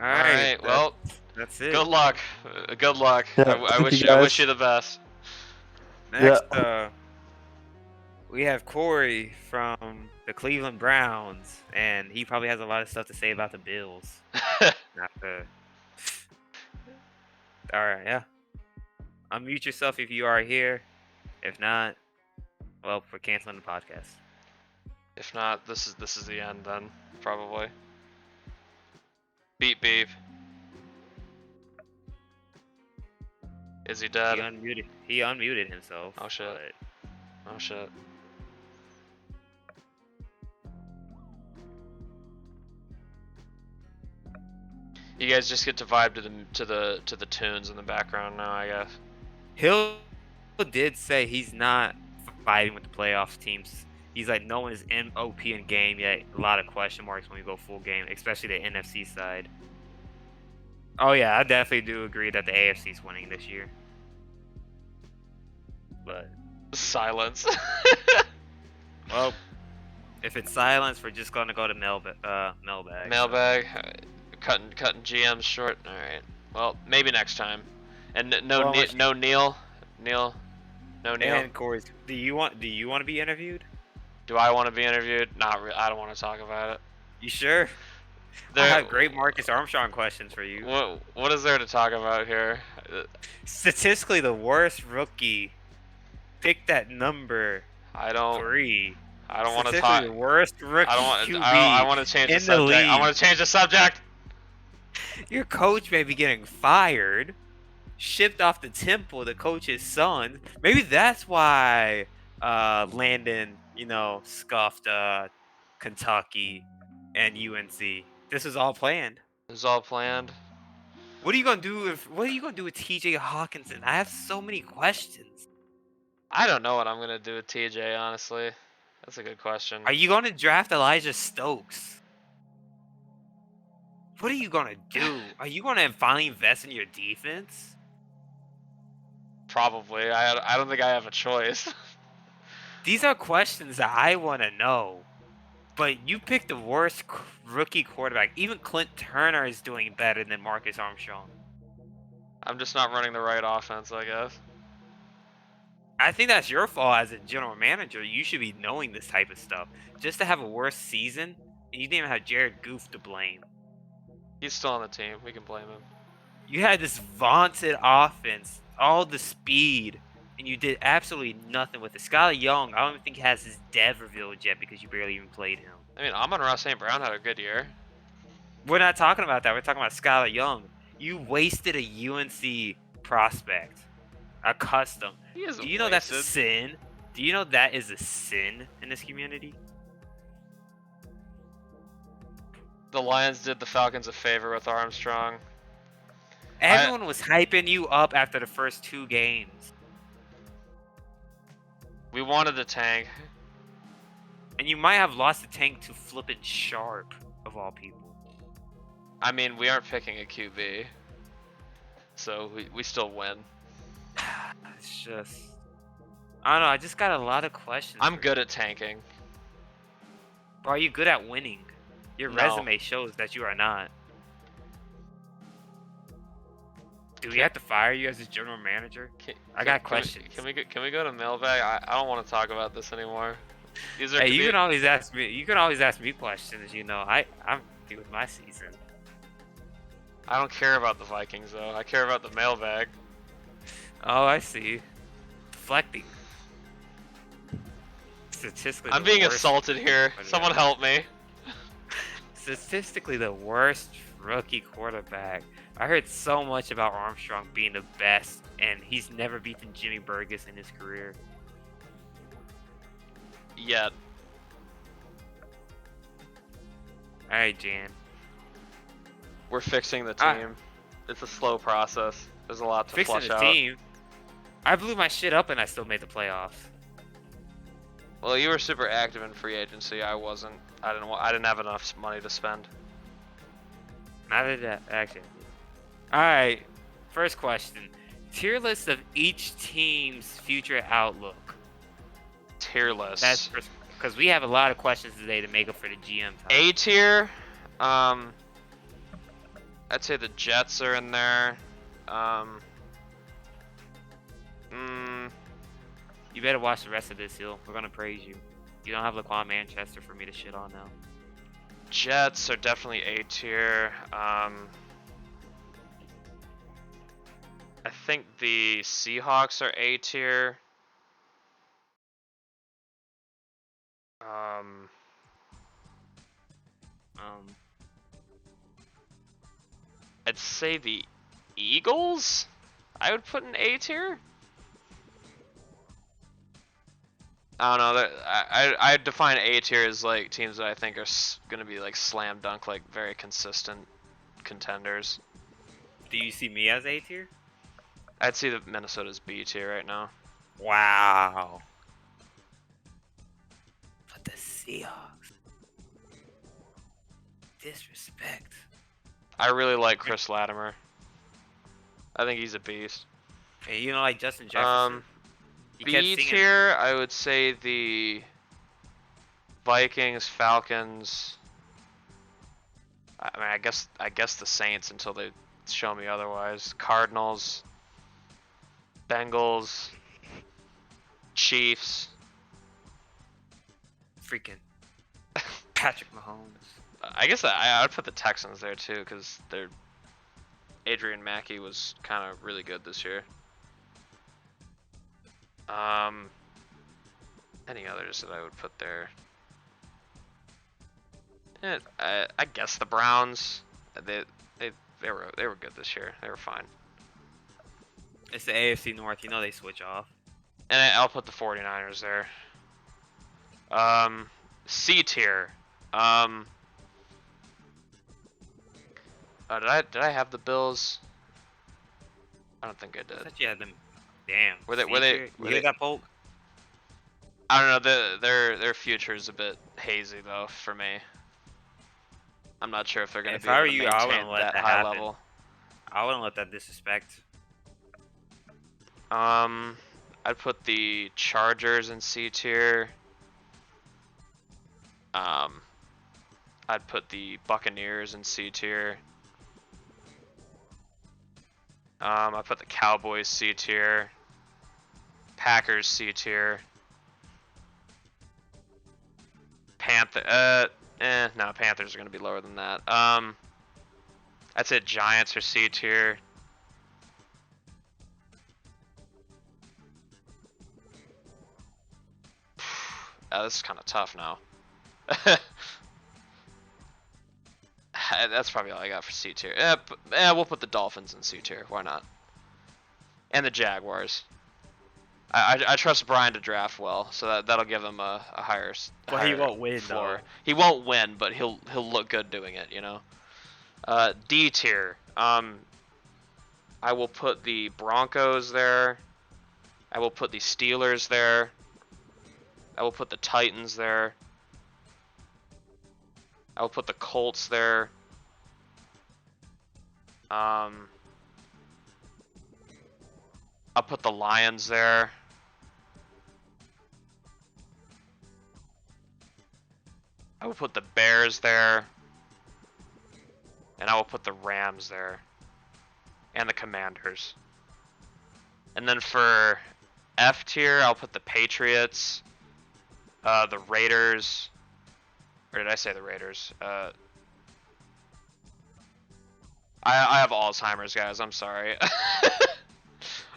right, well,
that's it.
Good luck. Good luck.
Yeah,
I
thank
wish
you
I wish
guys.
you the best.
Next,
Yeah.
we have Corey from the Cleveland Browns, and he probably has a lot of stuff to say about the Bills. All right, yeah. Unmute yourself if you are here. If not, well, we're canceling the podcast.
If not, this is the end then, probably. Beep beep. Is he dead?
He unmuted himself.
Oh shit. Oh shit. You guys just get to vibe to the tunes in the background now, I guess.
Hill did say he's not fighting with the playoff teams. He's like, no one is MOP in game yet. A lot of question marks when we go full game, especially the NFC side. Oh yeah, I definitely do agree that the AFC's winning this year. But
silence.
Well, if it's silence, we're just gonna go to mailbag.
Mailbag. Cutting GMs short. All right. Well, maybe next time. And no Neil. No Neil.
And Corey, do you want to be interviewed?
Do I want to be interviewed? Not really. I don't want to talk about it.
You sure? I have great Marcus Armstrong questions for you.
What is there to talk about here?
Statistically, the worst rookie. Pick that number. 3.
I don't want to talk.
The worst rookie QB
I want to change the subject. I want to change the subject.
Your coach may be getting fired, shipped off to Temple, the coach's son. Maybe that's why Landon, scuffed Kentucky and UNC. This was all planned.
It was all planned.
What are you gonna do with TJ Hawkinson? I have so many questions.
I don't know what I'm gonna do with TJ, honestly. That's a good question.
Are you gonna draft Elijah Stokes? What are you gonna do? Are you gonna finally invest in your defense?
Probably. I don't think I have a choice.
These are questions that I want to know. But you picked the worst rookie quarterback. Even Clint Turner is doing better than Marcus Armstrong.
I'm just not running the right offense, I guess.
I think that's your fault as a general manager. You should be knowing this type of stuff. Just to have a worse season, and you didn't even have Jared Goff to blame.
He's still on the team. We can blame him.
You had this vaunted offense, all the speed, and you did absolutely nothing with it. Skylar Young, I don't even think he has his dev revealed yet because you barely even played him.
I mean, Amon-Ra St. Brown had a good year.
We're not talking about that. We're talking about Skylar Young. You wasted a UNC prospect, a custom. Do you know that's a sin? Do you know that is a sin in this community?
The Lions did the Falcons a favor with Armstrong.
Everyone was hyping you up after the first 2 games.
We wanted the tank.
And you might have lost the tank to Flippin' Sharp, of all people.
I mean, we aren't picking a QB. So we still win.
It's just... I don't know, I just got a lot of questions.
I'm good at tanking.
Bro, are you good at winning? Your resume shows that you are not. Do we have to fire you as a general manager? I got questions.
Can we go to mailbag? I don't want to talk about this anymore.
Hey, you can always ask me. You can always ask me questions. I'm happy with my season.
I don't care about the Vikings though. I care about the mailbag.
Oh, I see. Deflecting. Statistically,
I'm being assaulted here. Someone help me.
Statistically, the worst rookie quarterback. I heard so much about Armstrong being the best, and he's never beaten Jimmy Burgess in his career.
Yet.
Alright, Jan.
We're fixing the team. It's a slow process. There's a lot to flush out.
Fixing the team? I blew my shit up and I still made the playoffs.
Well, you were super active in free agency. I wasn't. I didn't have enough money to spend.
Neither did that, actually. Alright, first question. Tier list of each team's future outlook.
Tier list.
That's first. Because we have a lot of questions today to make up for the GM time.
A tier, I'd say the Jets are in there.
You better watch the rest of this, Hill. We're gonna praise you. You don't have Laquan Manchester for me to shit on now.
Jets are definitely A tier. I think the Seahawks are A tier. I'd say the Eagles, I would put in A tier. I don't know. I define A tier as like teams that I think are gonna be like slam dunk, like very consistent contenders.
Do you see me as A tier?
I'd see that Minnesota's B tier right now.
Wow. But the Seahawks. Disrespect.
I really like Chris Latimer. I think he's a beast.
Hey, you know, like Justin Jefferson.
B tier, I would say the Vikings, Falcons. I mean, I guess the Saints until they show me otherwise. Cardinals, Bengals, Chiefs.
Freaking Patrick Mahomes.
I guess I would put the Texans there too, because their Adrian Mackey was kind of really good this year. Any others that I would put there? I guess the Browns. They were good this year. They were fine.
It's the AFC North. You know they switch off.
And I'll put the 49ers there. C tier. Did I have the Bills? I don't think I did.
I thought you had them. Damn.
Were they
got poke?
I don't know. Their future is a bit hazy though for me. I'm not sure if they're going to be able to maintain that high level.
I wouldn't let that disrespect.
I'd put the Chargers in C tier. I'd put the Buccaneers in C tier. I put the Cowboys C tier. Packers C tier. No, Panthers are going to be lower than that. I'd say Giants are C tier. This is kind of tough now. That's probably all I got for C tier. We'll put the Dolphins in C tier. Why not? And the Jaguars. I trust Brian to draft well, so that'll give him a higher.
Well, he won't win
floor.
though.
He won't win, but he'll look good doing it. You know. D tier. I will put the Broncos there. I will put the Steelers there. I will put the Titans there. I will put the Colts there. I'll put the Lions there. I will put the Bears there. And I will put the Rams there. And the Commanders. And then for F tier, I'll put the Patriots, the Raiders, or did I say the Raiders? I have Alzheimer's, guys. I'm sorry.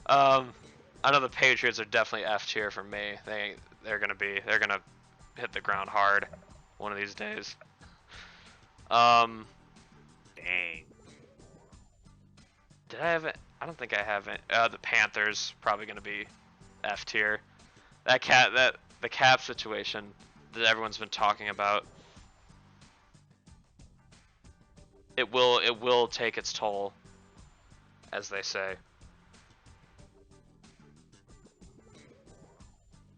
I know the Patriots are definitely F tier for me. They're gonna hit the ground hard one of these days.
Dang.
Did I have it? I don't think I have it. The Panthers probably gonna be F tier. The cap situation that everyone's been talking about. It will take its toll, as they say.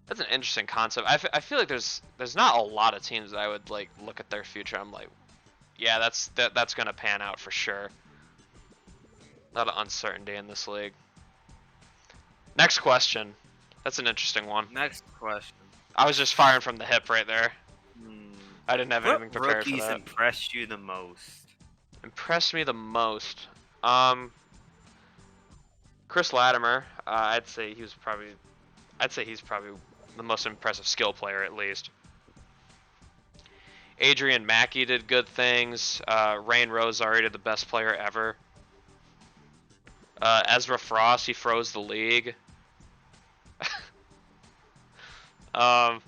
That's an interesting concept. I feel like there's not a lot of teams that I would like look at their future. I'm like, yeah, that's gonna pan out for sure. A lot of uncertainty in this league. Next question. That's an interesting one.
Next question.
I was just firing from the hip right there. I didn't have anything
What
prepared for
rookies
that.
impressed you the most?
Impressed me the most. Chris Latimer. I'd say he's probably the most impressive skill player at least. Adrian Mackey did good things. Rain Rosari did the best player ever. Ezra Frost, he froze the league. Who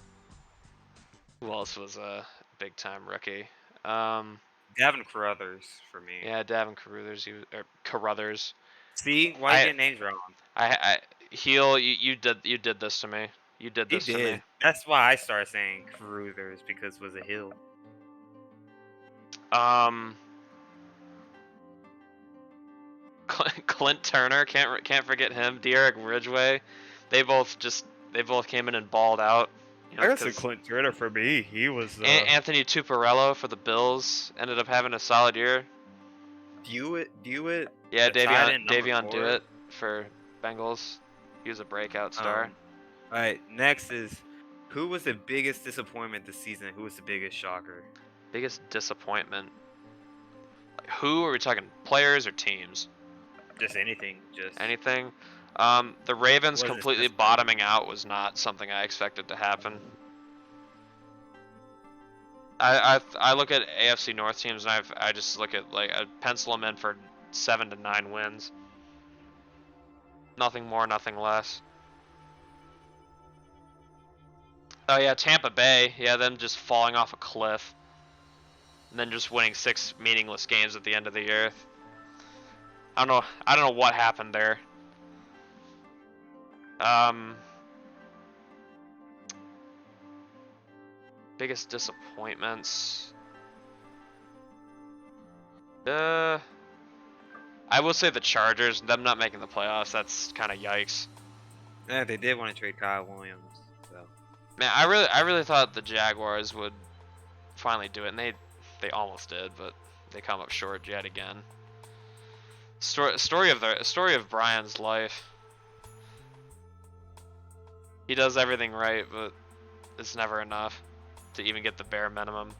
else was a big time rookie?
Gavin Carruthers for me.
Yeah, Davin Carruthers.
See, why you get names wrong?
Heel, you did this to me. You did this to me.
That's why I started saying Carruthers, because it was a hill.
Clint Turner, can't forget him. Derek Ridgway, they both came in and balled out. You know,
I guess Clint Turner for me. He was
Anthony Tuparello for the Bills ended up having a solid year.
Dewitt.
Yeah, Davion Dewitt for Bengals. He was a breakout star.
All right, next is who was the biggest disappointment this season? Who was the biggest shocker?
Biggest disappointment. Like who are we talking? Players or teams?
Just anything. Just
anything. The Ravens completely bottoming out was not something I expected to happen. I look at AFC North teams and I just look at like I pencil them in for 7 to 9 wins. Nothing more, nothing less. Oh yeah, Tampa Bay. Yeah, them just falling off a cliff. And then just winning 6 meaningless games at the end of the year. I don't know what happened there. Biggest disappointments. I will say the Chargers, them not making the playoffs, that's kind of yikes.
Yeah, they did want to trade Kyle Williams. So.
Man, I really thought the Jaguars would finally do it, and they almost did, but they come up short yet again. Story of Brian's life. He does everything right, but it's never enough to even get the bare minimum.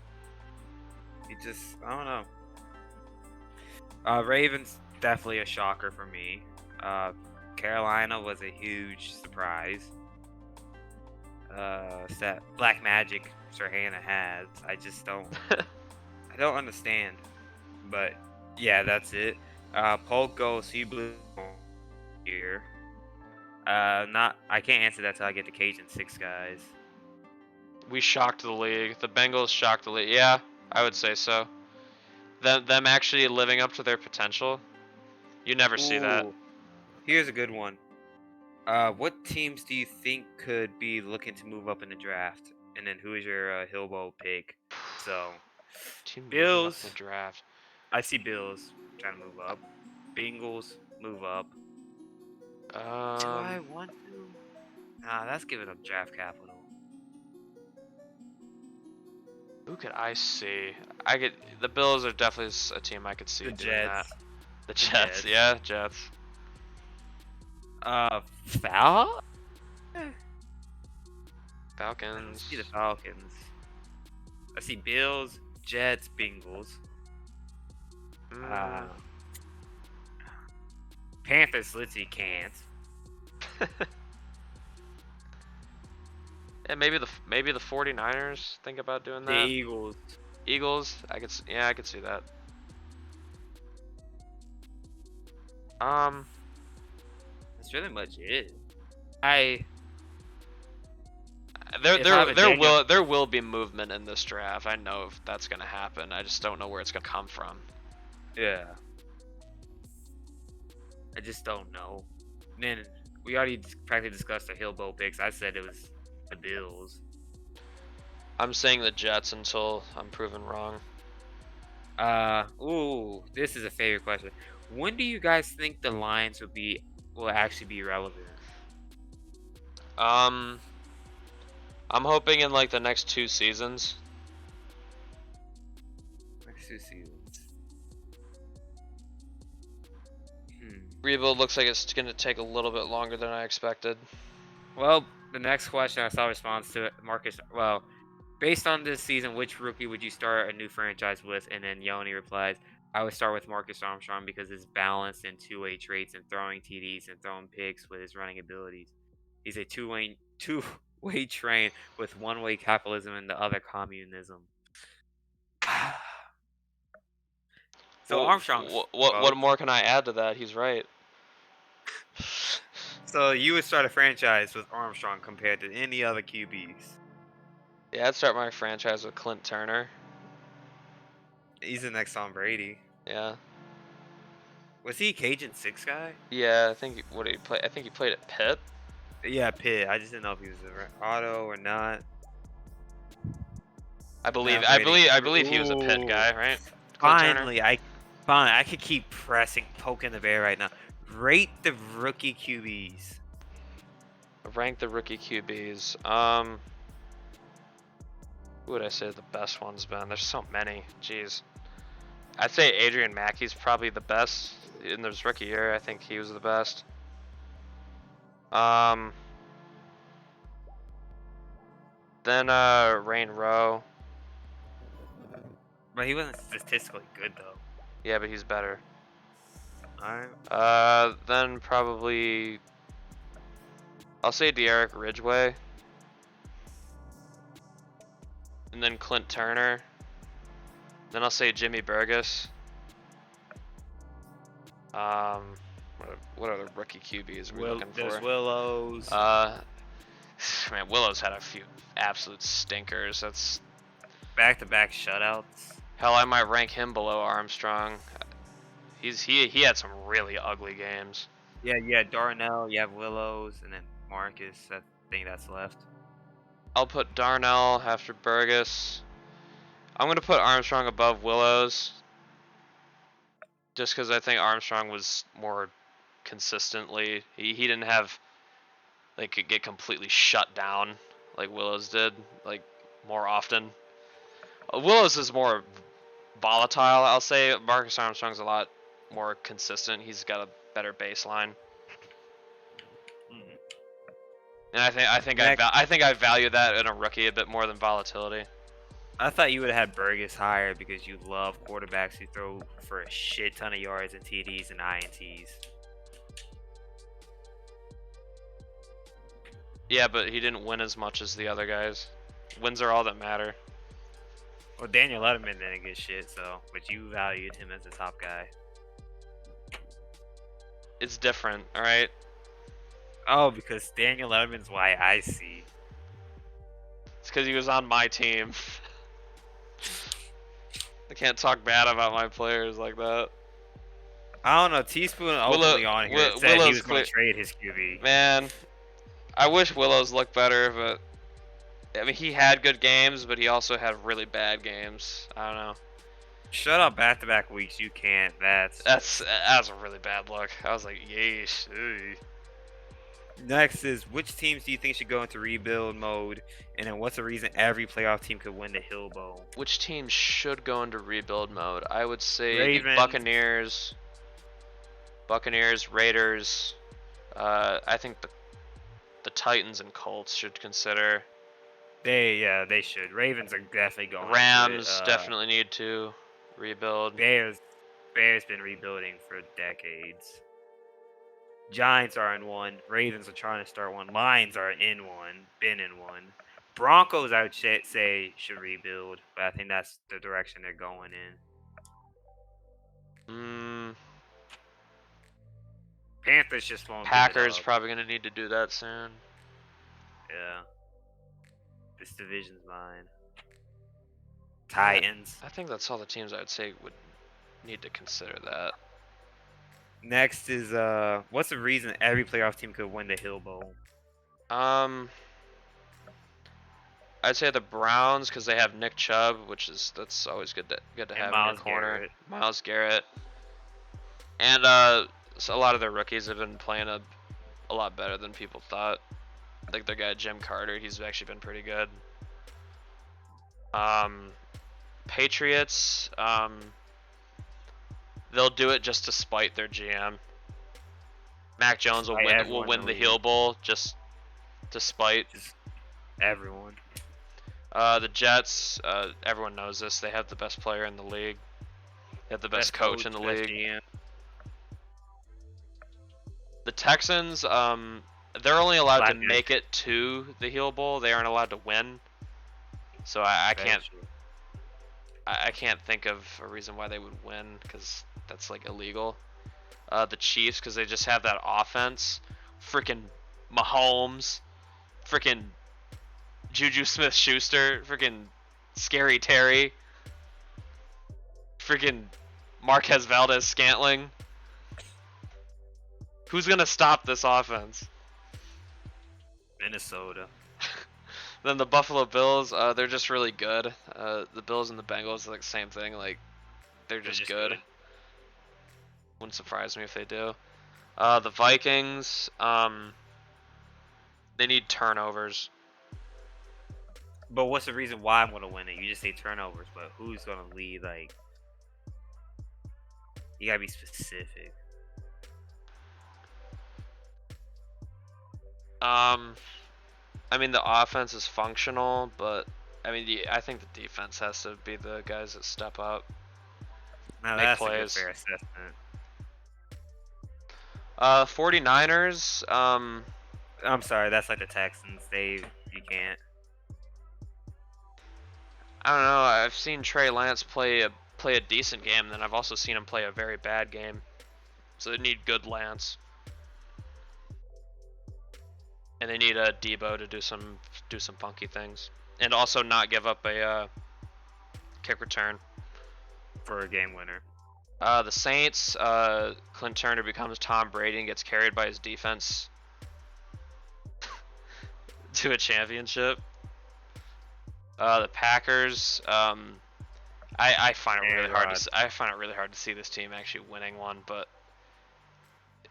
He just, I don't know. Ravens, definitely a shocker for me. Carolina was a huge surprise. That Black Magic Serhana has, I just don't, I don't understand. But yeah, that's it. Polk goes, he blew here. I can't answer that till I get to Cajun 6 guys.
We shocked the league. The Bengals shocked the league. Yeah, I would say so. Them actually living up to their potential. You never see that.
Here's a good one. What teams do you think could be looking to move up in the draft? And then who is your Hillbow pick? So, Bills.
Up the draft.
I see Bills trying to move up. Bengals move up. Do I want to? Nah, that's giving up draft capital.
Who could I see? The Bills are definitely a team I could see doing that. The Jets, yeah, Jets.
Falcons.
I
see the Falcons. I see Bills, Jets, Bengals. Panthers, Litzy can't.
Yeah, maybe the 49ers think about doing that.
The
Eagles, I could see that.
That's really much it.
There will be movement in this draft. I know if that's gonna happen. I just don't know where it's gonna come from.
Yeah. I just don't know. And then we already practically discussed the Hillbow picks. I said it was the Bills.
I'm saying the Jets until I'm proven wrong.
This is a favorite question. When do you guys think the Lions will actually be relevant?
I'm hoping in like the next 2 seasons.
Next 2 seasons.
Rebuild looks like it's gonna take a little bit longer than I expected.
Well, The next question I saw a response to it, Marcus. Well, based on this season, which rookie would you start a new franchise with? And then Yoni replies, I would start with Marcus Armstrong because his balanced and two-way traits and throwing TDs and throwing picks with his running abilities. He's a two-way train with one-way capitalism and the other communism. So
well,
Armstrong's
what more can I add to that? He's right.
So you would start a franchise with Armstrong compared to any other QBs?
Yeah, I'd start my franchise with Clint Turner.
He's the next Tom Brady.
Yeah.
Was he a Cajun 6 guy?
Yeah, I think what did he play? I think he played at Pitt.
Yeah, Pitt. I just didn't know if he was an auto or not.
I believe he was a Pitt guy, right?
Finally, I could keep poking the bear right now. Rate the rookie QBs.
Rank the rookie QBs. Who would I say the best one's been? There's so many. Jeez. I'd say Adrian Mackey's probably the best in his rookie year. I think he was the best. Then Rain Rowe.
But he wasn't statistically good though.
Yeah, but he's better.
Alright.
Then probably I'll say De'Eric Ridgeway. And then Clint Turner. Then I'll say Jimmy Burgess. What other rookie QBs are we looking for?
There's Willows.
Man, Willows had a few absolute stinkers. That's
back-to-back shutouts.
Hell, I might rank him below Armstrong. He had some really ugly games.
Yeah, you had Darnell, you have Willows, and then Marcus. I think that's left.
I'll put Darnell after Burgess. I'm gonna put Armstrong above Willows. Just because I think Armstrong was more consistently. He didn't have could get completely shut down like Willows did, like more often. Willows is more volatile, I'll say. Marcus Armstrong's a lot more consistent. He's got a better baseline. And I think I value that in a rookie a bit more than volatility.
I thought you would have had Burgess higher because you love quarterbacks who throw for a shit ton of yards and TDs and INTs.
Yeah, but he didn't win as much as the other guys. Wins are all that matter.
Well, Daniel Letterman didn't get shit, but you valued him as a top guy.
It's different, alright?
Oh, because Daniel Letterman's why I see.
It's because he was on my team. I can't talk bad about my players like that.
I don't know. Teaspoon openly on here said he was going to trade his QB.
Man, I wish Willows looked better, but I mean, he had good games, but he also had really bad games. I don't know.
Shut up! Back-to-back weeks, you can't.
That's a really bad look. I was like, yeesh. Ew.
Next is, which teams do you think should go into rebuild mode, and then what's the reason every playoff team could win the Hill Bowl?
Which teams should go into rebuild mode? I would say
Ravens.
Buccaneers, Raiders. I think the Titans and Colts should consider.
They should. Ravens are definitely going.
Rams definitely need to rebuild.
Bears been rebuilding for decades. Giants are in one. Ravens are trying to start one. Lions are in one. Been in one. Broncos, I would say, should rebuild, but I think that's the direction they're going in. Panthers just won't.
Packers probably gonna need to do that soon.
Yeah. This division's mine. Titans.
I think that's all the teams I would say would need to consider that.
Next is what's the reason every playoff team could win the Hill Bowl?
I'd say the Browns because they have Nick Chubb, that's always good to have in your corner. Myles Garrett. And so a lot of their rookies have been playing a lot better than people thought. Like their guy Jim Carter, he's actually been pretty good. Patriots, they'll do it just to spite their GM. Mac Jones will win the Heel Bowl just despite
Just everyone.
The Jets. Everyone knows this. They have the best player in the league. They have the best coach in the
best
league.
GM.
The Texans. They're only allowed to
Black
make it to the Heel Bowl. They aren't allowed to win. So I can't. I can't think of a reason why they would win because that's like illegal. The Chiefs because they just have that offense. Freaking Mahomes. Freaking Juju Smith-Schuster. Freaking Scary Terry. Freaking Marquez Valdez-Scantling. Who's gonna stop this offense?
Minnesota.
Then the Buffalo Bills, they're just really good. The Bills and the Bengals are like the same thing. Like, they're just good. Wouldn't surprise me if they do. The Vikings, they need turnovers.
But what's the reason why I'm gonna win it? You just say turnovers, but who's gonna lead? Like, you gotta be specific.
I mean, the offense is functional, but I mean, I think the defense has to be the guys that step up.
Now
make
that's
plays.
a good fair assessment.
49ers,
I'm sorry, that's like the Texans. You can't.
I don't know. I've seen Trey Lance play a decent game, then I've also seen him play a very bad game. So they need good Lance, and they need a Debo to do some funky things, and also not give up a kick return
For a game winner.
The Saints, Clint Turner becomes Tom Brady and gets carried by his defense to a championship. The Packers, I find it really hard to I find it really hard to see this team actually winning one, but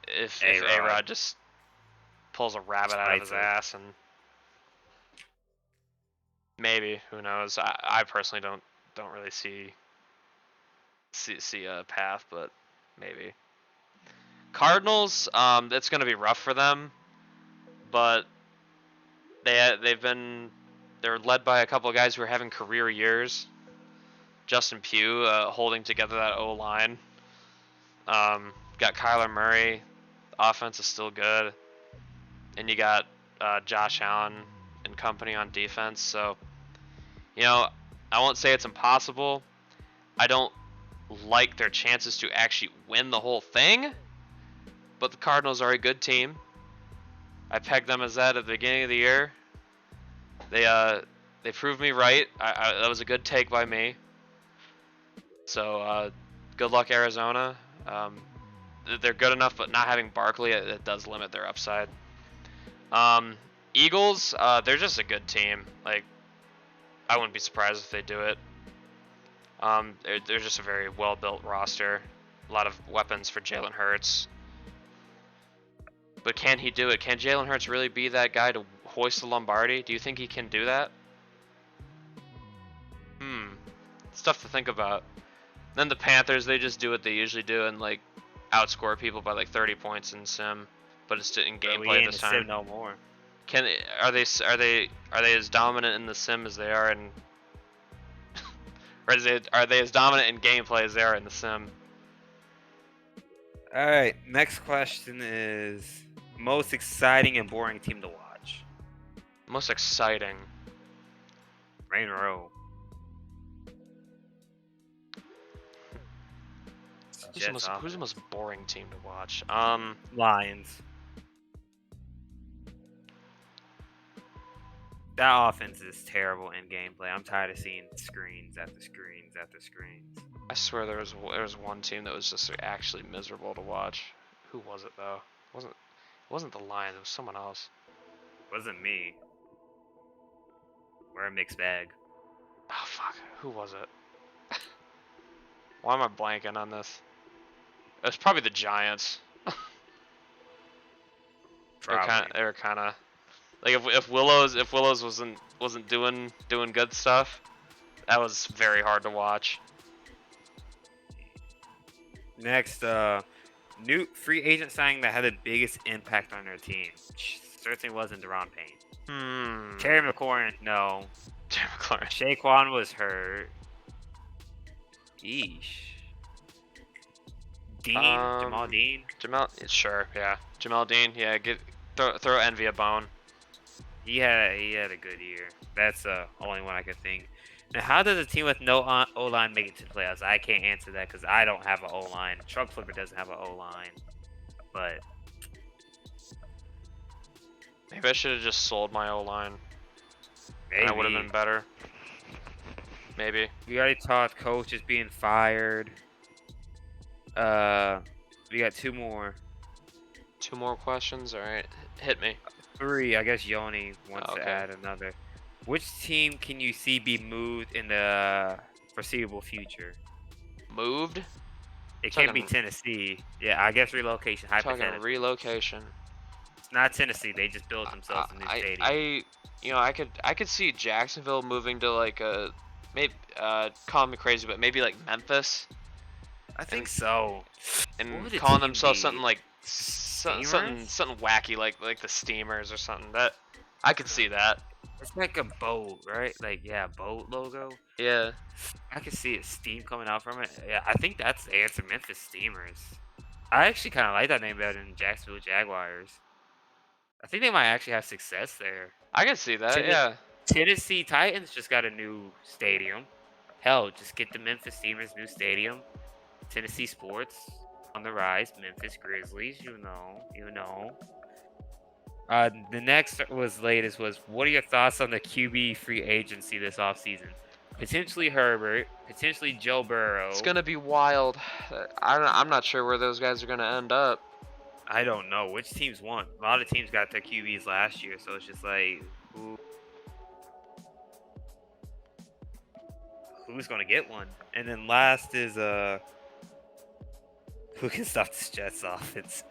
if A-Rod just pulls a rabbit out of his ass, and maybe, who knows? I personally don't really see a path, but maybe. Cardinals, it's gonna be rough for them, but they're led by a couple of guys who are having career years. Justin Pugh holding together that O-line. Got Kyler Murray. The offense is still good, and you got Josh Allen and company on defense. So, I won't say it's impossible. I don't like their chances to actually win the whole thing, but the Cardinals are a good team. I pegged them as that at the beginning of the year. They proved me right. That was a good take by me. So good luck, Arizona. They're good enough, but not having Barkley, it does limit their upside. Eagles, they're just a good team. Like, I wouldn't be surprised if they do it. They're just a very well-built roster. A lot of weapons for Jalen Hurts. But can he do it? Can Jalen Hurts really be that guy to hoist the Lombardi? Do you think he can do that? It's tough to think about. Then the Panthers, they just do what they usually do and like outscore people by like 30 points in sim, but it's in gameplay this time.
Sim no more.
Are they as dominant in the sim as they are in or are they as dominant in gameplay as they are in the sim?
All right, next question is most exciting and boring team to watch.
Most exciting.
Rain Row.
Who's the most boring team to watch?
Lions. That offense is terrible in gameplay. I'm tired of seeing screens after screens after screens.
I swear there was one team that was just actually miserable to watch. Who was it though? It wasn't the Lions. It was someone else.
Wasn't me. We're a mixed bag.
Oh fuck! Who was it? Why am I blanking on this? It was probably the Giants. They were kind of like if Willows wasn't doing good stuff, that was very hard to watch.
Next, new free agent signing that had the biggest impact on their team. Certainly wasn't Deron Payne. Terry McLaurin, no.
Terry McLaurin.
Saquon was hurt. Yeesh. Dean, Jamal Dean.
Sure, yeah. Jamal Dean, yeah. Throw Envy a bone.
He had a good year. That's the only one I could think. Now, how does a team with no O-line make it to the playoffs? I can't answer that because I don't have an O-line. Truck Flipper doesn't have an O-line. But
maybe I should have just sold my O-line.
maybe.
That would have been better. Maybe.
We already talked coaches being fired. We got 2 more.
2 more questions? Alright. Hit me.
3. I guess Yoni wants to add another. Which team can you see be moved in the foreseeable future?
Moved?
It can't be Tennessee. Yeah, I guess relocation. Hypothetical.
Talking relocation.
It's not Tennessee. They just built themselves a new stadium.
I could see Jacksonville moving to like a maybe call me crazy, but maybe like Memphis.
I think so.
And calling themselves something like something wacky like the Steamers or something. That I could see that.
It's like a boat, right? Like boat logo.
Yeah.
I can see steam coming out from it. Yeah, I think that's the answer. Memphis Steamers. I actually kind of like that name better than Jacksonville Jaguars. I think they might actually have success there.
I can see that. Yeah.
Tennessee Titans just got a new stadium. Hell, just get the Memphis Steamers new stadium. Tennessee sports on the rise. Memphis Grizzlies, you know. The next latest was, what are your thoughts on the QB free agency this offseason? Potentially Herbert, potentially Joe Burrow.
It's gonna be wild. I'm not sure where those guys are gonna end up.
I don't know which teams won. A lot of teams got their QBs last year, so it's just like who's gonna get one? And then last is who can stop this Jets offense?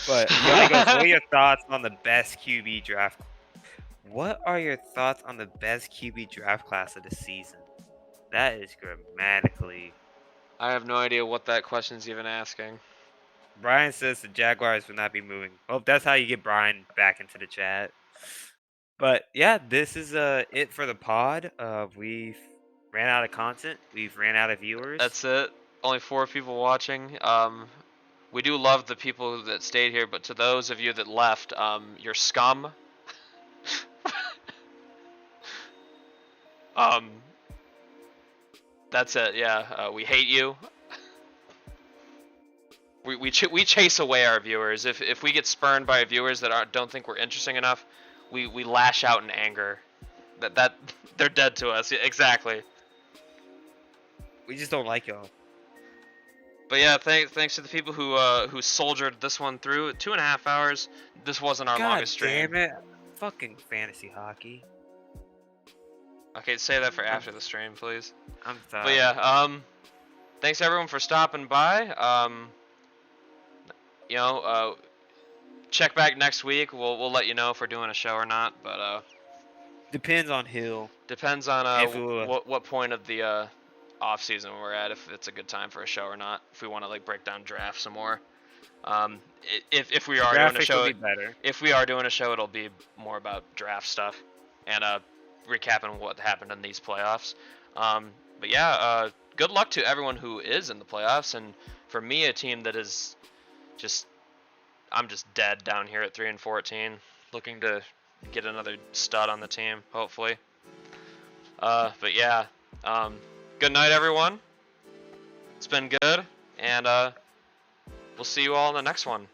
But Yoni goes, what are your thoughts on the best QB draft? What are your thoughts on the best QB draft class of the season? That is grammatically.
I have no idea what that question's even asking.
Brian says the Jaguars will not be moving. Hope that's how you get Brian back into the chat. But yeah, this is it for the pod. We've ran out of content. We've ran out of viewers.
That's it. Only 4 people watching. We do love the people that stayed here, but to those of you that left, you're scum. That's it. Yeah, we hate you. We chase away our viewers. If we get spurned by viewers that don't think we're interesting enough, we lash out in anger. That they're dead to us. Exactly.
We just don't like y'all.
But yeah, thanks to the people who soldiered this one through. 2.5 hours. This wasn't our longest stream.
Damn it! Fucking fantasy hockey.
Okay, say that for after the stream, please.
I'm sorry.
But yeah, thanks everyone for stopping by. Check back next week. We'll let you know if we're doing a show or not. But
depends on who.
Depends on what point of the off season we're at, if it's a good time for a show or not. If we want to like break down draft some more. If we are doing a show, if we are doing a show, it'll be more about draft stuff and recapping what happened in these playoffs. But yeah, good luck to everyone who is in the playoffs, and for me, a team that is I'm just dead down here at 3-14, looking to get another stud on the team, hopefully. But yeah, good night, everyone. It's been good, and we'll see you all in the next one.